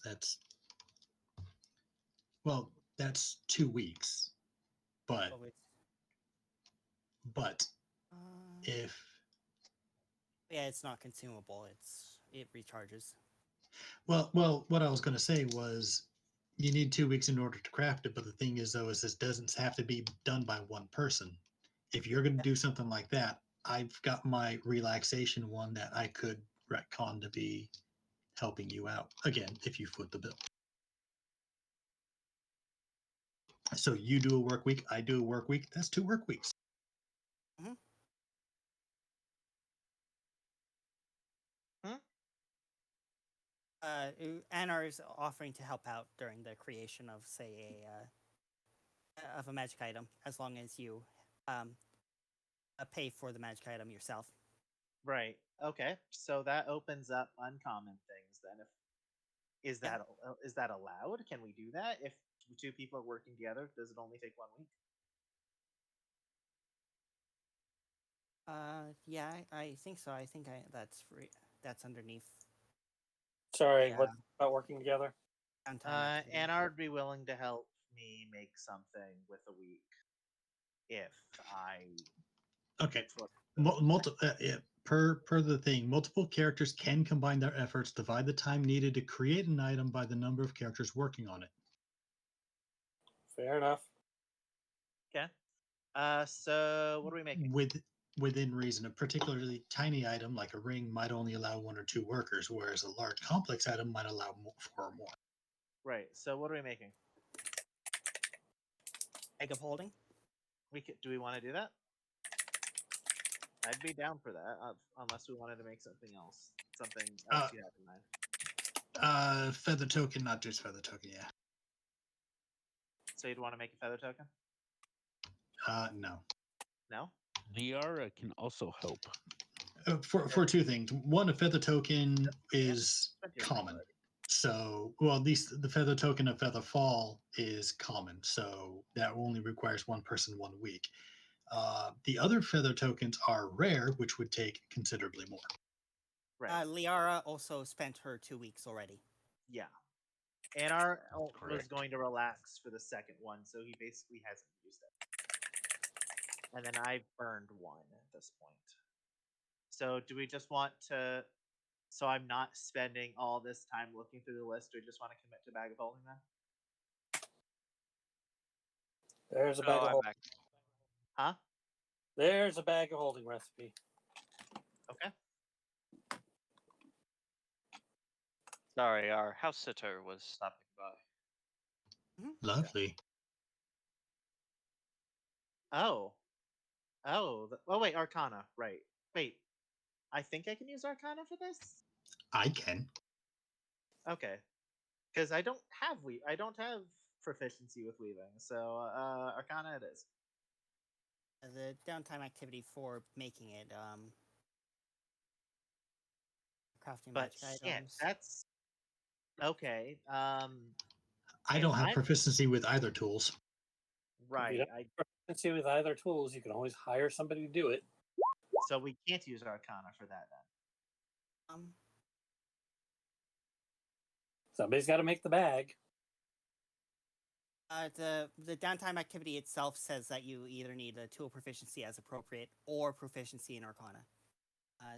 2 weeks. But if it's not consumable, it recharges. Well, what I was going to say was you need 2 weeks in order to craft it, but the thing is though is this doesn't have to be done by one person. If you're going to do something like that, I've got my relaxation one that I could retcon to be helping you out again if you foot the bill. So you do a work week, I do a work week. That's 2 work weeks. Mm-hmm. Anar is offering to help out during the creation of, say, a magic item, as long as you pay for the magic item yourself. Right. Okay. So that opens up uncommon things then. If is that allowed? Can we do that if 2 people are working together? Does it only take 1 week? Yeah, I think so. I think that's free. That's underneath. Sorry, Yeah. what about working together? Anar would be willing to help me make something with a week if I. Okay. Per the thing, multiple characters can combine their efforts, divide the time needed to create an item by the number of characters working on it. Fair enough. Okay. So what are we making? Within reason, a particularly tiny item like a ring might only allow 1 or 2 workers, whereas a large complex item might allow 4 or more. Right. So what are we making? Egg of holding. Do we want to do that? I'd be down for that, unless we wanted to make something else. Something else you have in mind. Feather token, not just feather token. Yeah. So you'd want to make a feather token? No. No. Liara can also help. For 2 things. One, a feather token is common. So, well, at least the feather token of feather fall is common. So that only requires 1 person 1 week. The other feather tokens are rare, which would take considerably more. Right. Liara also spent her 2 weeks already. Yeah. Anar was Correct. going to relax for the second one, so he basically hasn't used it. And then I've burned 1 at this point. So do we just want to? So I'm not spending all this time looking through the list. Do we just want to commit to bag of holding then? There's a bag of holding. Huh? There's a bag of holding recipe. Okay. Sorry, our house sitter was stopping by. Lovely. Oh. Wait, Arcana. Right. Wait. I think I can use Arcana for this? I can. Okay. Because I don't have proficiency with weaving, so Arcana it is. The downtime activity for making it, crafting But magic shit, items. that's okay. I don't have proficiency with either tools. Right. If you don't have proficiency with either tools, you can always hire somebody to do it. So we can't use Arcana for that then. Somebody's got to make the bag. The downtime activity itself says that you either need a tool proficiency as appropriate or proficiency in Arcana.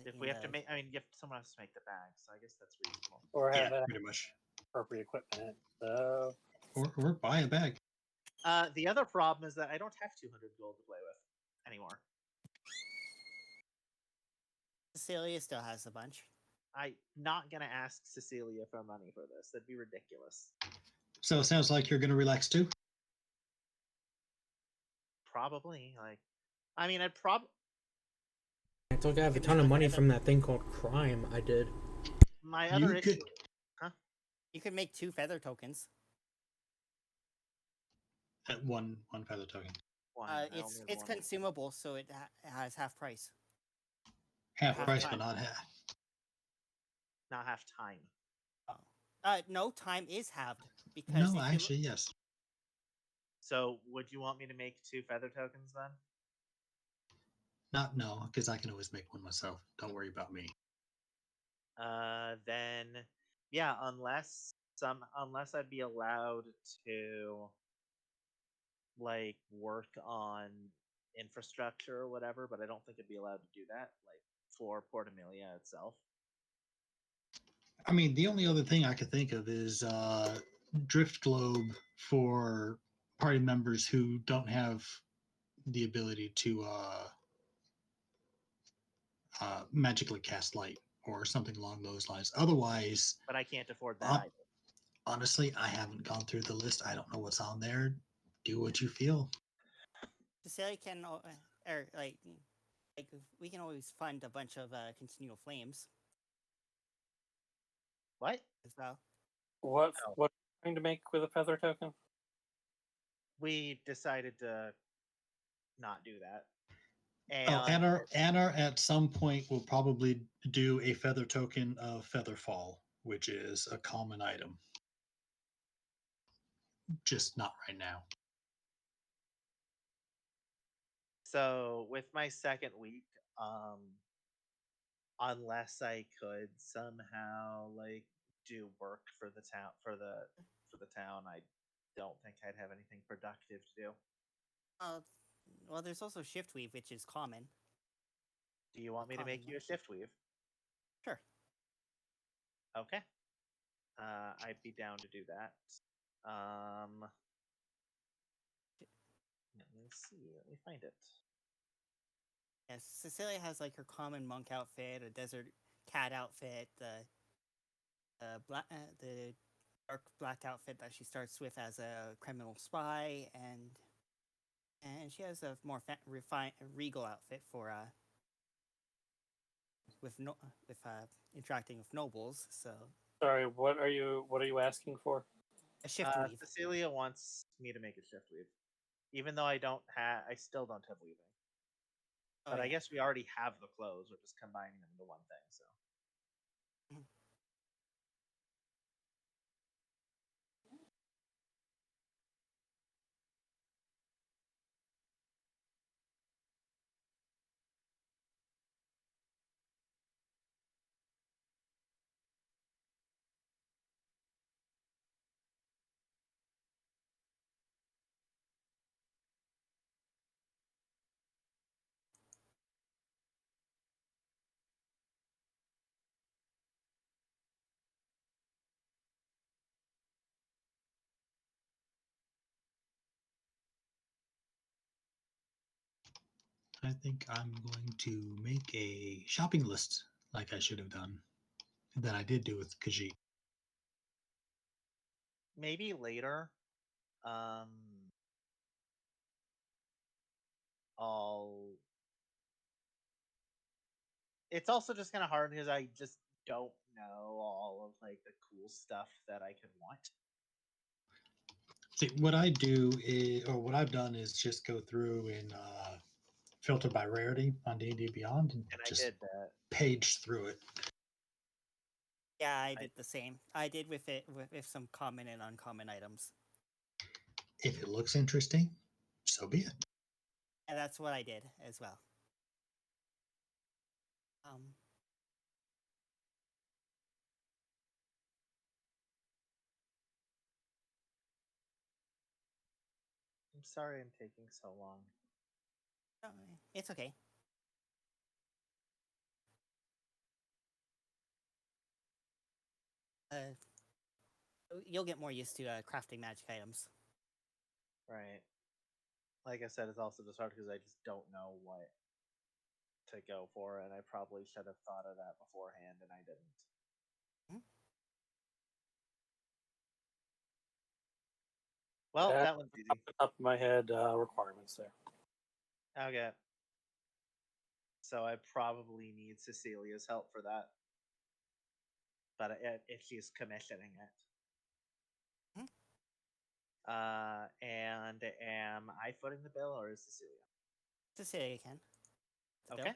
If we have to make, someone has to make the bag, so I guess that's reasonable. Or have pretty much appropriate equipment. So or buy a bag. The other problem is that I don't have 200 gold to play with anymore. Cecilia still has a bunch. I'm not gonna ask Cecilia for money for this. That'd be ridiculous. So it sounds like you're going to relax too. Probably. I'd probably. I told you I have a ton of money from that thing called crime I did. My other issue. Huh? You could make 2 feather tokens. At one feather token. It's consumable, so it has half price. Half price, but not half. Not half time. No, time is halved because no, actually, yes. So, would you want me to make 2 feather tokens then? No, because I can always make 1 myself. Don't worry about me. Then, yeah, unless I'd be allowed to work on infrastructure or whatever, but I don't think I'd be allowed to do that for Port Amelia itself. I mean, the only other thing I could think of is Drift Globe for party members who don't have the ability to magically cast light or something along those lines. Otherwise, But I can't afford that either. Honestly, I haven't gone through the list. I don't know what's on there. Do what you feel. Cecilia can, or like we can always fund a bunch of continual flames What? as well. What Oh. what are you trying to make with a feather token? We decided to not do that. Oh, And Anna at some point will probably do a feather token of Featherfall, which is a common item. Just not right now. so with my second week, unless I could somehow like do work for the town I don't think I'd have anything productive to do. Well, there's also shift weave, which is common. Do you want me to Common make you a one. shift weave? Sure. Okay. I'd be down to do that. Let me see. Let me find it. Yes, Cecilia has like her common monk outfit, a desert cat outfit, the dark black outfit that she starts with as a criminal spy, and she has a more regal outfit for with interacting with nobles. So Sorry, what are you asking for? a shift weave. Cecilia wants me to make a shift weave, even though I still don't have weaving. Oh, But I yeah. guess we already have the clothes. We're just combining them into one thing. So I think I'm going to make a shopping list like I should have done that I did do with Khajiit. maybe later, I'll. It's also just kind of hard because I just don't know all of like the cool stuff that I could want. See, what I do is, or what I've done is just go through and filter by rarity on D&D Beyond and And just I did that. page through it. Yeah, I did the same. I did with some common and uncommon items. If it looks interesting, so be it. And that's what I did as well. I'm sorry I'm taking so long. No, it's okay. You'll get more used to crafting magic items. Right. Like I said, it's also just hard because I just don't know what to go for, and I probably should have thought of that beforehand, and I didn't. Well, that one's easy. Off the top of my head, requirements there. Okay. So I probably need Cecilia's help for that. But if she's commissioning it. And am I footing the bill or is Cecilia? Cecilia can. Okay.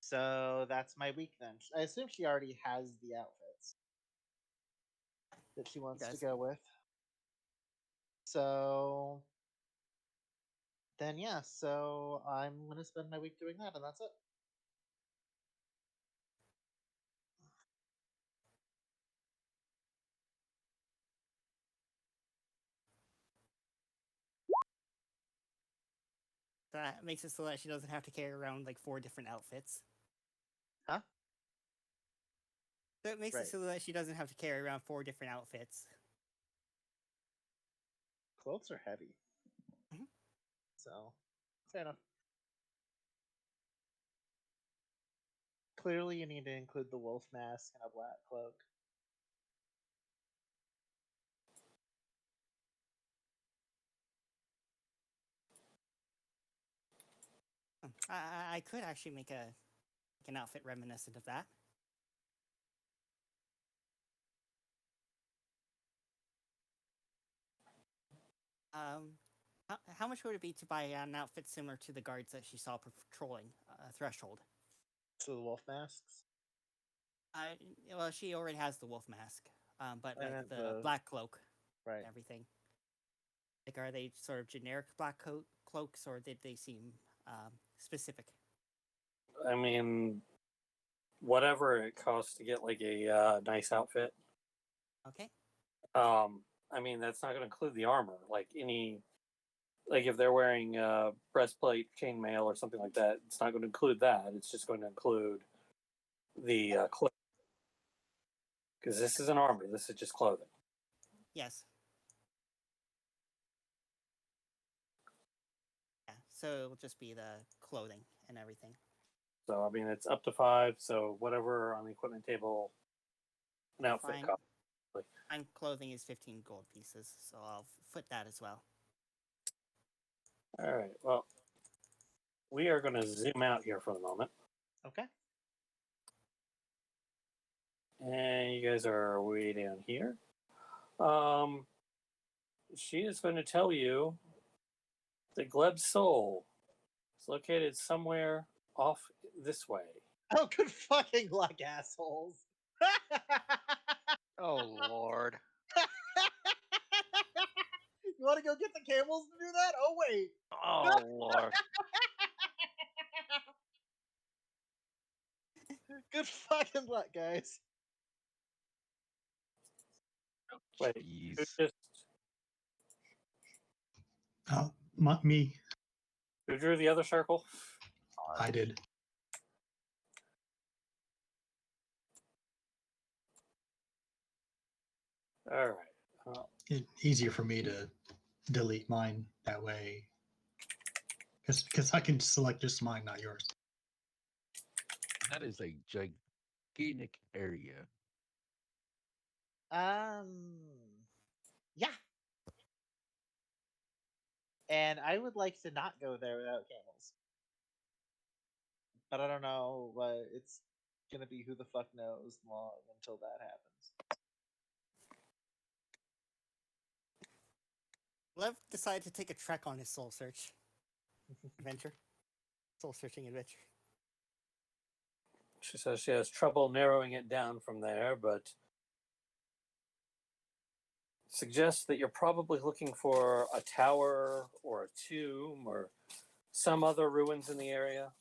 So that's my week then. I assume she already has the outfits that she wants to go with. So then, yeah, so I'm going to spend my week doing that, and that's it. That makes it so that she doesn't have to carry around like 4 different outfits. Huh? So it makes it so that she doesn't have to carry around 4 different outfits. Clothes are heavy. So, fair enough. clearly you need to include the wolf mask and a black cloak. I could actually make an outfit reminiscent of that. How much would it be to buy an outfit similar to the guards that she saw patrolling Threshold? So the wolf masks? Well, she already has the wolf mask, but I like meant the black cloak right. and everything. Like, are they sort of generic black cloaks, or did they seem specific? I mean, whatever it costs to get like a nice outfit. Okay. I mean, that's not going to include the armor. Like if they're wearing breastplate, chainmail, or something like that, it's not going to include that. It's just going to include the cloak. Because this isn't armor. This is just clothing. Yes. Yeah. So it'll just be the clothing and everything. So I mean, it's up to 5. So whatever on the equipment table, an outfit Fine. costs. Fine clothing is 15 gold pieces, so I'll foot that as well. All right. Well, we are going to zoom out here for the moment. Okay. And you guys are way down here. She is going to tell you that Gleb's soul is located somewhere off this way. Oh, good fucking luck, assholes. Oh Lord. You want to go get the camels to do that? Oh wait. Oh Lord. Good fucking luck, guys. Wait, Jeez. who just Me. who drew the other circle? I did. All right. Easier for me to delete mine that way. Because I can select just mine, not yours. That is a gigantic area. Yeah. And I would like to not go there without camels. But I don't know. It's gonna be who the fuck knows long until that happens. Lev decided to take a trek on his soul search adventure. Soul searching adventure. She says she has trouble narrowing it down from there, but suggests that you're probably looking for a tower or a tomb or some other ruins in the area.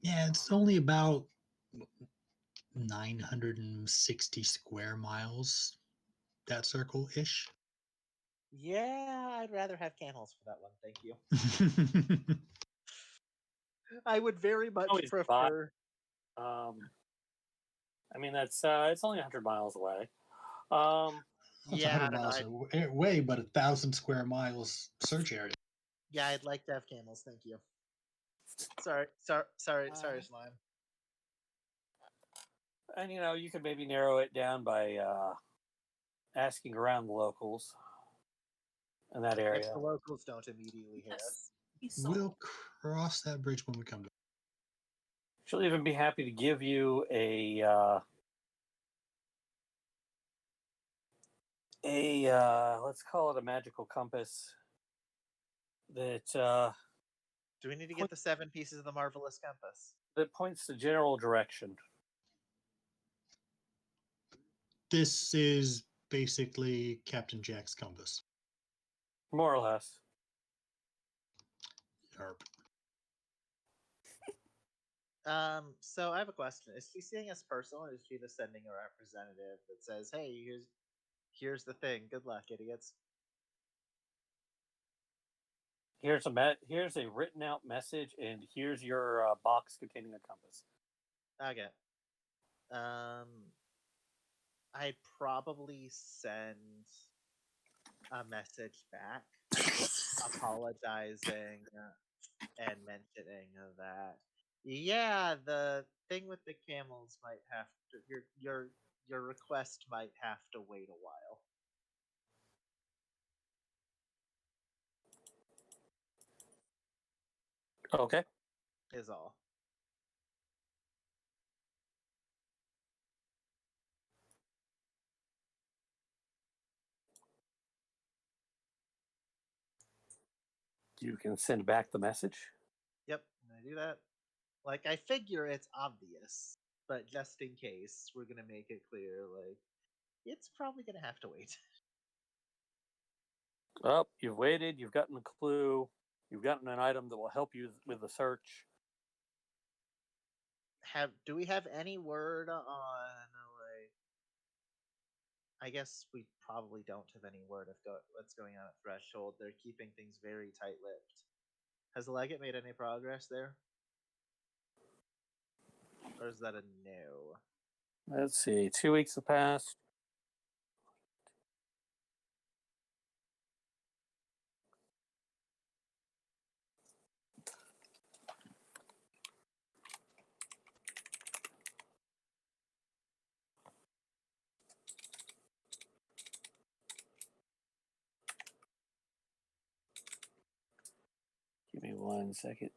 Yeah, it's only about 960 square miles, that circle ish. Yeah, I'd rather have camels for that one. Thank you. I would very much Always prefer. I mean, that's it's only 100 miles away. It's Yeah, 100 miles away, but 1,000 square miles search area. Yeah, I'd like to have camels. Thank you. Sorry, Slime. And you could maybe narrow it down by asking around the locals in that area. If the locals don't immediately hear us. We'll cross that bridge when we come to it. She'll even be happy to give you a let's call it a magical compass that Do we need to get the 7 pieces of the marvelous compass? that points the general direction. This is basically Captain Jack's compass. More or less. Yarp. So I have a question. Is she seeing us personal, or is she just sending a representative that says, "Hey, Here's the thing. Good luck, idiots. Here's a written out message, and here's your box containing a compass. Okay. I'd probably send a message back apologizing and mentioning that the thing with the camels might have to your request might have to wait a while. Okay. Is all. You can send back the message. Yep, I do that. Like, I figure it's obvious, but just in case, we're gonna make it clear, like, it's probably gonna have to wait. Oh, you've waited. You've gotten a clue. You've gotten an item that will help you with the search. Do we have any word on, like, I guess we probably don't have any word of what's going on at Threshold. They're keeping things very tight-lipped. Has the Legate made any progress there? Or is that a no? Let's see. 2 weeks have passed. Give me 1 second.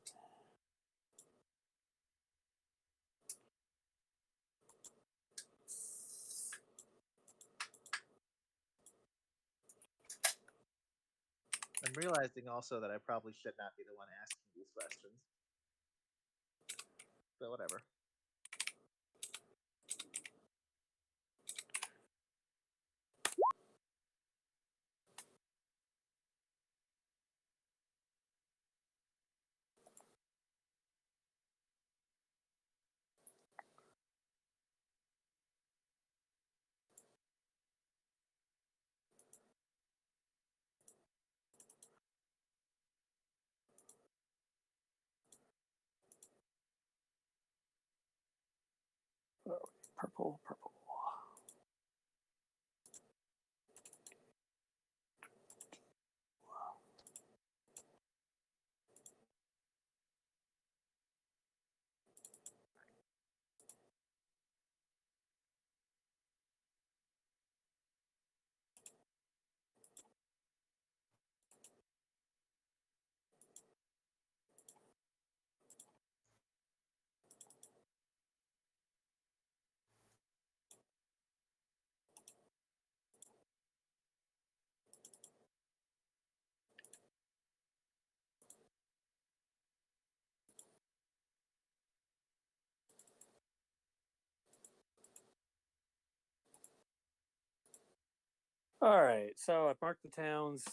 I'm realizing also that I probably should not be the one asking these questions. But whatever. Purple, purple. All right, so I've marked the towns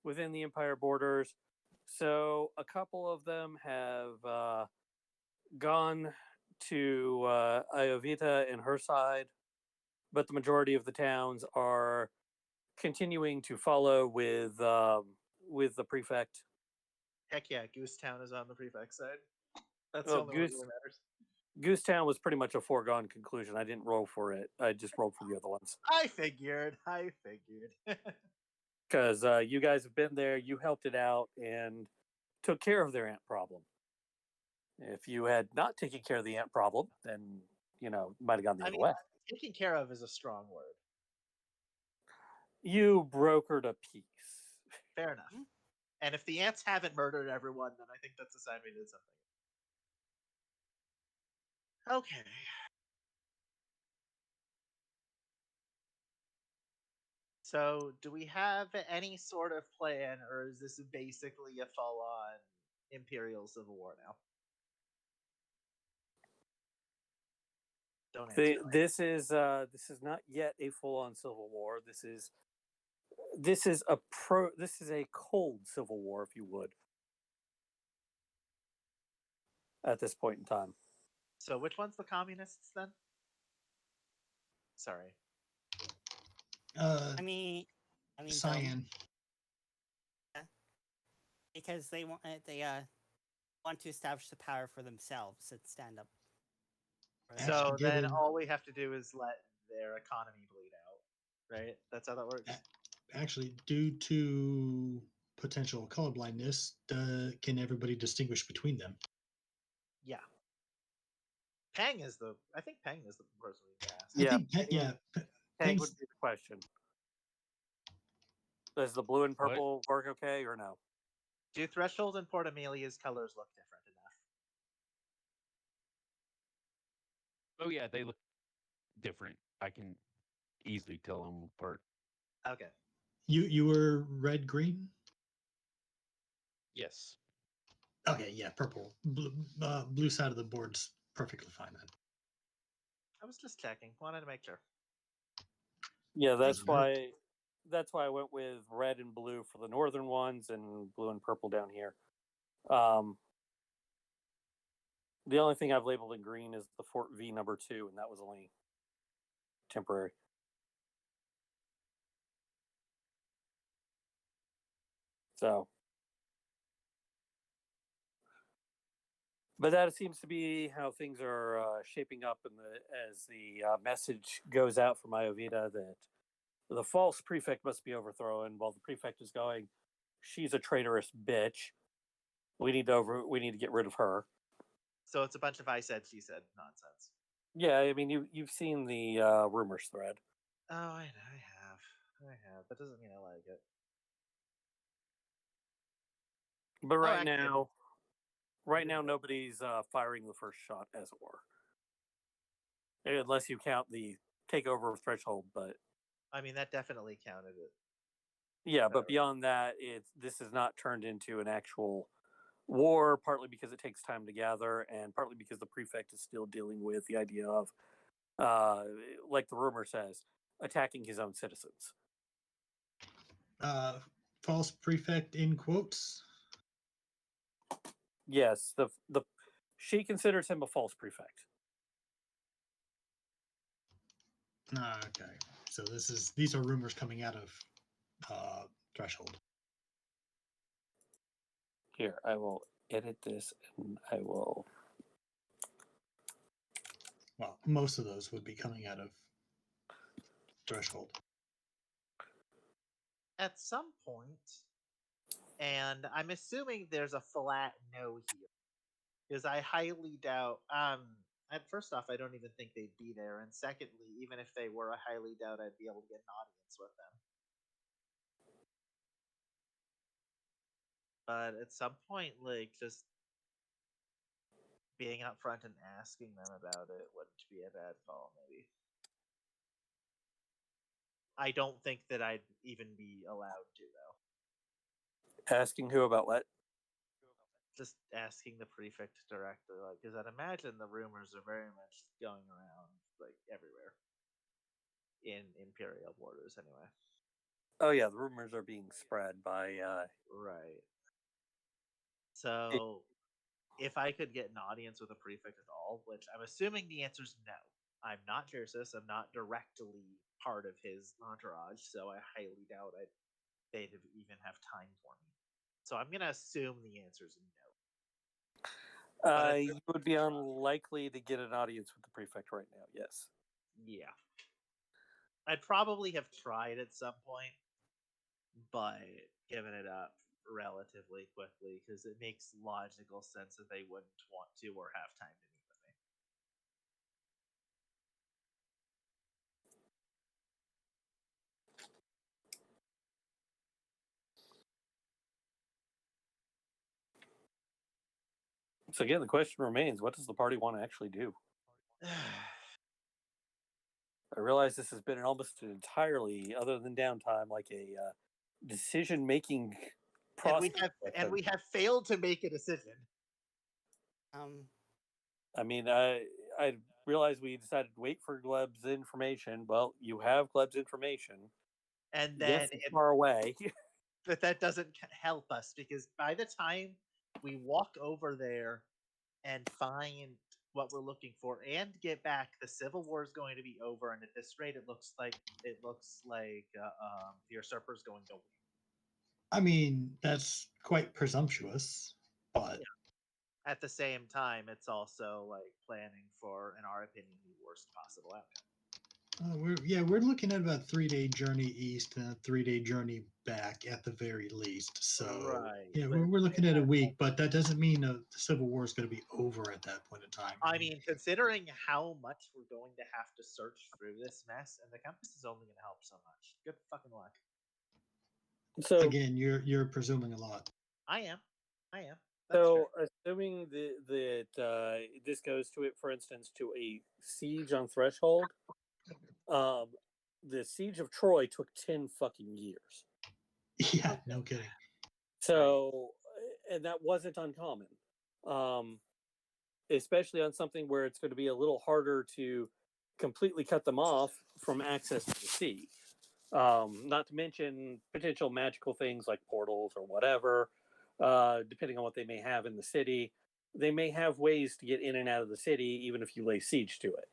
within the Empire borders. So a couple of them have gone to Iovita and her side, but the majority of the towns are continuing to follow with the prefect. Heck yeah, Goose Town is on the prefect side. That's the only one that really matters. Goose Town was pretty much a foregone conclusion. I didn't roll for it. I just rolled for the other ones. I figured. Because you guys have been there, you helped it out, and took care of their ant problem. If you had not taken care of the ant problem, then, might have gone the other way. Taking care of is a strong word. You brokered a peace. Fair enough. And if the ants haven't murdered everyone, then I think that's a sign we did something. Okay. So, do we have any sort of plan, or is this basically a full-on Imperial Civil War now? Don't answer. This is not yet a full-on civil war. This is a cold civil war, if you would, at this point in time. So which one's the communists then? Sorry. I mean, Cyan. Because they want to establish the power for themselves and stand up. So then all we have to do is let their economy bleed out, right? That's how that works. Actually, due to potential colorblindness, can everybody distinguish between them? Yeah. I think Peng is the person we asked. Yeah, Peng Peng would be the question. Does the blue and purple work okay or no? Do Threshold and Port Amelia's colors look different enough? Oh yeah, they look different. I can easily tell them apart. Okay. You were red green? Yes. Okay, yeah, purple. Blue side of the board's perfectly fine then. I was just checking. Wanted to make sure. Yeah, that's why I went with red and blue for the northern ones and blue and purple down here. The only thing I've labeled in green is the Fort V number 2, and that was only temporary. So, but that seems to be how things are shaping up as the message goes out from Iovita that the false prefect must be overthrown, while the prefect is going, she's a traitorous bitch. We need to get rid of her. So it's a bunch of I said, she said nonsense. Yeah, I mean you've seen the rumors thread. Oh, I have. That doesn't mean I like it. But right now, nobody's firing the first shot, as it were, unless you count the takeover threshold. But I mean, that definitely counted it. Yeah, but beyond that, this has not turned into an actual war. Partly because it takes time to gather, and partly because the prefect is still dealing with the idea of, like the rumor says, attacking his own citizens. False prefect in quotes. Yes, she considers him a false prefect. Okay, so these are rumors coming out of Threshold. Here, I will edit this, and I will. Well, most of those would be coming out of Threshold. At some point, and I'm assuming there's a flat no here, because I highly doubt. And first off, I don't even think they'd be there, and secondly, even if they were, I highly doubt I'd be able to get an audience with them. But at some point, like, just being up front and asking them about it wouldn't be a bad call, maybe. I don't think that I'd even be allowed to, though. Asking who about what? Just asking the prefect directly, like, because I'd imagine the rumors are very much going around, like, everywhere. In Imperial borders, anyway. Oh yeah, the rumors are being spread by right. So, if I could get an audience with a prefect at all, which I'm assuming the answer is no. I'm not Jersis. I'm not directly part of his entourage, so I highly doubt they'd even have time for me. So I'm gonna assume the answer is no. You would be unlikely to get an audience with the prefect right now. Yes. Yeah. I'd probably have tried at some point, but given it up relatively quickly because it makes logical sense that they wouldn't want to or have time to meet with me. So again, the question remains: what does the party want to actually do? I realize this has been almost entirely, other than downtime, like a decision-making process. And we have failed to make a decision. I mean, I realize we decided to wait for Gleb's information. Well, you have Gleb's information, and then it's far away. But that doesn't help us because by the time we walk over there and find what we're looking for and get back, the Civil War is going to be over, and at this rate, it looks like the usurper is going to win. I mean, that's quite presumptuous, but At the same time, it's also like planning for, in our opinion, the worst possible outcome. we're looking at about a 3-day journey east and a 3-day journey back at the very least. So Right, yeah, but we're looking at a week, but that doesn't mean the Civil War is going to be over at that point in time. I mean, considering how much we're going to have to search through this mess, and the compass is only going to help so much. Good fucking luck. So again, you're presuming a lot. I am. That's so fair. assuming that this goes to it, for instance, to a siege on Threshold, the siege of Troy took 10 fucking years. Yeah, no kidding. So, and that wasn't uncommon, especially on something where it's going to be a little harder to completely cut them off from access to the sea. Not to mention potential magical things like portals or whatever, depending on what they may have in the city. They may have ways to get in and out of the city, even if you lay siege to it.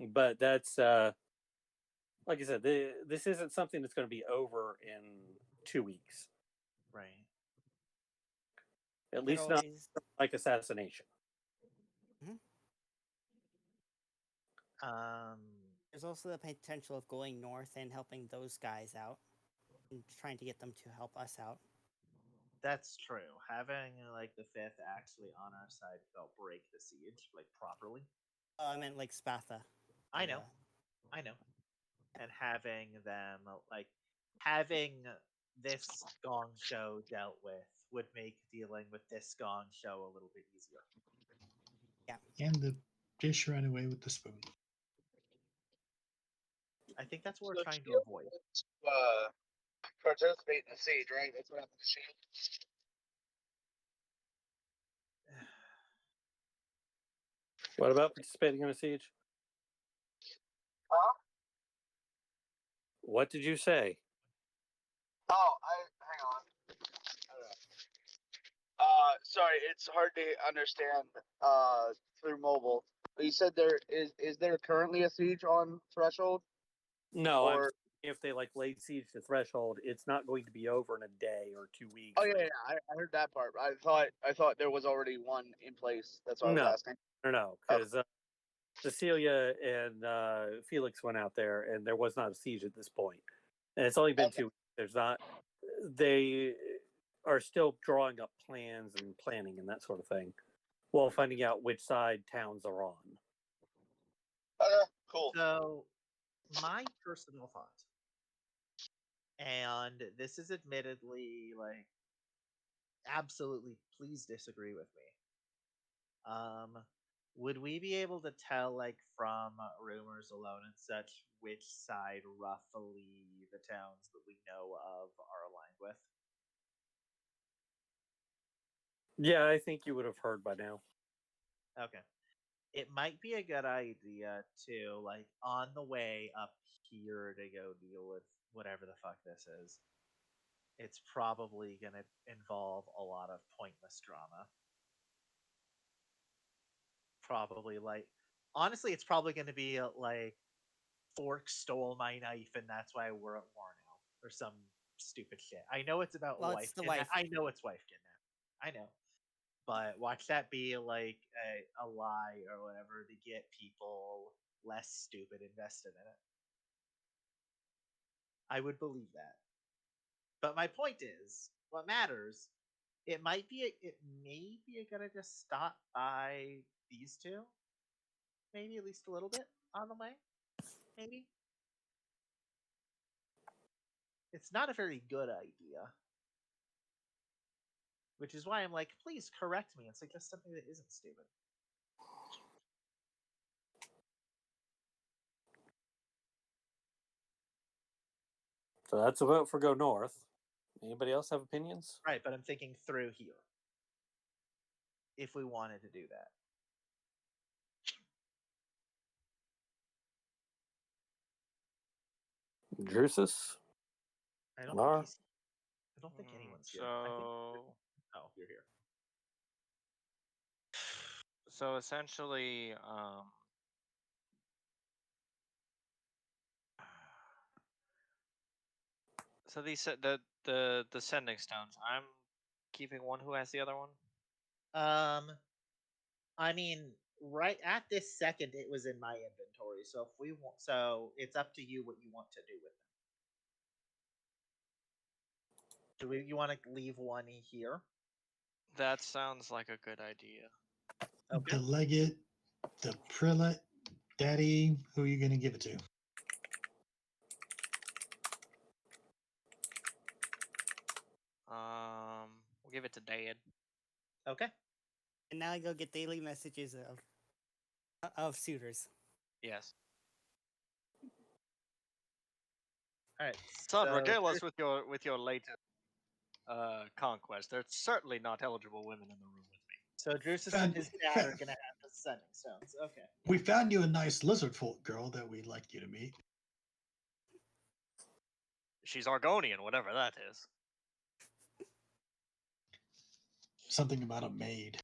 But that's like I said, this isn't something that's going to be over in 2 weeks. Right. At least not like assassination. There's also the potential of going north and helping those guys out and trying to get them to help us out. That's true. Having like the fifth actually on our side to help break the siege like properly. I meant like Spatha. I know. And having them like having this gong show dealt with would make dealing with this gong show a little bit easier. Yeah. And the dish ran away with the spoon. I think that's what we're trying to avoid. Participate in the siege, right? That's what happened to Shield. What about participating in a siege? Huh? What did you say? Oh, hang on. Sorry, it's hard to understand through mobile. But you said there is there currently a siege on Threshold? No, Or... if they like laid siege to Threshold, it's not going to be over in a day or 2 weeks. Oh yeah, I heard that part. I thought there was already one in place. That's what I was asking. No, because Cecilia and Felix went out there, and there was not a siege at this point. And it's only been 2 weeks. There's not. They are still drawing up plans and planning and that sort of thing, while finding out which side towns are on. Cool. So, my personal thought, and this is admittedly like absolutely, please disagree with me. Would we be able to tell, like from rumors alone and such, which side roughly the towns that we know of are aligned with? Yeah, I think you would have heard by now. Okay. It might be a good idea to, like, on the way up here to go deal with whatever the fuck this is. It's probably going to involve a lot of pointless drama. Probably, like, honestly, it's probably going to be like, Fork stole my knife and that's why we're at war now, or some stupid shit. I know it's about wife. I know it's wife kidnapping. I know. But watch that be like a lie or whatever to get people less stupid invested in it. I would believe that. But my point is, what matters, it may be a good idea to stop by these two. Maybe at least a little bit on the way. Maybe. It's not a very good idea. Which is why I'm like, please correct me and suggest something that isn't stupid. So that's a vote for go north. Anybody else have opinions? Right, but I'm thinking through here. If we wanted to do that. Drusus? I don't think he's don't think anyone's here. I think... So, Oh, you're here. so essentially, so these the sending stones. I'm keeping one. Who has the other one? I mean, right at this second, it was in my inventory. So if we want, so it's up to you what you want to do with them. You want to leave one here? That sounds like a good idea. Okay. The legate, the prelate, daddy. Who are you going to give it to? We'll give it to Dad. Okay. And now I go get daily messages of suitors. Yes. All right. Son, so regale us with your latest conquest. There's certainly not eligible women in the room with me. So Drusus and his dad are gonna have the sending stones. Okay. We found you a nice lizard folk girl that we'd like you to meet. She's Argonian, whatever that is. Something about a maid.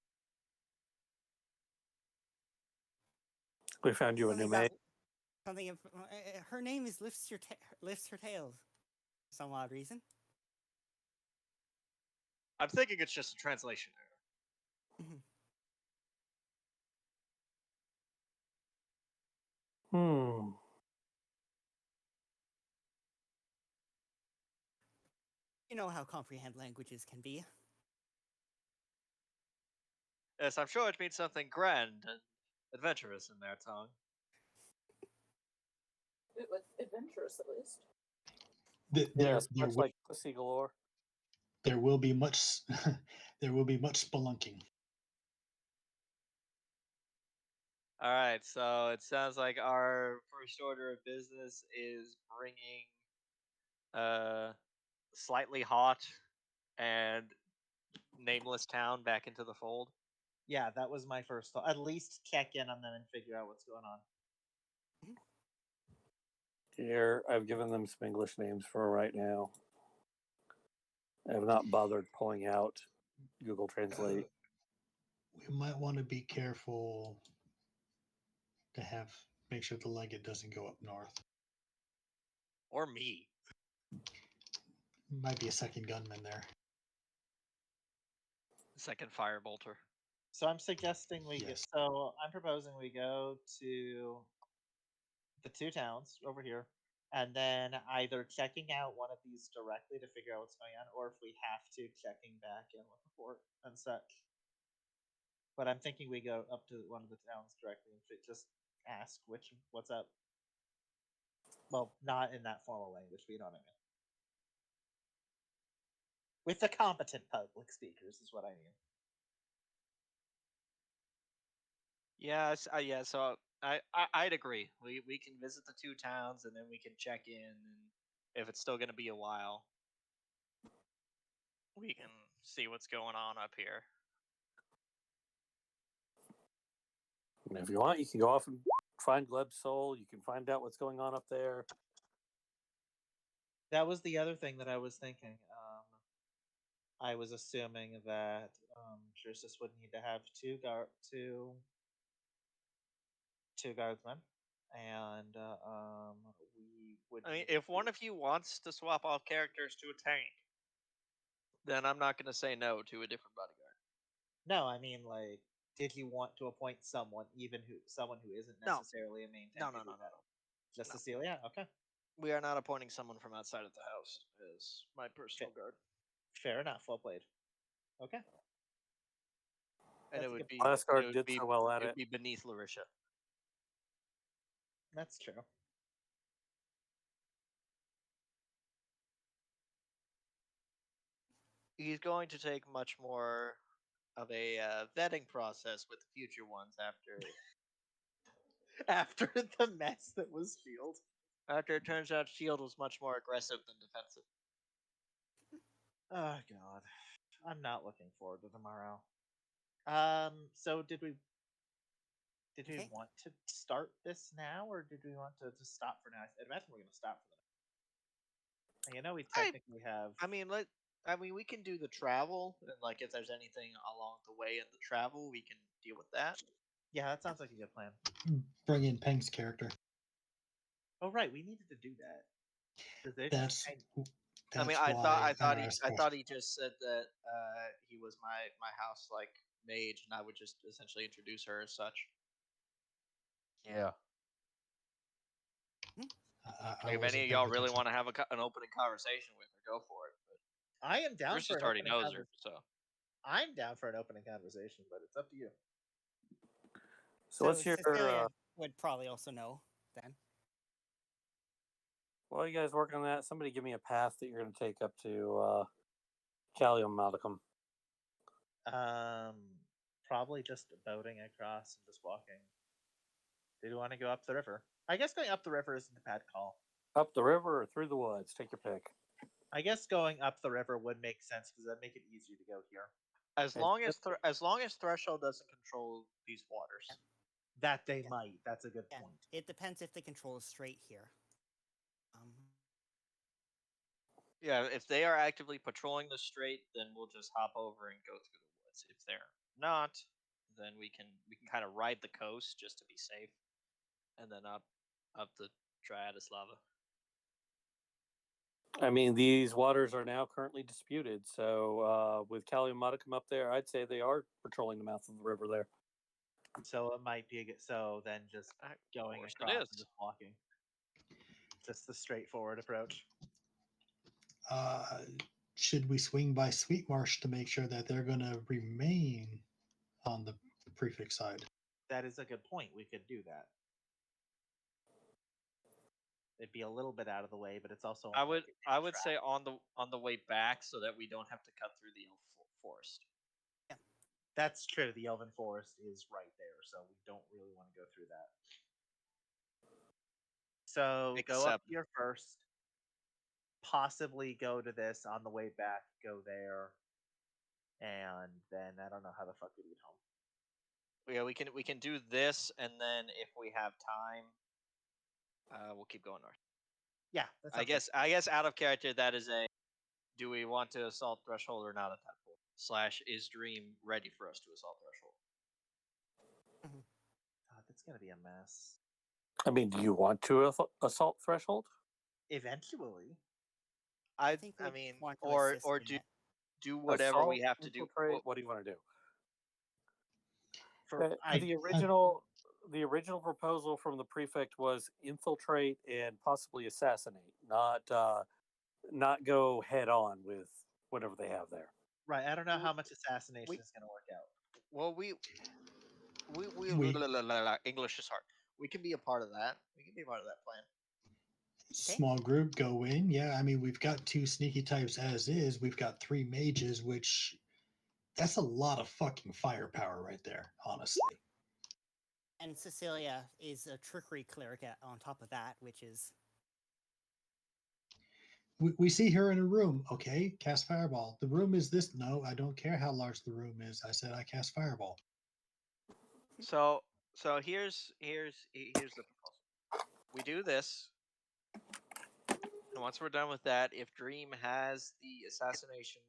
We found you a new maid. Something. Her name is lifts her tails. For some odd reason. I'm thinking it's just a translation error. You know how comprehend languages can be. Yes, I'm sure it means something grand and adventurous in their tongue. Adventurous, at least. Much like pussy galore. There will be much. There will be much spelunking. All right, so it sounds like our first order of business is bringing slightly hot and nameless town back into the fold. Yeah, that was my first thought. At least check in on them and figure out what's going on. Here, I've given them some English names for right now. I have not bothered pulling out Google Translate. We might want to be careful to make sure the legate doesn't go up north. Or me. Might be a second gunman there. Second firebolter. So I'm suggesting we Yes. I'm proposing we go to the two towns over here, and then either checking out one of these directly to figure out what's going on, or if we have to, checking back in with the fort and such. But I'm thinking we go up to one of the towns directly and just ask what's up. Well, not in that formal language, but you know what I mean. With the competent public speakers is what I mean. Yes, yeah. So I'd agree. We can visit the two towns and then we can check in, and if it's still going to be a while, we can see what's going on up here. And if you want, you can go off and find Gleb's soul. You can find out what's going on up there. That was the other thing that I was thinking. I was assuming that Drusus would need to have two guardsmen, and we would. I mean, if one of you wants to swap off characters to a tank, then I'm not going to say no to a different bodyguard. No, I mean, like, did you want to appoint someone who isn't necessarily a main tank? No. Just Cecilia? Okay. We are not appointing someone from outside of the house as my personal guard. Fair enough. Well played. Okay. And it would be last guard did so well at it it. would be beneath Larisha. That's true. He's going to take much more of a vetting process with the future ones after the mess that was Shield. After it turns out Shield was much more aggressive than defensive. Oh god, I'm not looking forward to tomorrow. So did we want to start this now, or did we want to just stop for now? I imagine we're going to stop for the night. You know, we technically have. I mean, I mean, we can do the travel, and like if there's anything along the way in the travel, we can deal with that. Yeah, that sounds like a good plan. Bring in Peng's character. Oh right, we needed to do that. That's I mean, why I asked thought he just said that he was my house like mage, and I would just essentially introduce her as such. Yeah. I If any of y'all really want to have an opening conversation with her, go for it. But I am down Bruce for just an already opening knows her, so I'm down for an opening conversation, but it's up to you. So what's your? Cecilia would probably also know then. While you guys working on that, somebody give me a path that you're going to take up to Callium Modicum. Probably just boating across and just walking. Did you want to go up the river? I guess going up the river isn't a bad call. Up the river or through the woods? Take your pick. I guess going up the river would make sense because that'd make it easier to go here. as long as Threshold doesn't control these waters, that they might. That's a good point. It depends if the control is straight here. Yeah, if they are actively patrolling the strait, then we'll just hop over and go through the woods. If they're not, then we can kind of ride the coast just to be safe, and then up the Triadis lava. I mean, these waters are now currently disputed. So with Callium Modicum up there, I'd say they are patrolling the mouth of the river there. So it might be so then just going across and just walking. Just the straightforward approach. Should we swing by Sweetmarsh to make sure that they're going to remain on the prefix side? That is a good point. We could do that. It'd be a little bit out of the way, but it's also. I would say on the way back, so that we don't have to cut through the forest. Yeah, that's true. The Elven Forest is right there, so we don't really want to go through that. So go up here first. Possibly go to this on the way back. Go there, and then I don't know how the fuck we get home. Yeah, we can do this, and then if we have time, we'll keep going north. Yeah, I guess out of character, that is a. Do we want to assault Threshold or not at that point? / is Dream ready for us to assault Threshold? God, that's gonna be a mess. I mean, do you want to assault Threshold? Eventually. I mean, or do whatever assault, we have to do. What do you want to do? The original proposal from the prefect was infiltrate and possibly assassinate, not go head on with whatever they have there. Right. I don't know how much assassination is going to work out. Well, we English is hard. We can be a part of that. We can be a part of that plan. Small group go in. Yeah, I mean, we've got 2 sneaky types as is. We've got 3 mages, which that's a lot of fucking firepower right there, honestly. And Cecilia is a trickery cleric on top of that, which is... We see her in a room. Okay, cast fireball. The room is this. No, I don't care how large the room is. I said I cast fireball. So here's the proposal. We do this, and once we're done with that, if Dream has the assassination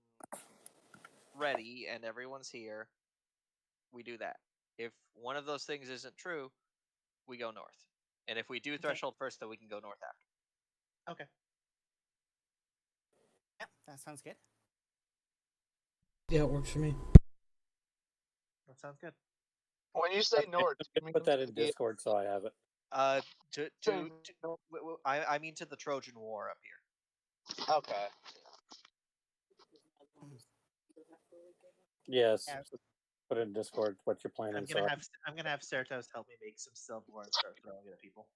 ready and everyone's here, we do that. If one of those things isn't true, we go north. And if we do Threshold first, then we can go north after. Okay. Yep, that sounds good. Yeah, it works for me. That sounds good. When you say north, put that in Discord so I have it. I mean to the Trojan War up here. Okay. Yes. Put it in Discord what you're planning. I'm gonna have Certos help me make some silverware and start throwing it at people.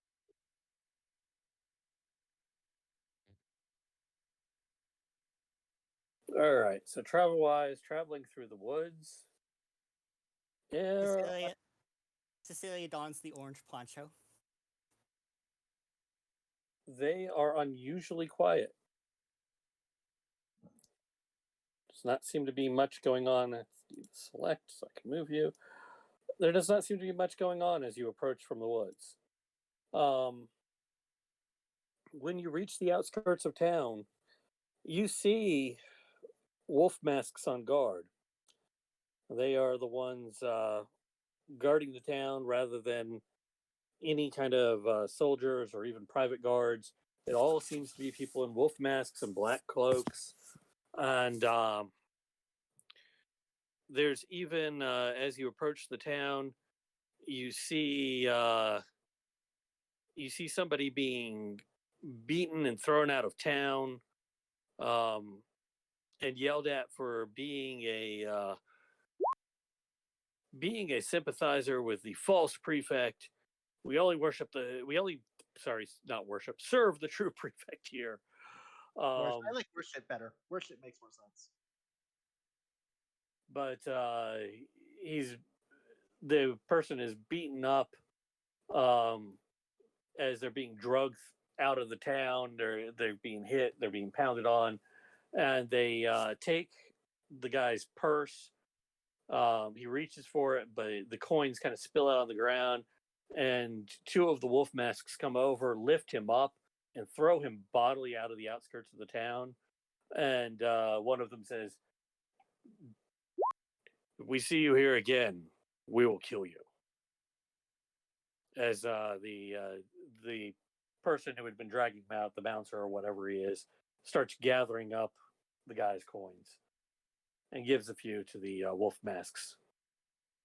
All right. So traveling through the woods. Yeah. Cecilia dons the orange poncho. They are unusually quiet. Does not seem to be much going on. Select so I can move you. There does not seem to be much going on as you approach from the woods. When you reach the outskirts of town, you see wolf masks on guard. They are the ones guarding the town rather than any kind of soldiers or even private guards. It all seems to be people in wolf masks and black cloaks. And there's even, as you approach the town, you see somebody being beaten and thrown out of town, and yelled at for being a sympathizer with the false prefect. Serve the true prefect here. I like worship better. Worship makes more sense. But the person is beaten up as they're being drugged out of the town. They're being hit. They're being pounded on, and they take the guy's purse. He reaches for it, but the coins kind of spill out on the ground, and two of the wolf masks come over, lift him up, and throw him bodily out of the outskirts of the town. And one of them says, "If we see you here again, we will kill you." As the person who had been dragging him out, the bouncer or whatever he is, starts gathering up the guy's coins and gives a few to the wolf masks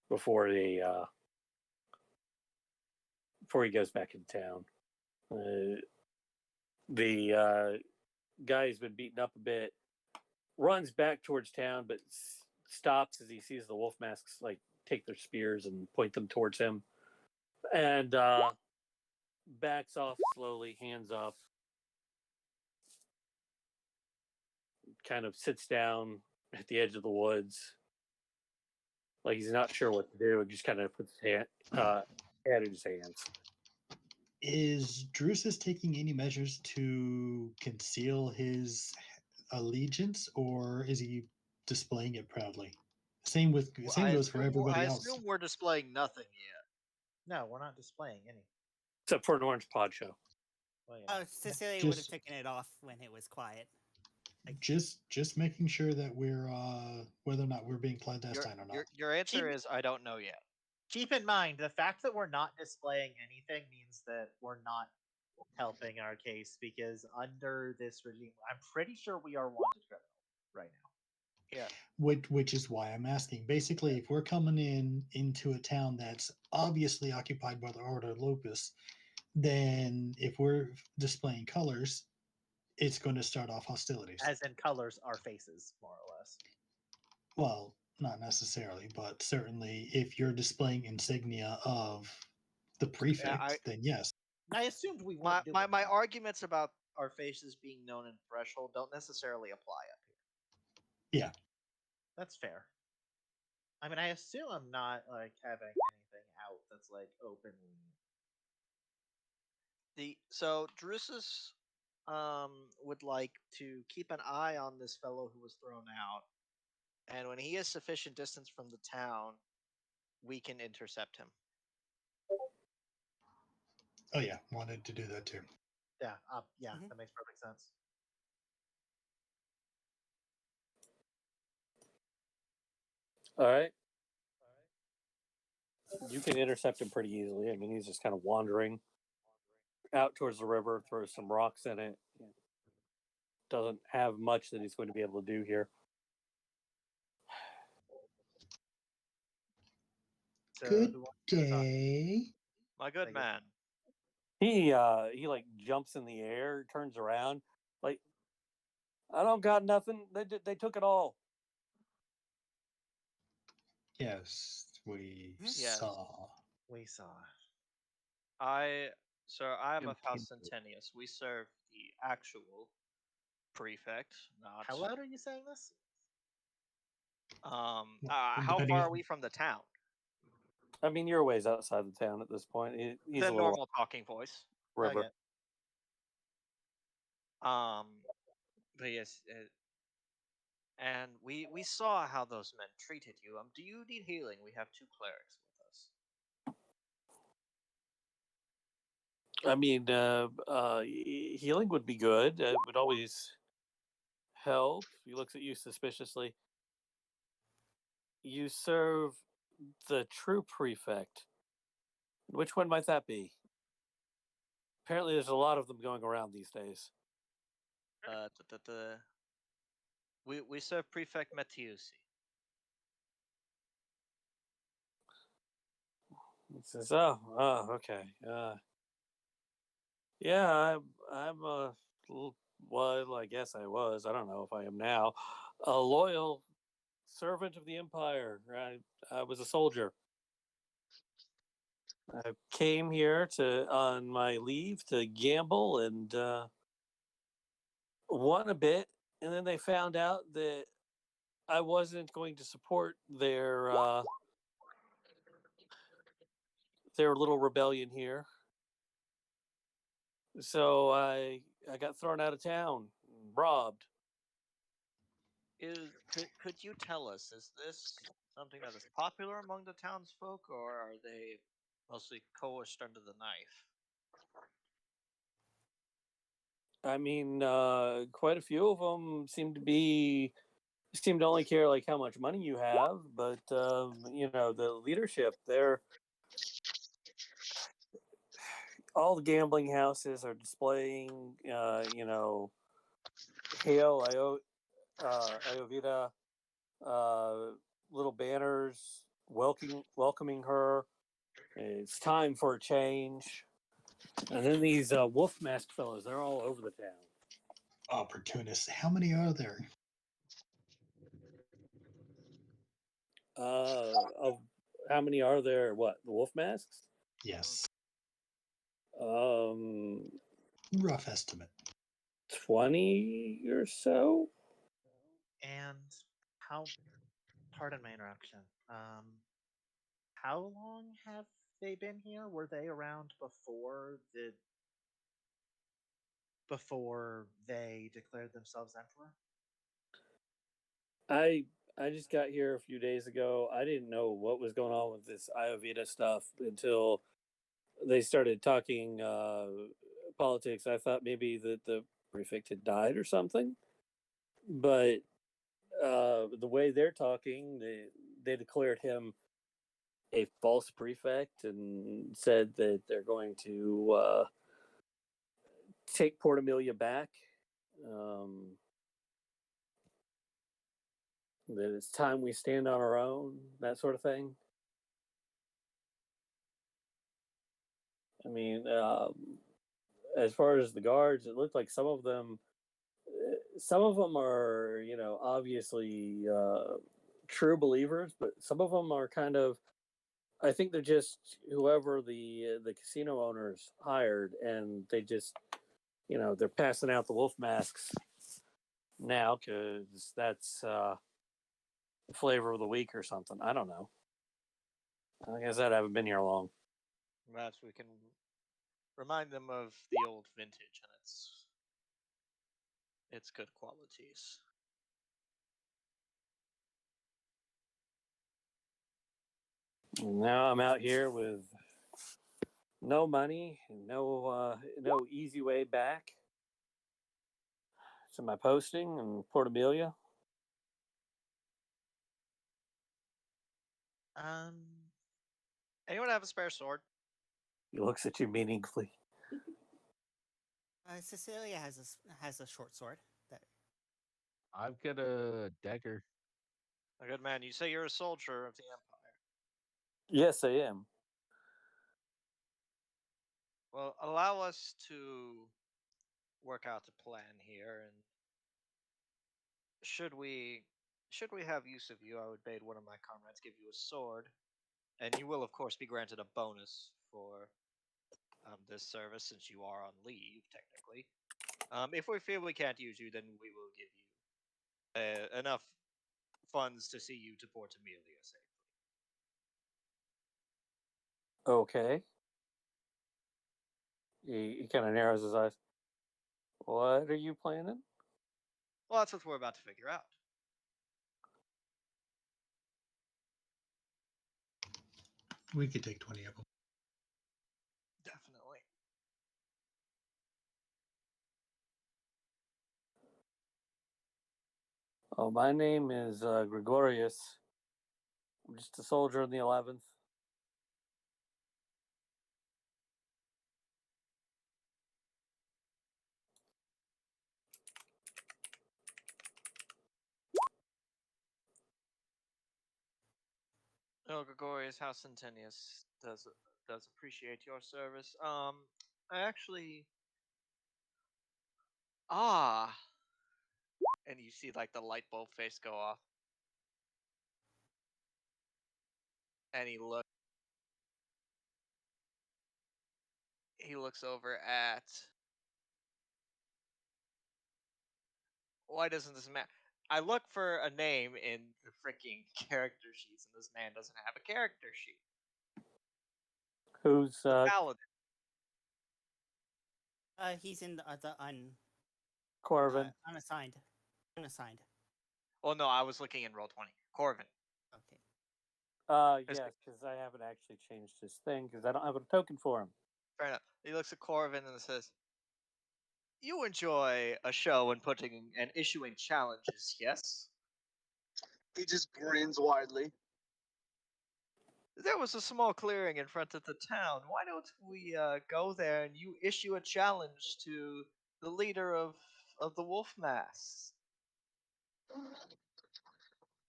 before he goes back into town. The guy who's been beaten up a bit runs back towards town, but stops as he sees the wolf masks like take their spears and point them towards him, and backs off slowly, hands up, kind of sits down at the edge of the woods, like he's not sure what to do, and just kind of puts his head in his hands. Is Drusus taking any measures to conceal his allegiance, or is he displaying it proudly? Same goes for everybody else. I assume we're displaying nothing yet. No, we're not displaying any. Except for an orange pod show. Well, yeah. Cecilia would have taken it off when it was quiet. Like, just making sure that we're whether or not we're being clandestine or not. Your answer is I don't know yet. Keep in mind the fact that we're not displaying anything means that we're not helping our case, because under this regime, I'm pretty sure we are wanted criminal right now. Yeah. Which is why I'm asking. Basically, if we're coming into a town that's obviously occupied by the Order Locus, then if we're displaying colors, it's going to start off hostilities. As in colors, our faces, more or less. Well, not necessarily, but certainly if you're displaying insignia of the prefect, then yes. I assumed we my arguments about our faces being known in Threshold don't necessarily apply up here. Yeah. That's fair. I mean, I assume I'm not like having anything out that's like openly. So Drusus would like to keep an eye on this fellow who was thrown out, and when he is sufficient distance from the town, we can intercept him. Oh yeah, wanted to do that too. Yeah, that makes perfect sense. All right. You can intercept him pretty easily. I mean, he's just kind of wandering out towards the river, throws some rocks in it. Doesn't have much that he's going to be able to do here. So good day. My good man. He like jumps in the air, turns around, like, I don't got nothing. They took it all. Yes, we saw. We saw. I'm of House Centenius. We serve the actual prefect. Not. How loud are you saying this? How far are we from the town? I mean, you're a ways outside the town at this point. He's the a little normal talking voice. River. Okay. But yes, and we saw how those men treated you. Do you need healing? We have 2 clerics with us. I mean, healing would be good. It would always help. He looks at you suspiciously. You serve the true prefect. Which one might that be? Apparently, there's a lot of them going around these days. We serve Prefect Mattiusi. He says, "Oh, okay. Yeah, I'm a well, I guess I was. I don't know if I am now. A loyal servant of the Empire. I was a soldier. I came here on my leave to gamble and won a bit, and then they found out that I wasn't going to support their little rebellion here. So I got thrown out of town, robbed. Could you tell us, is this something that is popular among the townsfolk, or are they mostly coerced under the knife? I mean, quite a few of them seem to only care like how much money you have, but the leadership, they're all the gambling houses are displaying, hail Iovita, little banners welcoming her. It's time for a change. And then these wolf mask fellows, they're all over the town. Opportunists. How many are there? Of how many are there? What, the wolf masks? Yes. Rough estimate. 20 or so. And pardon my interruption. How long have they been here? Were they around before they declared themselves emperor? I just got here a few days ago. I didn't know what was going on with this Ayurveda stuff until they started talking politics. I thought maybe that the prefect had died or something, but the way they're talking, they declared him a false prefect and said that they're going to take Port Amelia back. That it's time we stand on our own, that sort of thing. I mean, as far as the guards, it looked like some of them are, obviously true believers, but some of them are kind of, I think they're just whoever the casino owners hired, and they just, they're passing out the wolf masks now because that's the flavor of the week or something. I don't know. Like I said, I haven't been here long. Perhaps we can remind them of the old vintage and its good qualities. Now I'm out here with no money, no easy way back to my posting in Port Amelia. Anyone have a spare sword? He looks at you meaningfully. Cecilia has a short sword. I've got a dagger. A good man. You say you're a soldier of the Empire. Yes, I am. Well, allow us to work out a plan here, and should we have use of you, I would bid one of my comrades give you a sword, and you will, of course, be granted a bonus for this service since you are on leave, technically. If we feel we can't use you, then we will give you enough funds to see you to Port Amelia safely. Okay. He kind of narrows his eyes. What are you planning? Well, that's what we're about to figure out. We could take 20 of them. Definitely. Oh, my name is Gregorius. I'm just a soldier in the 11th. Oh, Gregorius, how Centennius does appreciate your service. I actually and you see like the light bulb face go off, and he looks over at. Why doesn't this matter? I look for a name in the freaking character sheets, and this man doesn't have a character sheet. Who's Paladin? He's in the Corvin? unassigned. Unassigned. Oh no, I was looking in Roll20. Corvin. Okay. Yes, because I haven't actually changed his thing because I don't have a token for him. Fair enough. He looks at Corvin and says, "You enjoy a show and putting and issuing challenges, yes?" He just grins widely. There was a small clearing in front of the town. Why don't we go there and you issue a challenge to the leader of the Wolf Mass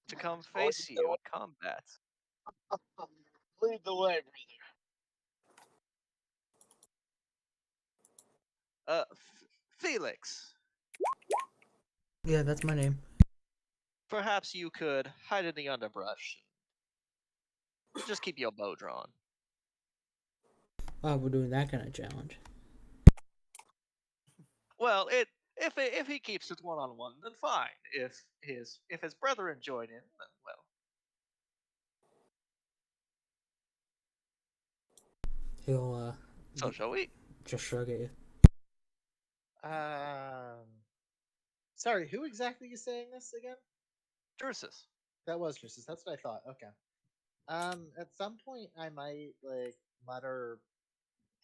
to come face you in combat? Lead the way, brother. Felix. Yeah, that's my name. Perhaps you could hide in the underbrush. Just keep your bow drawn. Oh, we're doing that kind of challenge. Well, if he keeps it 1-on-1, then fine. If his brethren join in, then well. He'll So shall we? just shrug at you. Sorry, who exactly is saying this again? Drusus. That was Drusus. That's what I thought. Okay. At some point I might like mutter,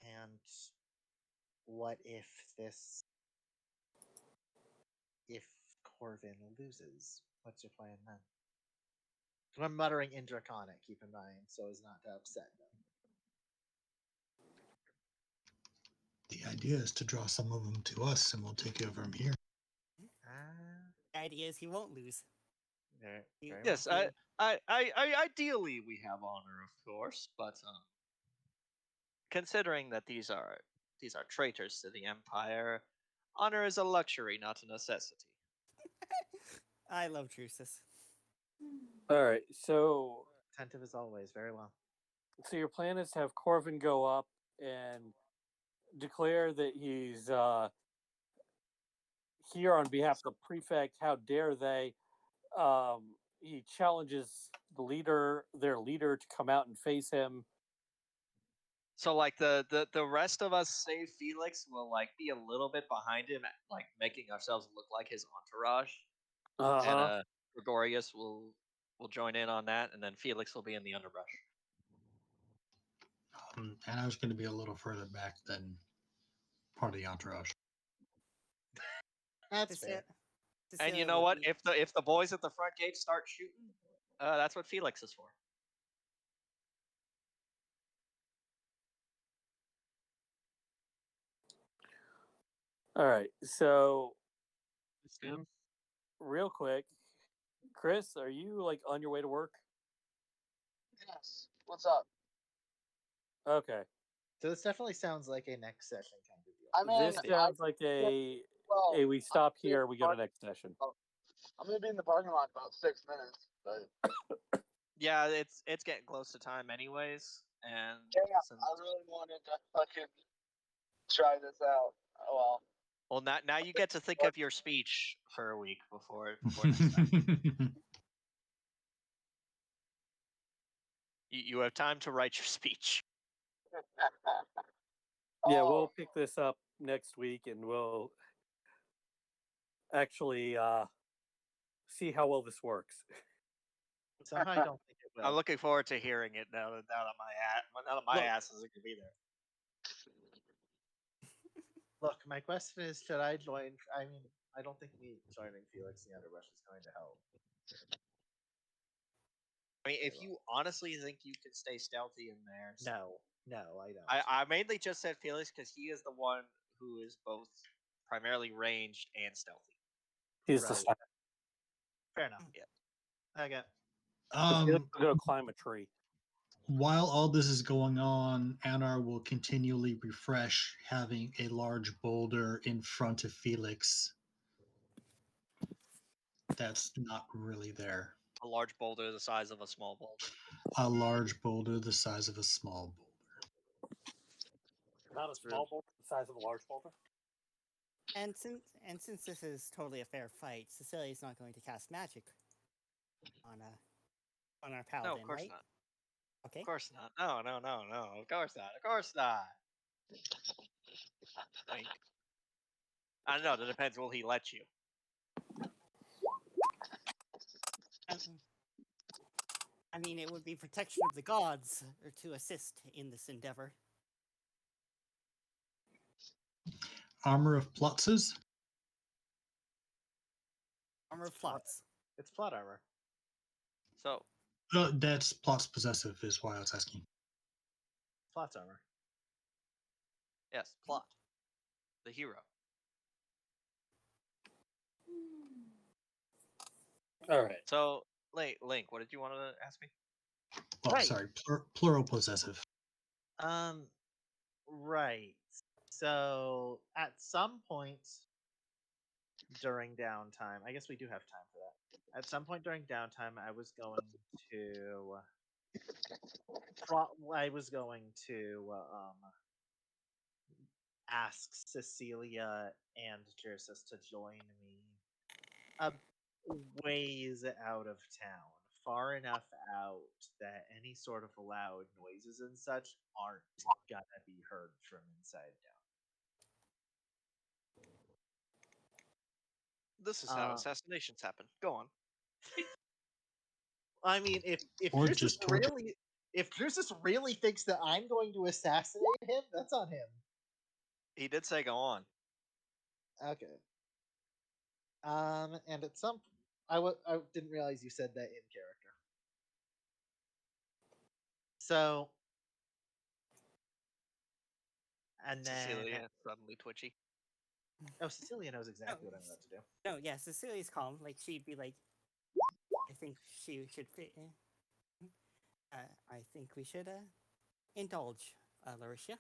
and what if Corvin loses? What's your plan then? I'm muttering in Draconic, keep in mind, so as not to upset them. The idea is to draw some of them to us, and we'll take care of them here. The idea is he won't lose. Yes, I ideally we have honor, of course, but considering that these are traitors to the Empire, honor is a luxury, not a necessity. I love Drusus. All right, so attentive as always. Very well. So your plan is to have Corvin go up and declare that he's here on behalf of the prefect. How dare they? He challenges their leader, to come out and face him. So like the rest of us, save Felix, will like be a little bit behind him, like making ourselves look like his entourage. And Gregorius will join in on that, and then Felix will be in the underbrush. And I was going to be a little further back than part of the entourage. That's fair. And you know what? If the boys at the front gate start shooting, that's what Felix is for. All right, so real quick, Chris, are you like on your way to work? Yes. What's up? Okay. So this definitely sounds like a next session kind of deal. I mean, this sounds like a we stop here, we go to next session. I'm gonna be in the parking lot in about 6 minutes, but yeah, it's getting close to time anyways, and yeah, I really wanted to fucking try this out. Oh well. Well, now you get to think of your speech for a week before next time. You have time to write your speech. Yeah, we'll pick this up next week, and we'll actually see how well this works. Somehow I don't think it will. I'm looking forward to hearing it now that my ass isn't gonna be there. Look, my question is, should I join? I mean, I don't think me joining Felix in the underbrush is going to help. I mean, if you honestly think you can stay stealthy in there, No, I don't. I mainly just said Felix because he is the one who is both primarily ranged and stealthy. He's Right. the sniper. Fair enough. Yeah. Okay. Felix will go climb a tree. While all this is going on, Anar will continually refresh, having a large boulder in front of Felix that's not really there. A large boulder the size of a small boulder. A large boulder the size of a small boulder. Not a small boulder, the size of a large boulder. And since this is totally a fair fight, Cecilia's not going to cast magic on our paladin, No, of course right? not. Okay. Of course not. No. Of course not. Of course not. Like, I don't know. That depends. Will he let you? I mean, it would be protection of the gods or to assist in this endeavor. Armor of Plotzes? Armor of plots. It's plot armor. So That's Plot's possessive, is why I was asking. Plot's armor. yes, plot. The hero. All right. So, Link, what did you want to ask me? Oh, Right. sorry, plural possessive. Right. So at some point during downtime, I guess we do have time for that. At some point during downtime, I was going to ask Cecilia and Jersis to join me a ways out of town, far enough out that any sort of loud noises and such aren't gonna be heard from inside town. This is how assassinations happen. Go on. I mean, if Or Drusus just torture. if Drusus really thinks that I'm going to assassinate him, that's on him. He did say go on. Okay. And at some, I didn't realize you said that in character. So, and then Cecilia suddenly twitchy. oh, Cecilia knows exactly what I'm about to do. No, yeah, Cecilia's calm. Like, she'd be like, I think she should fit in. I think we should indulge, Larisha.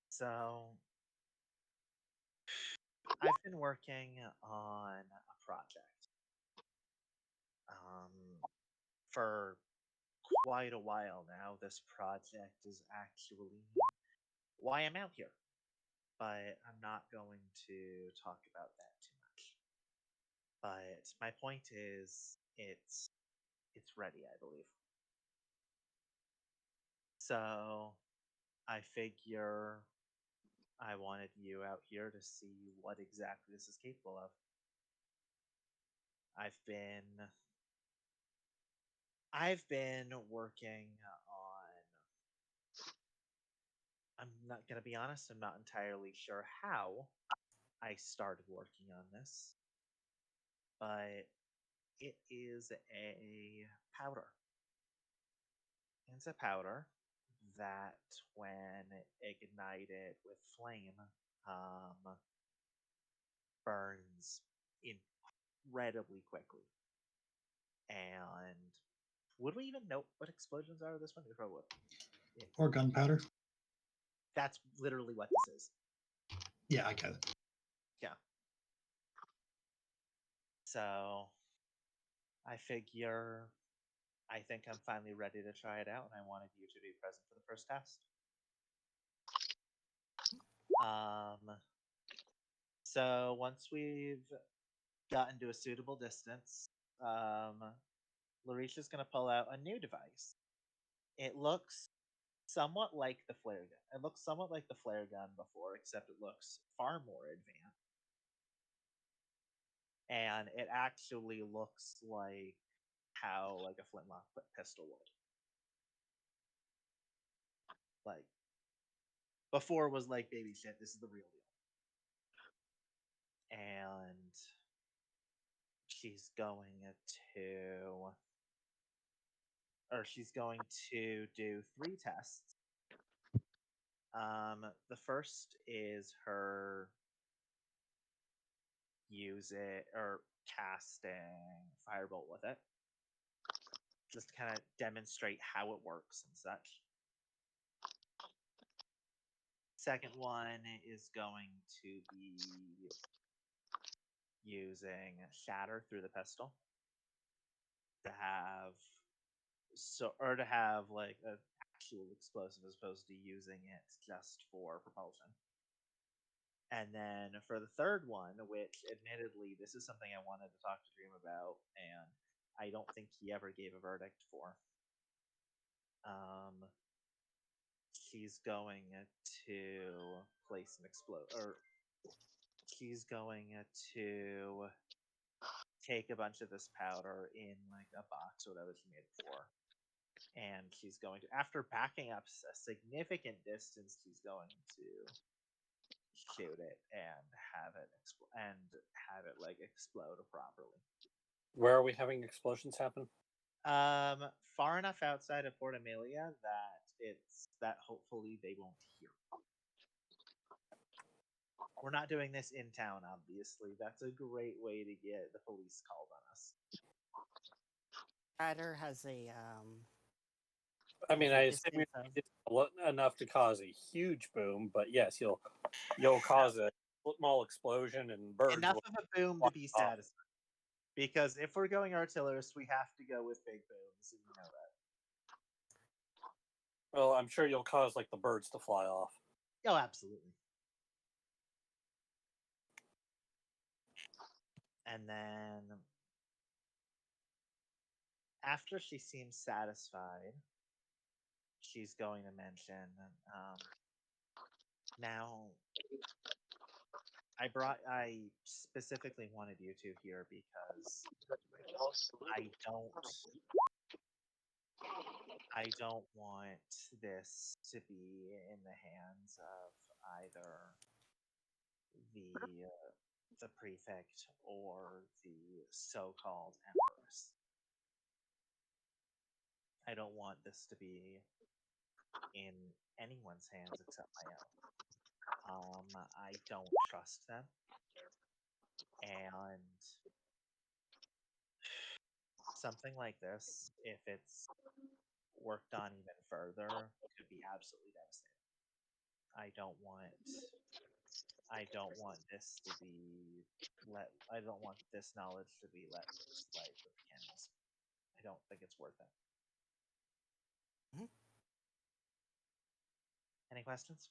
So, I've been working on a project for quite a while now. This project is actually why I'm out here, but I'm not going to talk about that too much. But my point is, it's ready, I believe. So I figure I wanted you out here to see what exactly this is capable of. I've been working on. I'm not gonna be honest. I'm not entirely sure how I started working on this, but it is a powder. It's a powder that, when ignited with flame, burns incredibly quickly. And would we even know what explosions are this one? We probably would. Yeah. Or gunpowder. That's literally what this is. Yeah, I get it. Yeah. So I figure I think I'm finally ready to try it out, and I wanted you to be present for the first test. So once we've gotten to a suitable distance, Larisha's going to pull out a new device. It looks somewhat like the flare gun. It looks somewhat like the flare gun before, except it looks far more advanced. And it actually looks like how like a flintlock pistol would. Like before was like baby shit. This is the real deal. and she's going to do 3 tests. The first is her casting Firebolt with it, just to kind of demonstrate how it works and such. Second one is going to be using Shatter through the pistol to have like an actual explosive as opposed to using it just for propulsion. And then for the third one, which admittedly this is something I wanted to talk to Dream about, and I don't think he ever gave a verdict for. She's going to place an she's going to take a bunch of this powder in like a box or whatever she made it for, and she's going to, after backing up a significant distance, she's going to shoot it and have it explode properly. Where are we having explosions happen? Far enough outside of Port Amelia that hopefully they won't hear. We're not doing this in town, obviously. That's a great way to get the police called on us. Ryder has I mean, I assume it's enough to cause a huge boom, but yes, you'll cause a small explosion and birds. Enough of a boom to be satisfied. Because if we're going artillerist, we have to go with big booms, and you know that. Well, I'm sure you'll cause like the birds to fly off. Oh, absolutely. And then after she seems satisfied, she's going to mention, now I specifically wanted you two here because I don't want this to be in the hands of either the prefect or the so-called empress. I don't want this to be in anyone's hands except my own. I don't trust them, and something like this, if it's worked on even further, could be absolutely devastating. I don't want this to be I don't want this knowledge to be let loose like with the cannons. I don't think it's worth it. Mm-hmm. Any questions?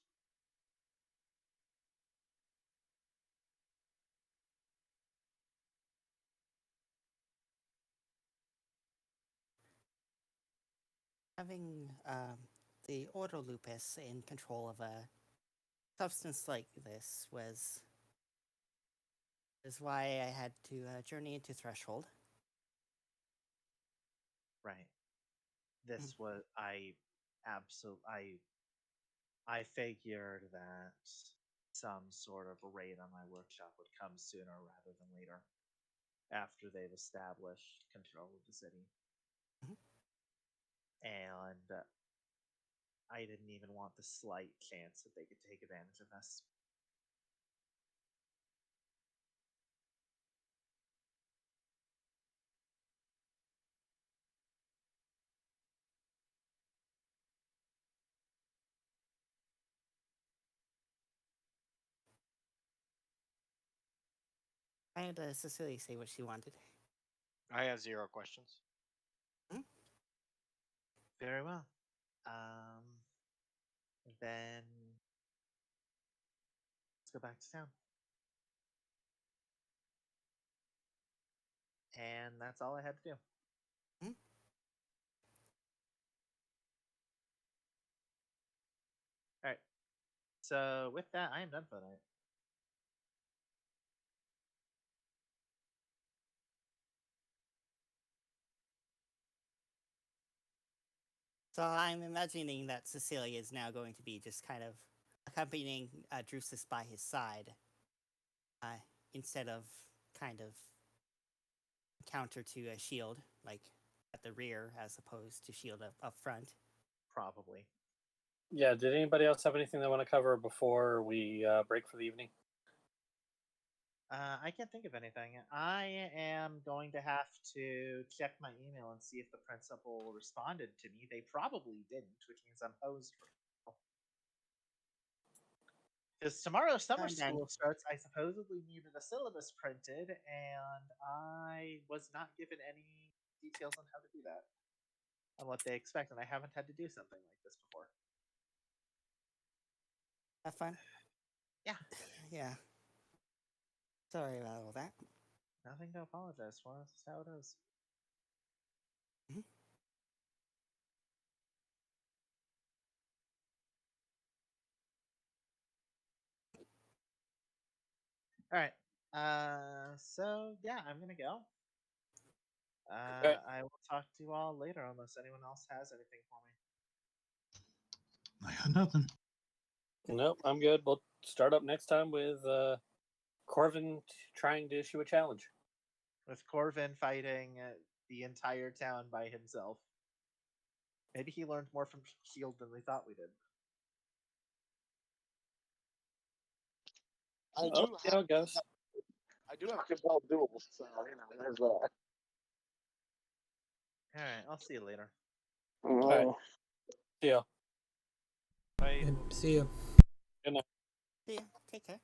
Having the Ordo Lupus in control of a substance like this is why I had to journey into Threshold. Right. This was I figured that some sort of raid on my workshop would come sooner rather than later, after they've established control of the city. Mm-hmm. And I didn't even want the slight chance that they could take advantage of this. I had Cecilia say what she wanted. I have 0 questions. Hmm? Very well. Then let's go back to town. And that's all I had to do. Hmm? All right. So with that, I am done for the night. So I'm imagining that Cecilia is now going to be just kind of accompanying Drusus by his side. instead of kind of counter to a shield, like at the rear as opposed to shield up front. Probably. Yeah. Did anybody else have anything they want to cover before we break for the evening? I can't think of anything. I am going to have to check my email and see if the principal responded to me. They probably didn't, which means I'm hosed for now. Because tomorrow summer And then- school starts, I supposedly needed a syllabus printed, and I was not given any details on how to do that, on what they expect, and I haven't had to do something like this before. Have fun. Yeah. Yeah. Sorry about all that. Nothing to apologize for. That's just how it is. Mhm. All right. So yeah, I'm gonna go. Okay. I will talk to you all later, unless anyone else has anything for me. I got nothing. Nope, I'm good. We'll start up next time with Corvin trying to issue a challenge. With Corvin fighting the entire town by himself. Maybe he learned more from Shield than we thought we did. I do Oh, yeah, it goes. I do have compelled duels, so you know, there's that. All right, I'll see you later. All right. See ya. Bye. See ya. Good night. See ya. Take care.